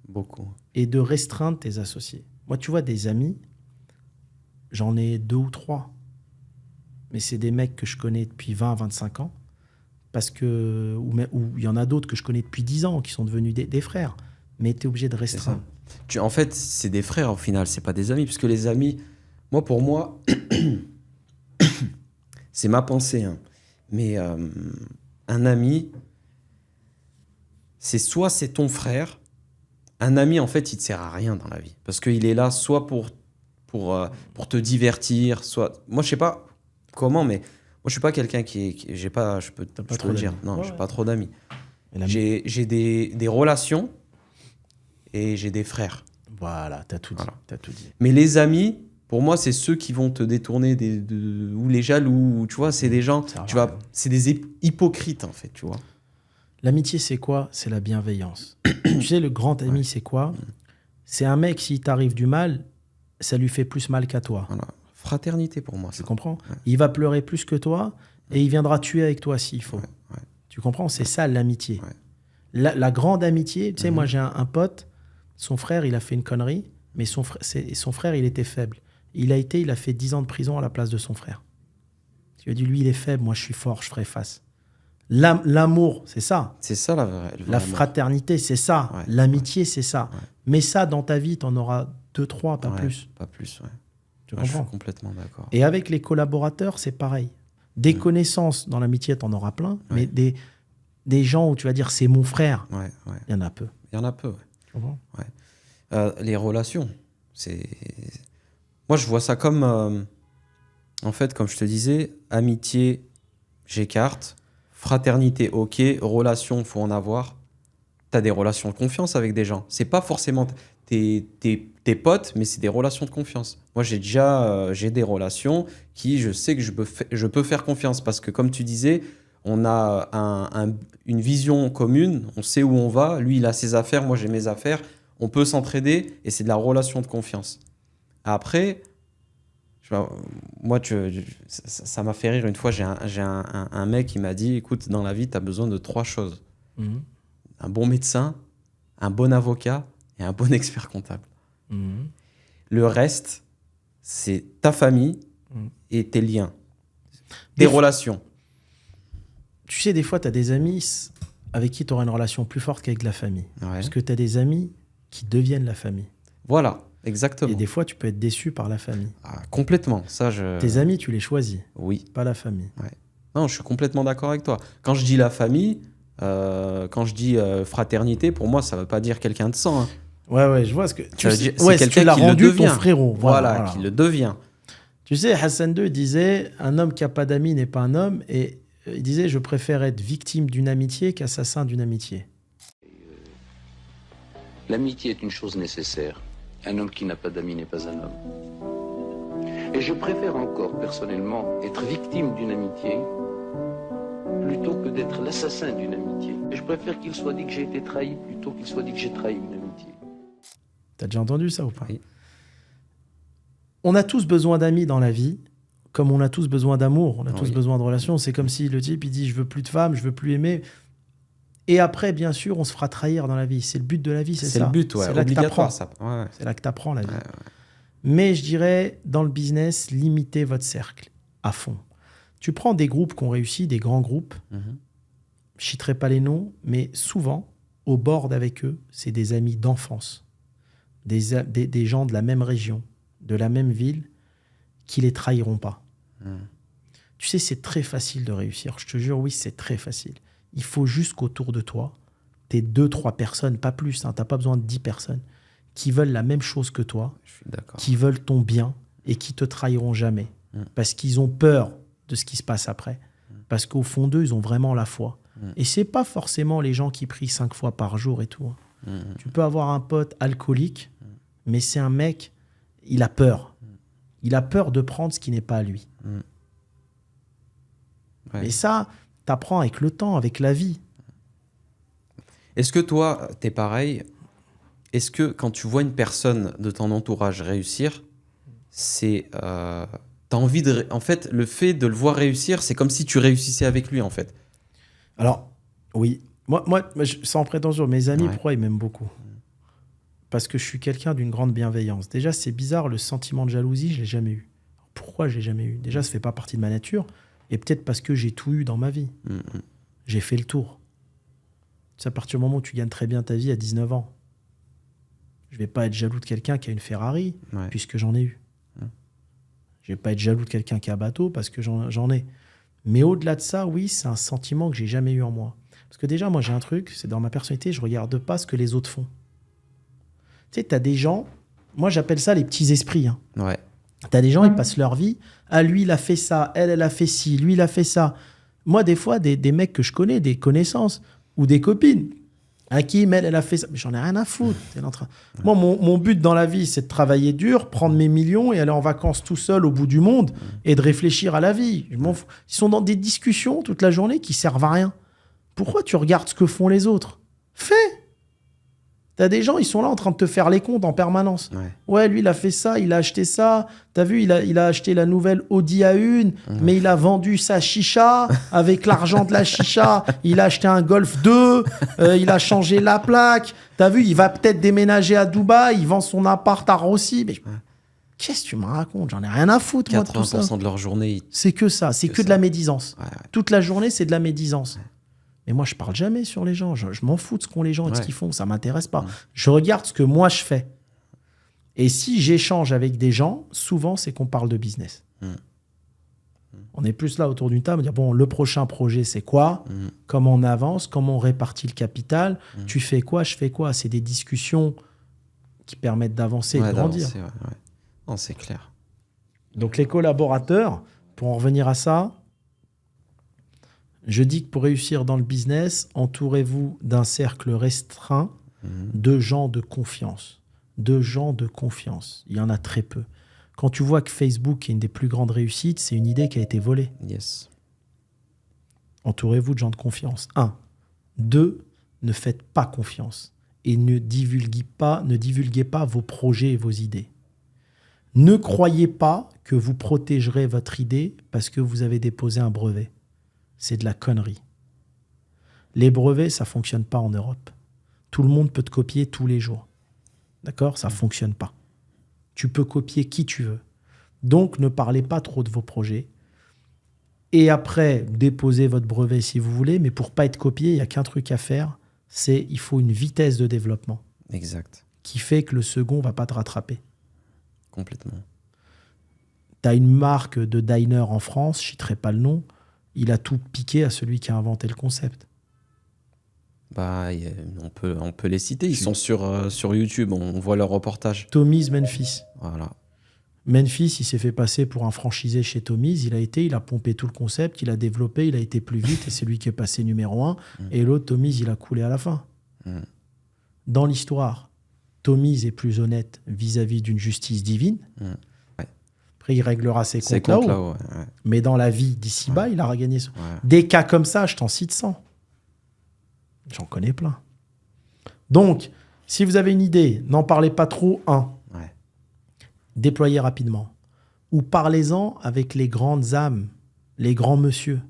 S2: Beaucoup.
S1: Et de restreindre tes associés. Moi, tu vois, des amis, j'en ai 2 ou 3. Mais c'est des mecs que je connais depuis 20, 25 ans. Parce que, ou il y en a d'autres que je connais depuis 10 ans, qui sont devenus des frères. Mais tu es obligé de restreindre.
S2: En fait, c'est des frères au final, c'est pas des amis. Parce que les amis, pour moi, c'est ma pensée. Hein. Mais un ami, soit c'est ton frère. Un ami, en fait, il te sert à rien dans la vie. Parce qu'il est là soit pour te divertir, soit... Moi, je sais pas comment, mais moi, je suis pas quelqu'un j'ai pas... Je peux te le dire. Non, j'ai pas trop d'amis. J'ai des relations et j'ai des frères.
S1: Voilà, t'as tout dit. Voilà. T'as tout dit.
S2: Mais les amis, pour moi, c'est ceux qui vont te détourner ou les jaloux, ou, tu vois, c'est des gens... c'est des hypocrites, en fait, tu vois.
S1: L'amitié, c'est quoi? C'est la bienveillance. Tu sais, le grand ami, c'est quoi? C'est un mec, s'il t'arrive du mal, ça lui fait plus mal qu'à toi.
S2: Voilà. Fraternité pour moi.
S1: Tu comprends? Il va pleurer plus que toi et il viendra tuer avec toi s'il faut. Tu comprends? C'est ça l'amitié. La grande amitié, tu sais, moi j'ai un pote, son frère, il a fait une connerie, mais son frère, il était faible. Il a fait 10 ans de prison à la place de son frère. Tu lui as dit, lui, il est faible, moi je suis fort, je ferai face. L'amour, c'est ça.
S2: C'est ça
S1: la fraternité, c'est ça. L'amitié, c'est ça. Mais ça, dans ta vie, tu en auras 2, 3, pas plus.
S2: Pas plus,
S1: Tu comprends?
S2: Je suis complètement d'accord.
S1: Et avec les collaborateurs, c'est pareil. Des connaissances dans l'amitié, tu en auras plein, mais des gens où tu vas dire c'est mon frère, il y en a peu.
S2: Il y en a peu,
S1: Tu comprends?
S2: les relations, c'est... Moi, je vois ça comme... en fait, comme je te disais, amitié, j'écarte. Fraternité, ok. Relation, faut en avoir. Tu as des relations de confiance avec des gens. C'est pas forcément tes potes, mais c'est des relations de confiance. Moi, j'ai des relations qui, je sais que je peux faire confiance parce que, comme tu disais, on a une vision commune, on sait où on va. Lui, il a ses affaires, moi, j'ai mes affaires. On peut s'entraider et c'est de la relation de confiance. Après... Moi, ça m'a fait rire. Une fois, j'ai un mec qui m'a dit, écoute, dans la vie, tu as besoin de 3 choses. Un bon médecin, un bon avocat et un bon expert comptable. Le reste, c'est ta famille et tes liens, tes relations.
S1: Tu sais, des fois, tu as des amis avec qui tu auras une relation plus forte qu'avec la famille. Parce que tu as des amis qui deviennent la famille.
S2: Voilà. Exactement.
S1: Et des fois, tu peux être déçu par la famille.
S2: Complètement.
S1: Tes amis, tu les choisis.
S2: Oui.
S1: Pas la famille.
S2: Non, je suis complètement d'accord avec toi. Quand je dis la famille, quand je dis fraternité, pour moi, ça ne veut pas dire quelqu'un de sang. Hein.
S1: Ouais, je vois ce que...
S2: C'est quelqu'un qui le devient.
S1: Ton frérot.
S2: Voilà, qui le devient.
S1: Tu sais, Hassan II disait, un homme qui n'a pas d'amis n'est pas un homme. Et il disait, je préfère être victime d'une amitié qu'assassin d'une amitié.
S7: L'amitié est une chose nécessaire. Un homme qui n'a pas d'amis n'est pas un homme. Et je préfère encore, personnellement, être victime d'une amitié plutôt que d'être l'assassin d'une amitié. Et je préfère qu'il soit dit que j'ai été trahi plutôt qu'il soit dit que j'ai trahi une amitié.
S1: T'as déjà entendu ça ou pas? Oui. On a tous besoin d'amis dans la vie, comme on a tous besoin d'amour, on a tous besoin de relations. C'est comme si le type, il dit, je veux plus de femmes, je veux plus aimer... Et après, bien sûr, on se fera trahir dans la vie. C'est le but de la vie, c'est ça.
S2: C'est le but,
S1: c'est là
S2: obligatoire.
S1: C'est là que tu apprends la vie. Mais je dirais, dans le business, limitez votre cercle à fond. Tu prends des groupes qui ont réussi, des grands groupes. Je ne citerai pas les noms, mais souvent, au board avec eux, c'est des amis d'enfance. Des gens de la même région, de la même ville, qui les trahiront pas. Tu sais, c'est très facile de réussir. Je te jure, oui, c'est très facile. Il faut juste qu'autour de toi, tu aies 2-3 personnes, pas plus, hein, tu n'as pas besoin de 10 personnes, qui veulent la même chose que toi, qui veulent ton bien et qui te trahiront jamais. Parce qu'ils ont peur de ce qui se passe après. Parce qu'au fond d'eux, ils ont vraiment la foi. Et c'est pas forcément les gens qui prient 5 fois par jour et tout. Hein. Tu peux avoir un pote alcoolique, mais c'est un mec, il a peur. Il a peur de prendre ce qui n'est pas à lui.
S2: Ouais.
S1: Et ça, t'apprends avec le temps, avec la vie.
S2: Est-ce que toi, t'es pareil? Est-ce que quand tu vois une personne de ton entourage réussir, c'est... t'as envie de... En fait, le fait de le voir réussir, c'est comme si tu réussissais avec lui, en fait.
S1: Alors, oui. Moi, sans prétention, mes amis,
S2: Ouais.
S1: pourquoi ils m'aiment beaucoup? Parce que je suis quelqu'un d'une grande bienveillance. Déjà, c'est bizarre, le sentiment de jalousie, je l'ai jamais eu. Pourquoi je l'ai jamais eu? Déjà, ça fait pas partie de ma nature. Et peut-être parce que j'ai tout eu dans ma vie. J'ai fait le tour. C'est à partir du moment où tu gagnes très bien ta vie à 19 ans. Je vais pas être jaloux de quelqu'un qui a une Ferrari,
S2: Ouais.
S1: puisque j'en ai eu. Je vais pas être jaloux de quelqu'un qui a un bateau, parce que j'en ai. Mais au-delà de ça, oui, c'est un sentiment que j'ai jamais eu en moi. Parce que déjà, moi, j'ai un truc, c'est dans ma personnalité, je regarde pas ce que les autres font. Tu sais, t'as des gens, moi, j'appelle ça les petits esprits. Hein.
S2: Ouais.
S1: T'as des gens, ils passent leur vie. Ah, lui, il a fait ça. Elle a fait ci. Lui, il a fait ça. Moi, des fois, des mecs que je connais, des connaissances ou des copines. Hakim, elle a fait ça. Mais j'en ai rien à foutre. Moi, mon but dans la vie, c'est de travailler dur, prendre mes millions et aller en vacances tout seul au bout du monde et de réfléchir à la vie. Je m'en fous. Ils sont dans des discussions toute la journée qui servent à rien. Pourquoi tu regardes ce que font les autres? Fais! T'as des gens, ils sont là en train de te faire les comptes en permanence. Ouais, lui, il a fait ça, il a acheté ça. T'as vu, il a acheté la nouvelle Audi A1, mais il a vendu sa chicha. Avec l'argent de la chicha, il a acheté un Golf 2, il a changé la plaque. T'as vu, il va peut-être déménager à Dubaï, il vend son appart à Rossi. Mais qu'est-ce que tu me racontes? J'en ai rien à foutre, moi, de tout ça.
S2: 80% de leur journée,
S1: C'est que ça, c'est que de la médisance. Toute la journée, c'est de la médisance. Mais moi, je parle jamais sur les gens. Je m'en fous de ce qu'ont les gens et de ce qu'ils font. Ça m'intéresse pas. Je regarde ce que moi, je fais. Et si j'échange avec des gens, souvent, c'est qu'on parle de business. On est plus là autour d'une table, dire, bon, le prochain projet, c'est quoi? Comment on avance? Comment on répartit le capital? Tu fais quoi? Je fais quoi? C'est des discussions qui permettent d'avancer et de grandir.
S2: Non, c'est clair.
S1: Donc, les collaborateurs, pour en revenir à ça, je dis que pour réussir dans le business, entourez-vous d'un cercle restreint de gens de confiance. De gens de confiance. Il y en a très peu. Quand tu vois que Facebook est une des plus grandes réussites, c'est une idée qui a été volée.
S2: Yes.
S1: Entourez-vous de gens de confiance. 1. 2. Ne faites pas confiance. Et ne divulguez pas vos projets et vos idées. Ne croyez pas que vous protégerez votre idée parce que vous avez déposé un brevet. C'est de la connerie. Les brevets, ça ne fonctionne pas en Europe. Tout le monde peut te copier tous les jours. D'accord? Ça ne fonctionne pas. Tu peux copier qui tu veux. Donc, ne parlez pas trop de vos projets. Et après, déposez votre brevet si vous voulez, mais pour ne pas être copié, il n'y a qu'un truc à faire, c'est il faut une vitesse de développement.
S2: Exact.
S1: Qui fait que le second ne va pas te rattraper.
S2: Complètement.
S1: Tu as une marque de diner en France, je ne citerai pas le nom, il a tout piqué à celui qui a inventé le concept.
S2: Bah, on peut les citer. Ils sont sur YouTube. On voit leurs reportages.
S1: Tommy's Memphis.
S2: Voilà.
S1: Memphis, il s'est fait passer pour un franchisé chez Tommy's. Il a pompé tout le concept, il a développé, il a été plus vite et c'est lui qui est passé numéro 1. Et l'autre, Tommy's, il a coulé à la fin. Dans l'histoire, Tommy's est plus honnête vis-à-vis d'une justice divine. Après, il réglera ses comptes là-haut. Mais dans la vie d'ici-bas, il aura gagné. Des cas comme ça, je t'en cite 100. J'en connais plein. Donc, si vous avez une idée, n'en parlez pas trop. Déployez rapidement. Ou parlez-en avec les grandes âmes, les grands monsieur.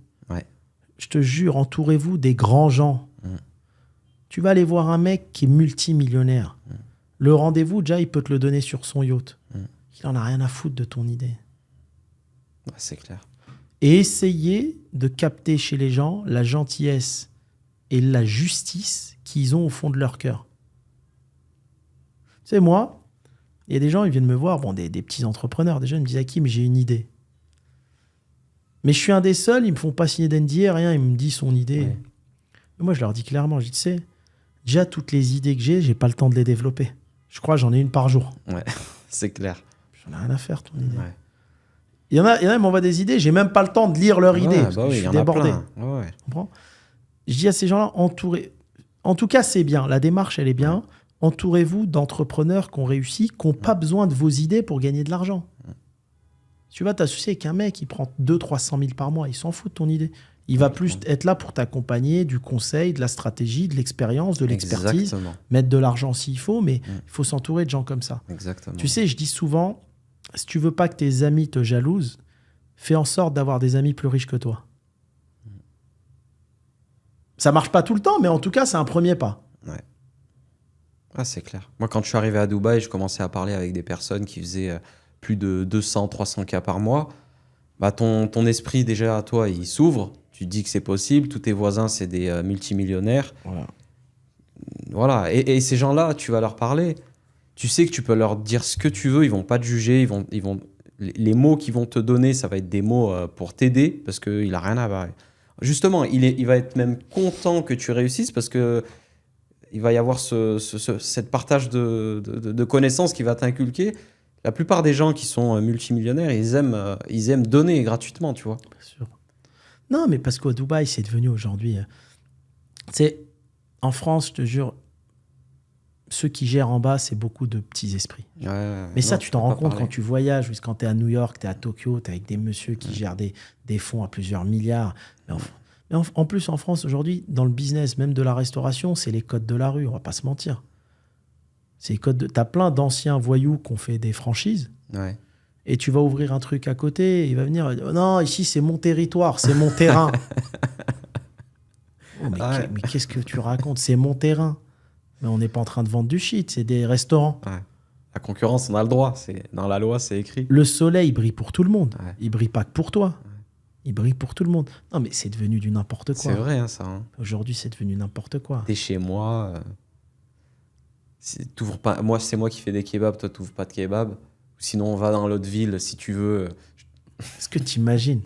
S1: Je te jure, entourez-vous des grands gens. Tu vas aller voir un mec qui est multimillionnaire. Le rendez-vous, déjà, il peut te le donner sur son yacht. Il en a rien à foutre de ton idée.
S2: C'est clair.
S1: Et essayez de capter chez les gens la gentillesse et la justice qu'ils ont au fond de leur cœur. Tu sais, moi, il y a des gens, ils viennent me voir, bon, des petits entrepreneurs, déjà, ils me disent « Hakim, j'ai une idée. » Mais je suis un des seuls, ils me font pas signer d'NDA, rien, ils me disent son idée. Et moi, je leur dis clairement, je dis, tu sais, déjà, toutes les idées que j'ai pas le temps de les développer. Je crois que j'en ai une par jour.
S2: C'est clair.
S1: J'en ai rien à faire, ton idée. Il y en a, ils m'envoient des idées, j'ai même pas le temps de lire leurs idées, parce que je
S2: il
S1: suis
S2: y en a
S1: débordé.
S2: plein. Ouais.
S1: Tu comprends ? Je dis à ces gens-là, en tout cas, c'est bien. La démarche, elle est bien. Entourez-vous d'entrepreneurs qui ont réussi, qui n'ont pas besoin de vos idées pour gagner de l'argent. Tu vas t'associer avec un mec qui prend 200-300 000 par mois. Il s'en fout de ton idée. Il va plus être là pour t'accompagner du conseil, de la stratégie, de l'expérience, de l'expertise.
S2: Exactement.
S1: Mettre de l'argent s'il faut, mais il faut s'entourer de gens comme ça.
S2: Exactement.
S1: Tu sais, je dis souvent, si tu veux pas que tes amis te jalousent, fais en sorte d'avoir des amis plus riches que toi. Ça marche pas tout le temps, mais en tout cas, c'est un premier pas.
S2: Ah, c'est clair. Moi, quand je suis arrivé à Dubaï, je commençais à parler avec des personnes qui faisaient plus de 200, 300 cas par mois. Bah, ton esprit, déjà, à toi, il s'ouvre. Tu te dis que c'est possible. Tous tes voisins, c'est des multimillionnaires. Voilà. Et ces gens-là, tu vas leur parler. Tu sais que tu peux leur dire ce que tu veux. Ils vont pas te juger. Les mots qu'ils vont te donner, ça va être des mots pour t'aider parce qu'il a rien à voir. Justement, il va être même content que tu réussisses parce que il va y avoir cette partage de connaissances qui va t'inculquer. La plupart des gens qui sont multimillionnaires, ils aiment donner gratuitement, tu vois.
S1: Bien sûr. Non, mais parce qu'au Dubaï, c'est devenu aujourd'hui... en France, je te jure, ceux qui gèrent en bas, c'est beaucoup de petits esprits. Mais ça, tu t'en rends compte quand tu voyages, ou quand tu es à New York, tu es à Tokyo, tu es avec des messieurs qui gèrent des fonds à plusieurs milliards. Mais en plus, en France, aujourd'hui, dans le business, même de la restauration, c'est les codes de la rue, on va pas se mentir. Tu as plein d'anciens voyous qui ont fait des franchises.
S2: Ouais.
S1: Et tu vas ouvrir un truc à côté, il va venir, non, ici, c'est mon territoire, c'est mon terrain. Mais qu'est-ce que tu racontes ? C'est mon terrain. Mais on n'est pas en train de vendre du shit, c'est des restaurants.
S2: Ouais. La concurrence, on a le droit. Dans la loi, c'est écrit.
S1: Le soleil brille pour tout le monde.
S2: Ouais.
S1: Il brille pas que pour toi. Ouais. Il brille pour tout le monde. Non, mais c'est devenu du n'importe quoi.
S2: C'est vrai, hein, ça. Hein.
S1: Aujourd'hui, c'est devenu n'importe quoi.
S2: T'es chez moi. T'ouvres pas... Moi, c'est moi qui fais des kebabs, toi, t'ouvres pas de kebab. Sinon, on va dans l'autre ville, si tu veux.
S1: Est-ce que t'imagines ?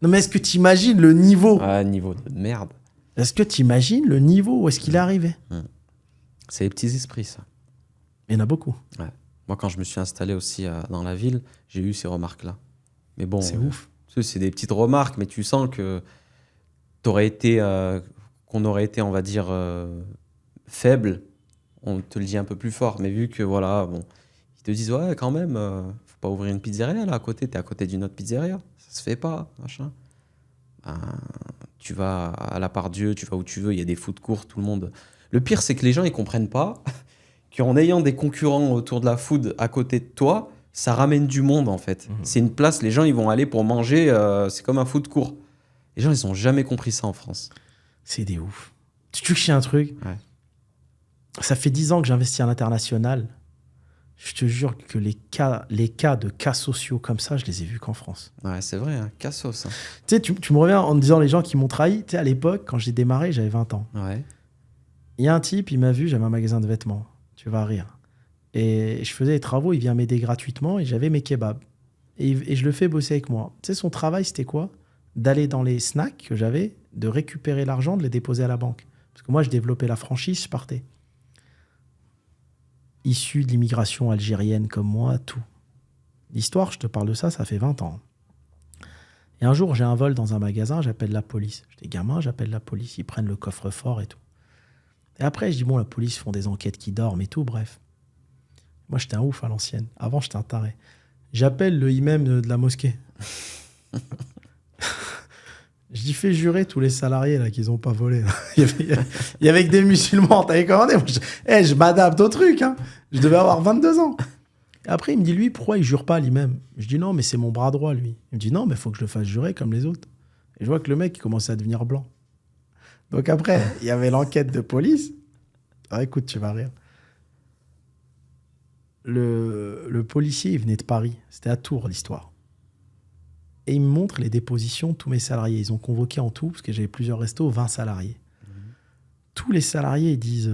S1: Non, mais est-ce que t'imagines le niveau ?
S2: Ah, niveau de merde.
S1: Est-ce que t'imagines le niveau où est-ce qu'il est arrivé ?
S2: C'est les petits esprits, ça.
S1: Il y en a beaucoup.
S2: Ouais. Moi, quand je me suis installé aussi dans la ville, j'ai eu ces remarques-là. Mais bon,
S1: c'est ouf.
S2: C'est des petites remarques, mais tu sens que qu'on aurait été, on va dire, faible. On te le dit un peu plus fort. Mais vu que, voilà, bon, ils te disent, ouais, quand même, faut pas ouvrir une pizzeria là à côté. T'es à côté d'une autre pizzeria. Ça se fait pas, machin. Tu vas à la Part-Dieu, tu vas où tu veux. Il y a des food courts, tout le monde. Le pire, c'est que les gens, ils comprennent pas qu'en ayant des concurrents autour de la food à côté de toi, ça ramène du monde, en fait. C'est une place, les gens, ils vont aller pour manger, c'est comme un food court. Les gens, ils ont jamais compris ça en France.
S1: C'est des ouf. Tu sais un truc ?
S2: Ouais.
S1: Ça fait 10 ans que j'investis à l'international. Je te jure que les cas de cas sociaux comme ça, je les ai vus qu'en France.
S2: Ouais, c'est vrai, hein, cassos. Hein.
S1: Tu sais, tu me reviens en me disant les gens qui m'ont trahi. Tu sais, à l'époque, quand j'ai démarré, j'avais 20 ans.
S2: Ouais.
S1: Il y a un type, il m'a vu, j'avais un magasin de vêtements. Tu vas rire. Et je faisais des travaux, il vient m'aider gratuitement et j'avais mes kebabs. Et je le fais bosser avec moi. Tu sais, son travail, c'était quoi ? D'aller dans les snacks que j'avais, de récupérer l'argent, de les déposer à la banque. Parce que moi, je développais la franchise, je partais. Issu de l'immigration algérienne comme moi, tout. L'histoire, je te parle de ça, ça fait 20 ans. Et un jour, j'ai un vol dans un magasin, j'appelle la police. J'étais gamin, j'appelle la police, ils prennent le coffre-fort et tout. Et après, je dis, bon, la police font des enquêtes qui dorment et tout, bref. Moi, j'étais un ouf à l'ancienne. Avant, j'étais un taré. J'appelle le imam de la mosquée. Je dis, fais jurer tous les salariés là qu'ils n'ont pas volé. Là. Il y avait que des musulmans, t'avais commandé. Moi, je m'adapte au truc. Hein. Je devais avoir 22 ans. Et après, il me dit, lui, pourquoi il jure pas l'imam ? Je dis, non, mais c'est mon bras droit, lui. Il me dit, non, mais il faut que je le fasse jurer comme les autres. Et je vois que le mec, il commençait à devenir blanc. Donc après, il y avait l'enquête de police. Ah, écoute, tu vas rire. Le policier, il venait de Paris. C'était à Tours, l'histoire. Et il me montre les dépositions de tous mes salariés. Ils ont convoqué en tout, parce que j'avais plusieurs restos, 20 salariés. Tous les salariés disent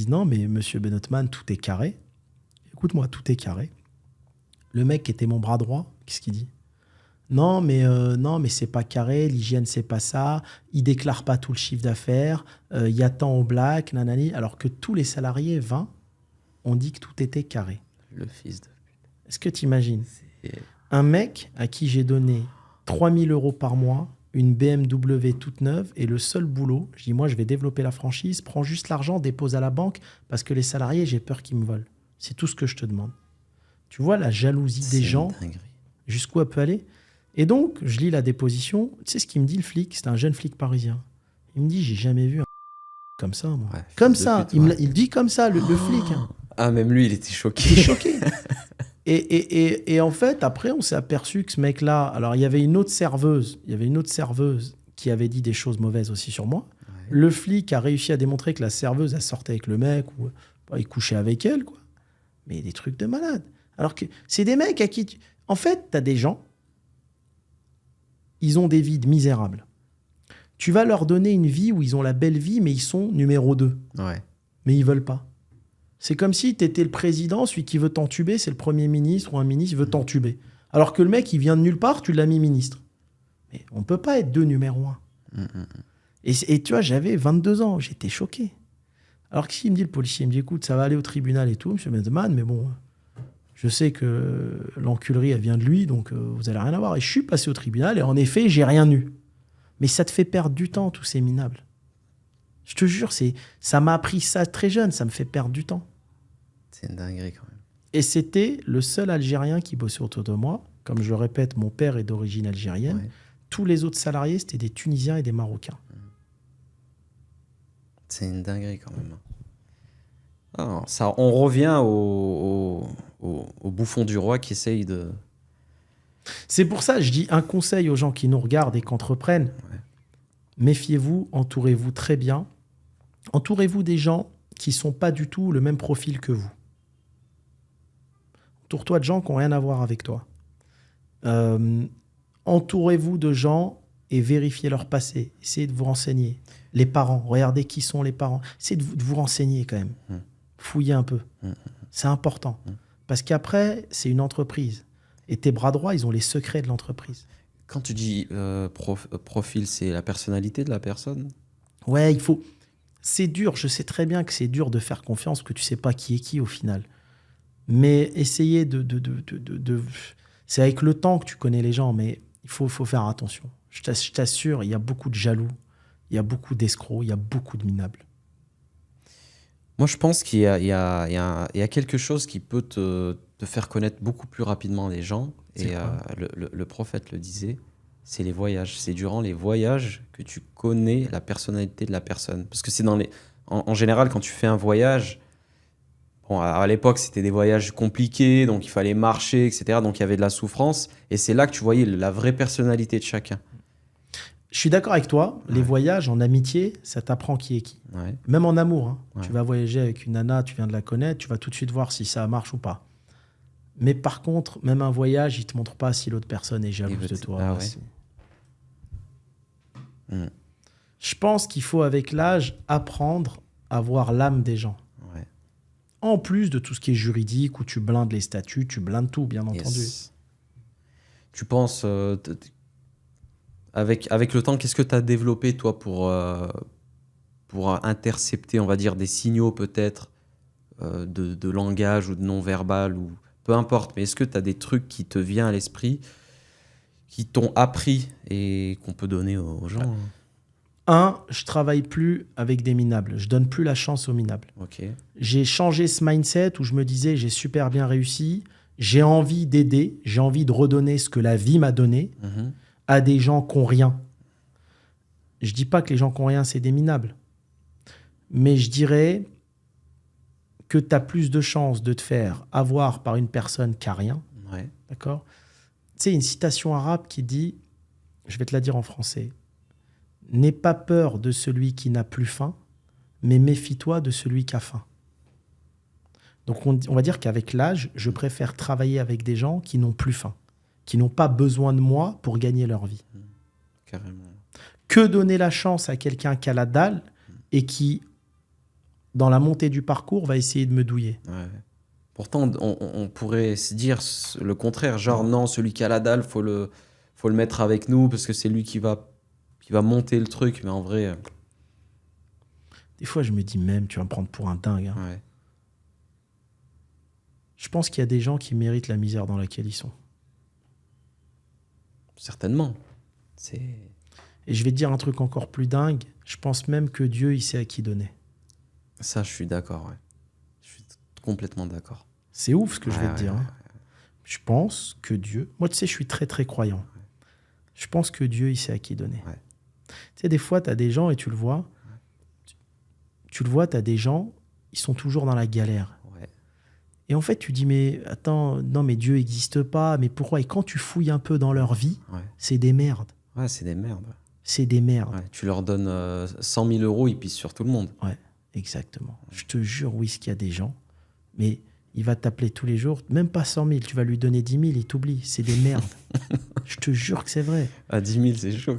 S1: non, mais monsieur Benotman, tout est carré. Écoute-moi, tout est carré. Le mec qui était mon bras droit, qu'est-ce qu'il dit ? Non, mais c'est pas carré, l'hygiène, c'est pas ça. Il déclare pas tout le chiffre d'affaires. Il y a tant au black, nanani. Alors que tous les salariés, 20, ont dit que tout était carré.
S2: Le fils de...
S1: Est-ce que tu imagines ? Un mec à qui j'ai donné 3 000 € par mois, une BMW toute neuve, et le seul boulot, je dis, moi, je vais développer la franchise, prends juste l'argent, dépose à la banque, parce que les salariés, j'ai peur qu'ils me volent. C'est tout ce que je te demande. Tu vois la jalousie des gens, jusqu'où elle peut aller? Et donc, je lis la déposition. Tu sais ce qu'il me dit, le flic? C'est un jeune flic parisien. Il me dit, j'ai jamais vu un comme ça, moi.
S2: Ouais,
S1: comme
S2: fils de
S1: ça.
S2: pute, ouais.
S1: Il dit comme ça, le flic. Hein.
S2: Ah, même lui, il était choqué.
S1: Il est choqué. Et en fait, après, on s'est aperçu que ce mec-là... Alors, il y avait une autre serveuse. Il y avait une autre serveuse qui avait dit des choses mauvaises aussi sur moi. Ouais. Le flic a réussi à démontrer que la serveuse, elle sortait avec le mec ou il couchait avec elle, quoi. Mais des trucs de malade. Alors que c'est des mecs à qui... En fait, t'as des gens, ils ont des vies de misérables. Tu vas leur donner une vie où ils ont la belle vie, mais ils sont numéro 2.
S2: Ouais.
S1: Mais ils veulent pas. C'est comme si tu étais le président, celui qui veut t'entuber, c'est le premier ministre ou un ministre veut t'entuber. Alors que le mec, il vient de nulle part, tu l'as mis ministre. Mais on peut pas être 2 numéro 1. Et tu vois, j'avais 22 ans, j'étais choqué. Alors que s'il me dit, le policier, il me dit, écoute, ça va aller au tribunal et tout, monsieur Benzeman, mais bon, je sais que l'enculerie, elle vient de lui, donc vous allez rien avoir. Et je suis passé au tribunal et en effet, j'ai rien eu. Mais ça te fait perdre du temps, tous ces minables. Je te jure, ça m'a appris ça très jeune, ça me fait perdre du temps.
S2: C'est une dinguerie quand même.
S1: Et c'était le seul Algérien qui bossait autour de moi. Comme je le répète, mon père est d'origine algérienne. Ouais. Tous les autres salariés, c'était des Tunisiens et des Marocains.
S2: C'est une dinguerie quand même. Ah, ça, on revient au bouffon du roi qui essaye de...
S1: C'est pour ça que je dis un conseil aux gens qui nous regardent et qui entreprennent. Ouais. Méfiez-vous, entourez-vous très bien. Entourez-vous des gens qui ne sont pas du tout le même profil que vous. Entoure-toi de gens qui n'ont rien à voir avec toi. Entourez-vous de gens et vérifiez leur passé. Essayez de vous renseigner. Les parents, regardez qui sont les parents. Essayez de vous renseigner quand même. Fouillez un peu. C'est important. Parce qu'après, c'est une entreprise. Et tes bras droits, ils ont les secrets de l'entreprise.
S2: Quand tu dis profil, c'est la personnalité de la personne?
S1: Ouais, il faut... C'est dur, je sais très bien que c'est dur de faire confiance, que tu ne sais pas qui est qui au final. Mais essayez de... C'est avec le temps que tu connais les gens, mais il faut faire attention. Je t'assure, il y a beaucoup de jaloux, il y a beaucoup d'escrocs, il y a beaucoup de minables.
S2: Moi, je pense qu'il y a quelque chose qui peut te faire connaître beaucoup plus rapidement les gens. Et le prophète le disait, c'est les voyages. C'est durant les voyages que tu connais la personnalité de la personne. Parce que c'est en général, quand tu fais un voyage, bon, à l'époque, c'était des voyages compliqués, donc il fallait marcher, etc. Donc il y avait de la souffrance. Et c'est là que tu voyais la vraie personnalité de chacun.
S1: Je suis d'accord avec toi. Les voyages en amitié, ça t'apprend qui est qui. Ouais. Même en amour. Hein. Ouais. Tu vas voyager avec une nana, tu viens de la connaître, tu vas tout de suite voir si ça marche ou pas. Mais par contre, même un voyage, il ne te montre pas si l'autre personne est jalouse de toi.
S2: Ah ouais.
S1: Je pense qu'il faut, avec l'âge, apprendre à voir l'âme des gens. Ouais. En plus de tout ce qui est juridique, où tu blindes les statuts, tu blindes tout, bien entendu.
S2: Tu penses... Avec le temps, qu'est-ce que tu as développé, toi, pour intercepter, on va dire, des signaux, peut-être, de langage ou de non-verbal, ou peu importe, mais est-ce que tu as des trucs qui te viennent à l'esprit, qui t'ont appris et qu'on peut donner aux gens?
S1: Je travaille plus avec des minables. Je donne plus la chance aux minables.
S2: Okay.
S1: J'ai changé ce mindset où je me disais, j'ai super bien réussi, j'ai envie d'aider, j'ai envie de redonner ce que la vie m'a donné. À des gens qui n'ont rien. Je ne dis pas que les gens qui n'ont rien, c'est des minables. Mais je dirais que tu as plus de chances de te faire avoir par une personne qui n'a rien.
S2: Ouais.
S1: D'accord ? Tu sais, une citation arabe qui dit, je vais te la dire en français, « N'aie pas peur de celui qui n'a plus faim, mais méfie-toi de celui qui a faim. » Donc on va dire qu'avec l'âge, je préfère travailler avec des gens qui n'ont plus faim, qui n'ont pas besoin de moi pour gagner leur vie.
S2: Carrément.
S1: Que donner la chance à quelqu'un qui a la dalle et qui, dans la montée du parcours, va essayer de me douiller.
S2: Ouais. Pourtant, on pourrait se dire le contraire, genre non, celui qui a la dalle, faut le mettre avec nous parce que c'est lui qui va monter le truc, mais en vrai...
S1: Des fois, je me dis même, tu vas me prendre pour un dingue. Hein.
S2: Ouais.
S1: Je pense qu'il y a des gens qui méritent la misère dans laquelle ils sont.
S2: Certainement. C'est...
S1: Et je vais te dire un truc encore plus dingue. Je pense même que Dieu, il sait à qui donner.
S2: Ça, je suis d'accord, ouais. Je suis complètement d'accord.
S1: C'est ouf ce que je vais
S2: Ouais,
S1: te dire.
S2: ouais,
S1: Hein. Je pense que Dieu... Moi, tu sais, je suis très, très croyant. Je pense que Dieu, il sait à qui donner.
S2: Ouais.
S1: Tu sais, des fois, tu as des gens, et tu le vois, tu le vois, tu as des gens, ils sont toujours dans la galère.
S2: Ouais.
S1: Et en fait, tu dis, mais attends, non, mais Dieu n'existe pas, mais pourquoi? Et quand tu fouilles un peu dans leur vie,
S2: Ouais.
S1: c'est des merdes.
S2: Ouais, c'est des merdes.
S1: C'est des merdes.
S2: Ouais. Tu leur donnes 100 000 euros, ils pissent sur tout le monde.
S1: Ouais, exactement. Je te jure, oui, qu'il y a des gens, mais il va t'appeler tous les jours, même pas 100 000, tu vas lui donner 10 000, il t'oublie. C'est des merdes. Je te jure que c'est vrai.
S2: À 10 000, c'est chaud.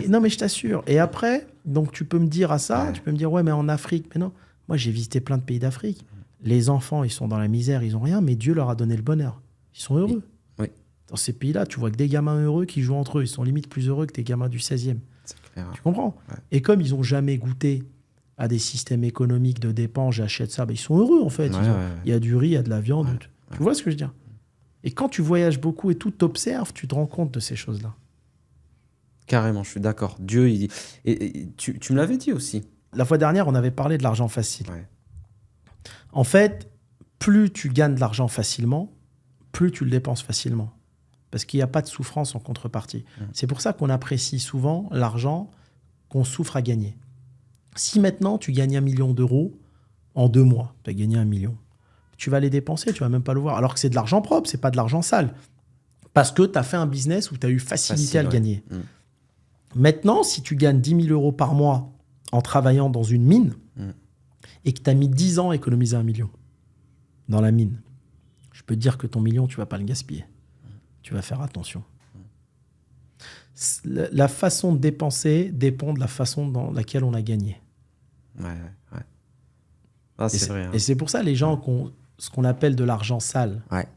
S1: Non, mais je t'assure. Et après, donc tu peux me dire à ça,
S2: Ouais.
S1: tu peux me dire, ouais, mais en Afrique, mais non. Moi, j'ai visité plein de pays d'Afrique. Les enfants, ils sont dans la misère, ils ont rien, mais Dieu leur a donné le bonheur. Ils sont heureux.
S2: Oui.
S1: Dans ces pays-là, tu vois que des gamins heureux qui jouent entre eux, ils sont limite plus heureux que des gamins du 16e.
S2: C'est clair.
S1: Tu comprends?
S2: Ouais.
S1: Et comme ils n'ont jamais goûté à des systèmes économiques de dépenses, j'achète ça, ben ils sont heureux en fait.
S2: Ouais,
S1: Ils ont-
S2: ouais.
S1: Il y a du riz, il y a de la viande.
S2: Ouais.
S1: Tu vois ce que je veux dire? Et quand tu voyages beaucoup et tout, t'observes, tu te rends compte de ces choses-là.
S2: Carrément, je suis d'accord. Dieu, et tu me l'avais dit aussi.
S1: La fois dernière, on avait parlé de l'argent facile.
S2: Ouais.
S1: En fait, plus tu gagnes de l'argent facilement, plus tu le dépenses facilement. Parce qu'il n'y a pas de souffrance en contrepartie. C'est pour ça qu'on apprécie souvent l'argent qu'on souffre à gagner. Si maintenant tu gagnes 1 million d'euros en 2 mois, tu as gagné 1 million, tu vas les dépenser, tu vas même pas le voir. Alors que c'est de l'argent propre, c'est pas de l'argent sale. Parce que tu as fait un business où tu as eu facilité à le
S2: ouais.
S1: gagner.
S2: Mm.
S1: Maintenant, si tu gagnes 10 000 euros par mois en travaillant dans une mine et que tu as mis 10 ans à économiser 1 million dans la mine, je peux te dire que ton million, tu vas pas le gaspiller. Tu vas faire attention. La façon de dépenser dépend de la façon dans laquelle on a gagné.
S2: Ouais. Ah,
S1: Et
S2: c'est vrai. Hein.
S1: Et c'est pour ça les gens qui ont ce qu'on appelle de l'argent sale.
S2: Ouais.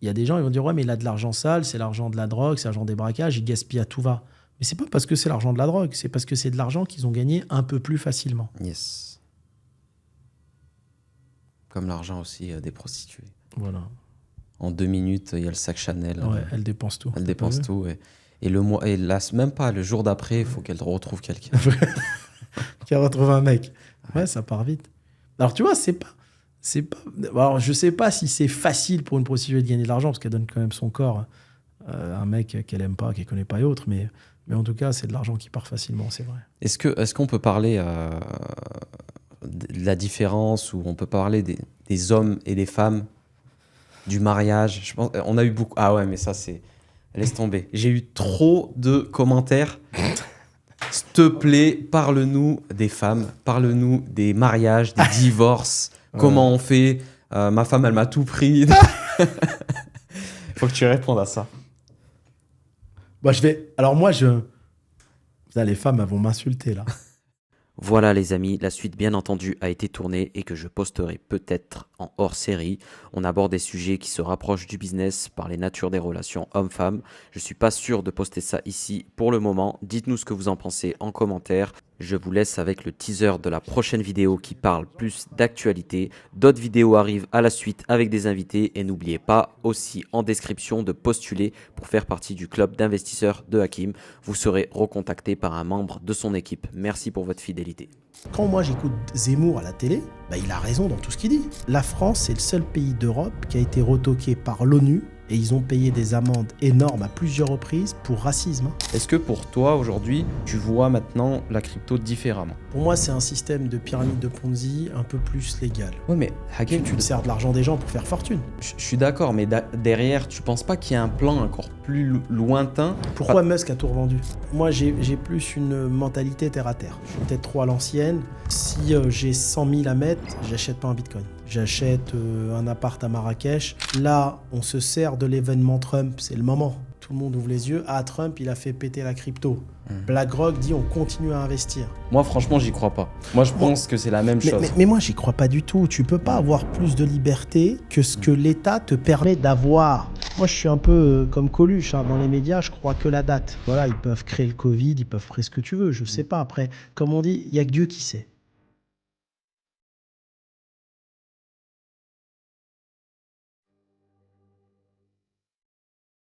S1: Il y a des gens, ils vont dire, ouais, mais il a de l'argent sale, c'est l'argent de la drogue, c'est l'argent des braquages, il gaspille à tout va. Mais c'est pas parce que c'est l'argent de la drogue, c'est parce que c'est de l'argent qu'ils ont gagné un peu plus facilement.
S2: Yes. Comme l'argent aussi des prostituées.
S1: Voilà.
S2: En 2 minutes, il y a le sac Chanel.
S1: Ouais, elle dépense tout.
S2: Elle dépense tout. Et le mois, et là, même pas le jour d'après, il faut qu'elle retrouve quelqu'un.
S1: Qui a retrouvé un mec. Ouais, ça part vite. Alors, tu vois, c'est pas. Alors, je sais pas si c'est facile pour une prostituée de gagner de l'argent, parce qu'elle donne quand même son corps à un mec qu'elle aime pas, qu'elle connaît pas et autres. Mais en tout cas, c'est de l'argent qui part facilement, c'est vrai.
S2: Est-ce qu'on peut parler de la différence, ou on peut parler des hommes et des femmes, du mariage? Je pense, on a eu beaucoup. Ah ouais, mais ça, c'est. Laisse tomber. J'ai eu trop de commentaires. S'il te plaît, parle-nous des femmes, parle-nous des mariages, des divorces. Comment on fait? Ma femme, elle m'a tout pris. Faut que tu répondes à ça.
S1: Bah, alors, moi, Là, les femmes, elles vont m'insulter, là.
S6: Voilà les amis, la suite bien entendu a été tournée et que je posterai peut-être en hors-série. On aborde des sujets qui se rapprochent du business par les natures des relations hommes-femmes. Je suis pas sûr de poster ça ici pour le moment. Dites-nous ce que vous en pensez en commentaire. Je vous laisse avec le teaser de la prochaine vidéo qui parle plus d'actualité. D'autres vidéos arrivent à la suite avec des invités et n'oubliez pas aussi en description de postuler pour faire partie du club d'investisseurs de Hakim. Vous serez recontacté par un membre de son équipe. Merci pour votre fidélité.
S1: Quand moi j'écoute Zemmour à la télé, bah, il a raison dans tout ce qu'il dit. La France, c'est le seul pays d'Europe qui a été retoqué par l'ONU et ils ont payé des amendes énormes à plusieurs reprises pour racisme.
S2: Est-ce que pour toi, aujourd'hui, tu vois maintenant la crypto différemment?
S1: Pour moi, c'est un système de pyramide de Ponzi un peu plus légal.
S2: Oui, mais Hakim,
S1: Tu te sers de l'argent des gens pour faire fortune.
S2: Je suis d'accord, mais derrière, tu penses pas qu'il y a un plan encore plus lointain?
S1: Pourquoi Musk a tout revendu? Moi, j'ai plus une mentalité terre à terre. Je suis peut-être trop à l'ancienne. Si j'ai 100 000 à mettre, j'achète pas un bitcoin. J'achète un appart à Marrakech. Là, on se sert de l'événement Trump, c'est le moment. Tout le monde ouvre les yeux. Ah, Trump, il a fait péter la crypto. BlackRock dit on continue à investir.
S2: Moi, franchement, j'y crois pas. Moi, je pense que c'est la même chose.
S1: Mais moi, j'y crois pas du tout. Tu peux pas avoir plus de liberté que ce que l'État te permet d'avoir. Moi, je suis un peu comme Coluche. Hein. Dans les médias, je crois que la date. Voilà, ils peuvent créer le Covid, ils peuvent créer ce que tu veux. Je sais pas. Après, comme on dit, il y a que Dieu qui sait.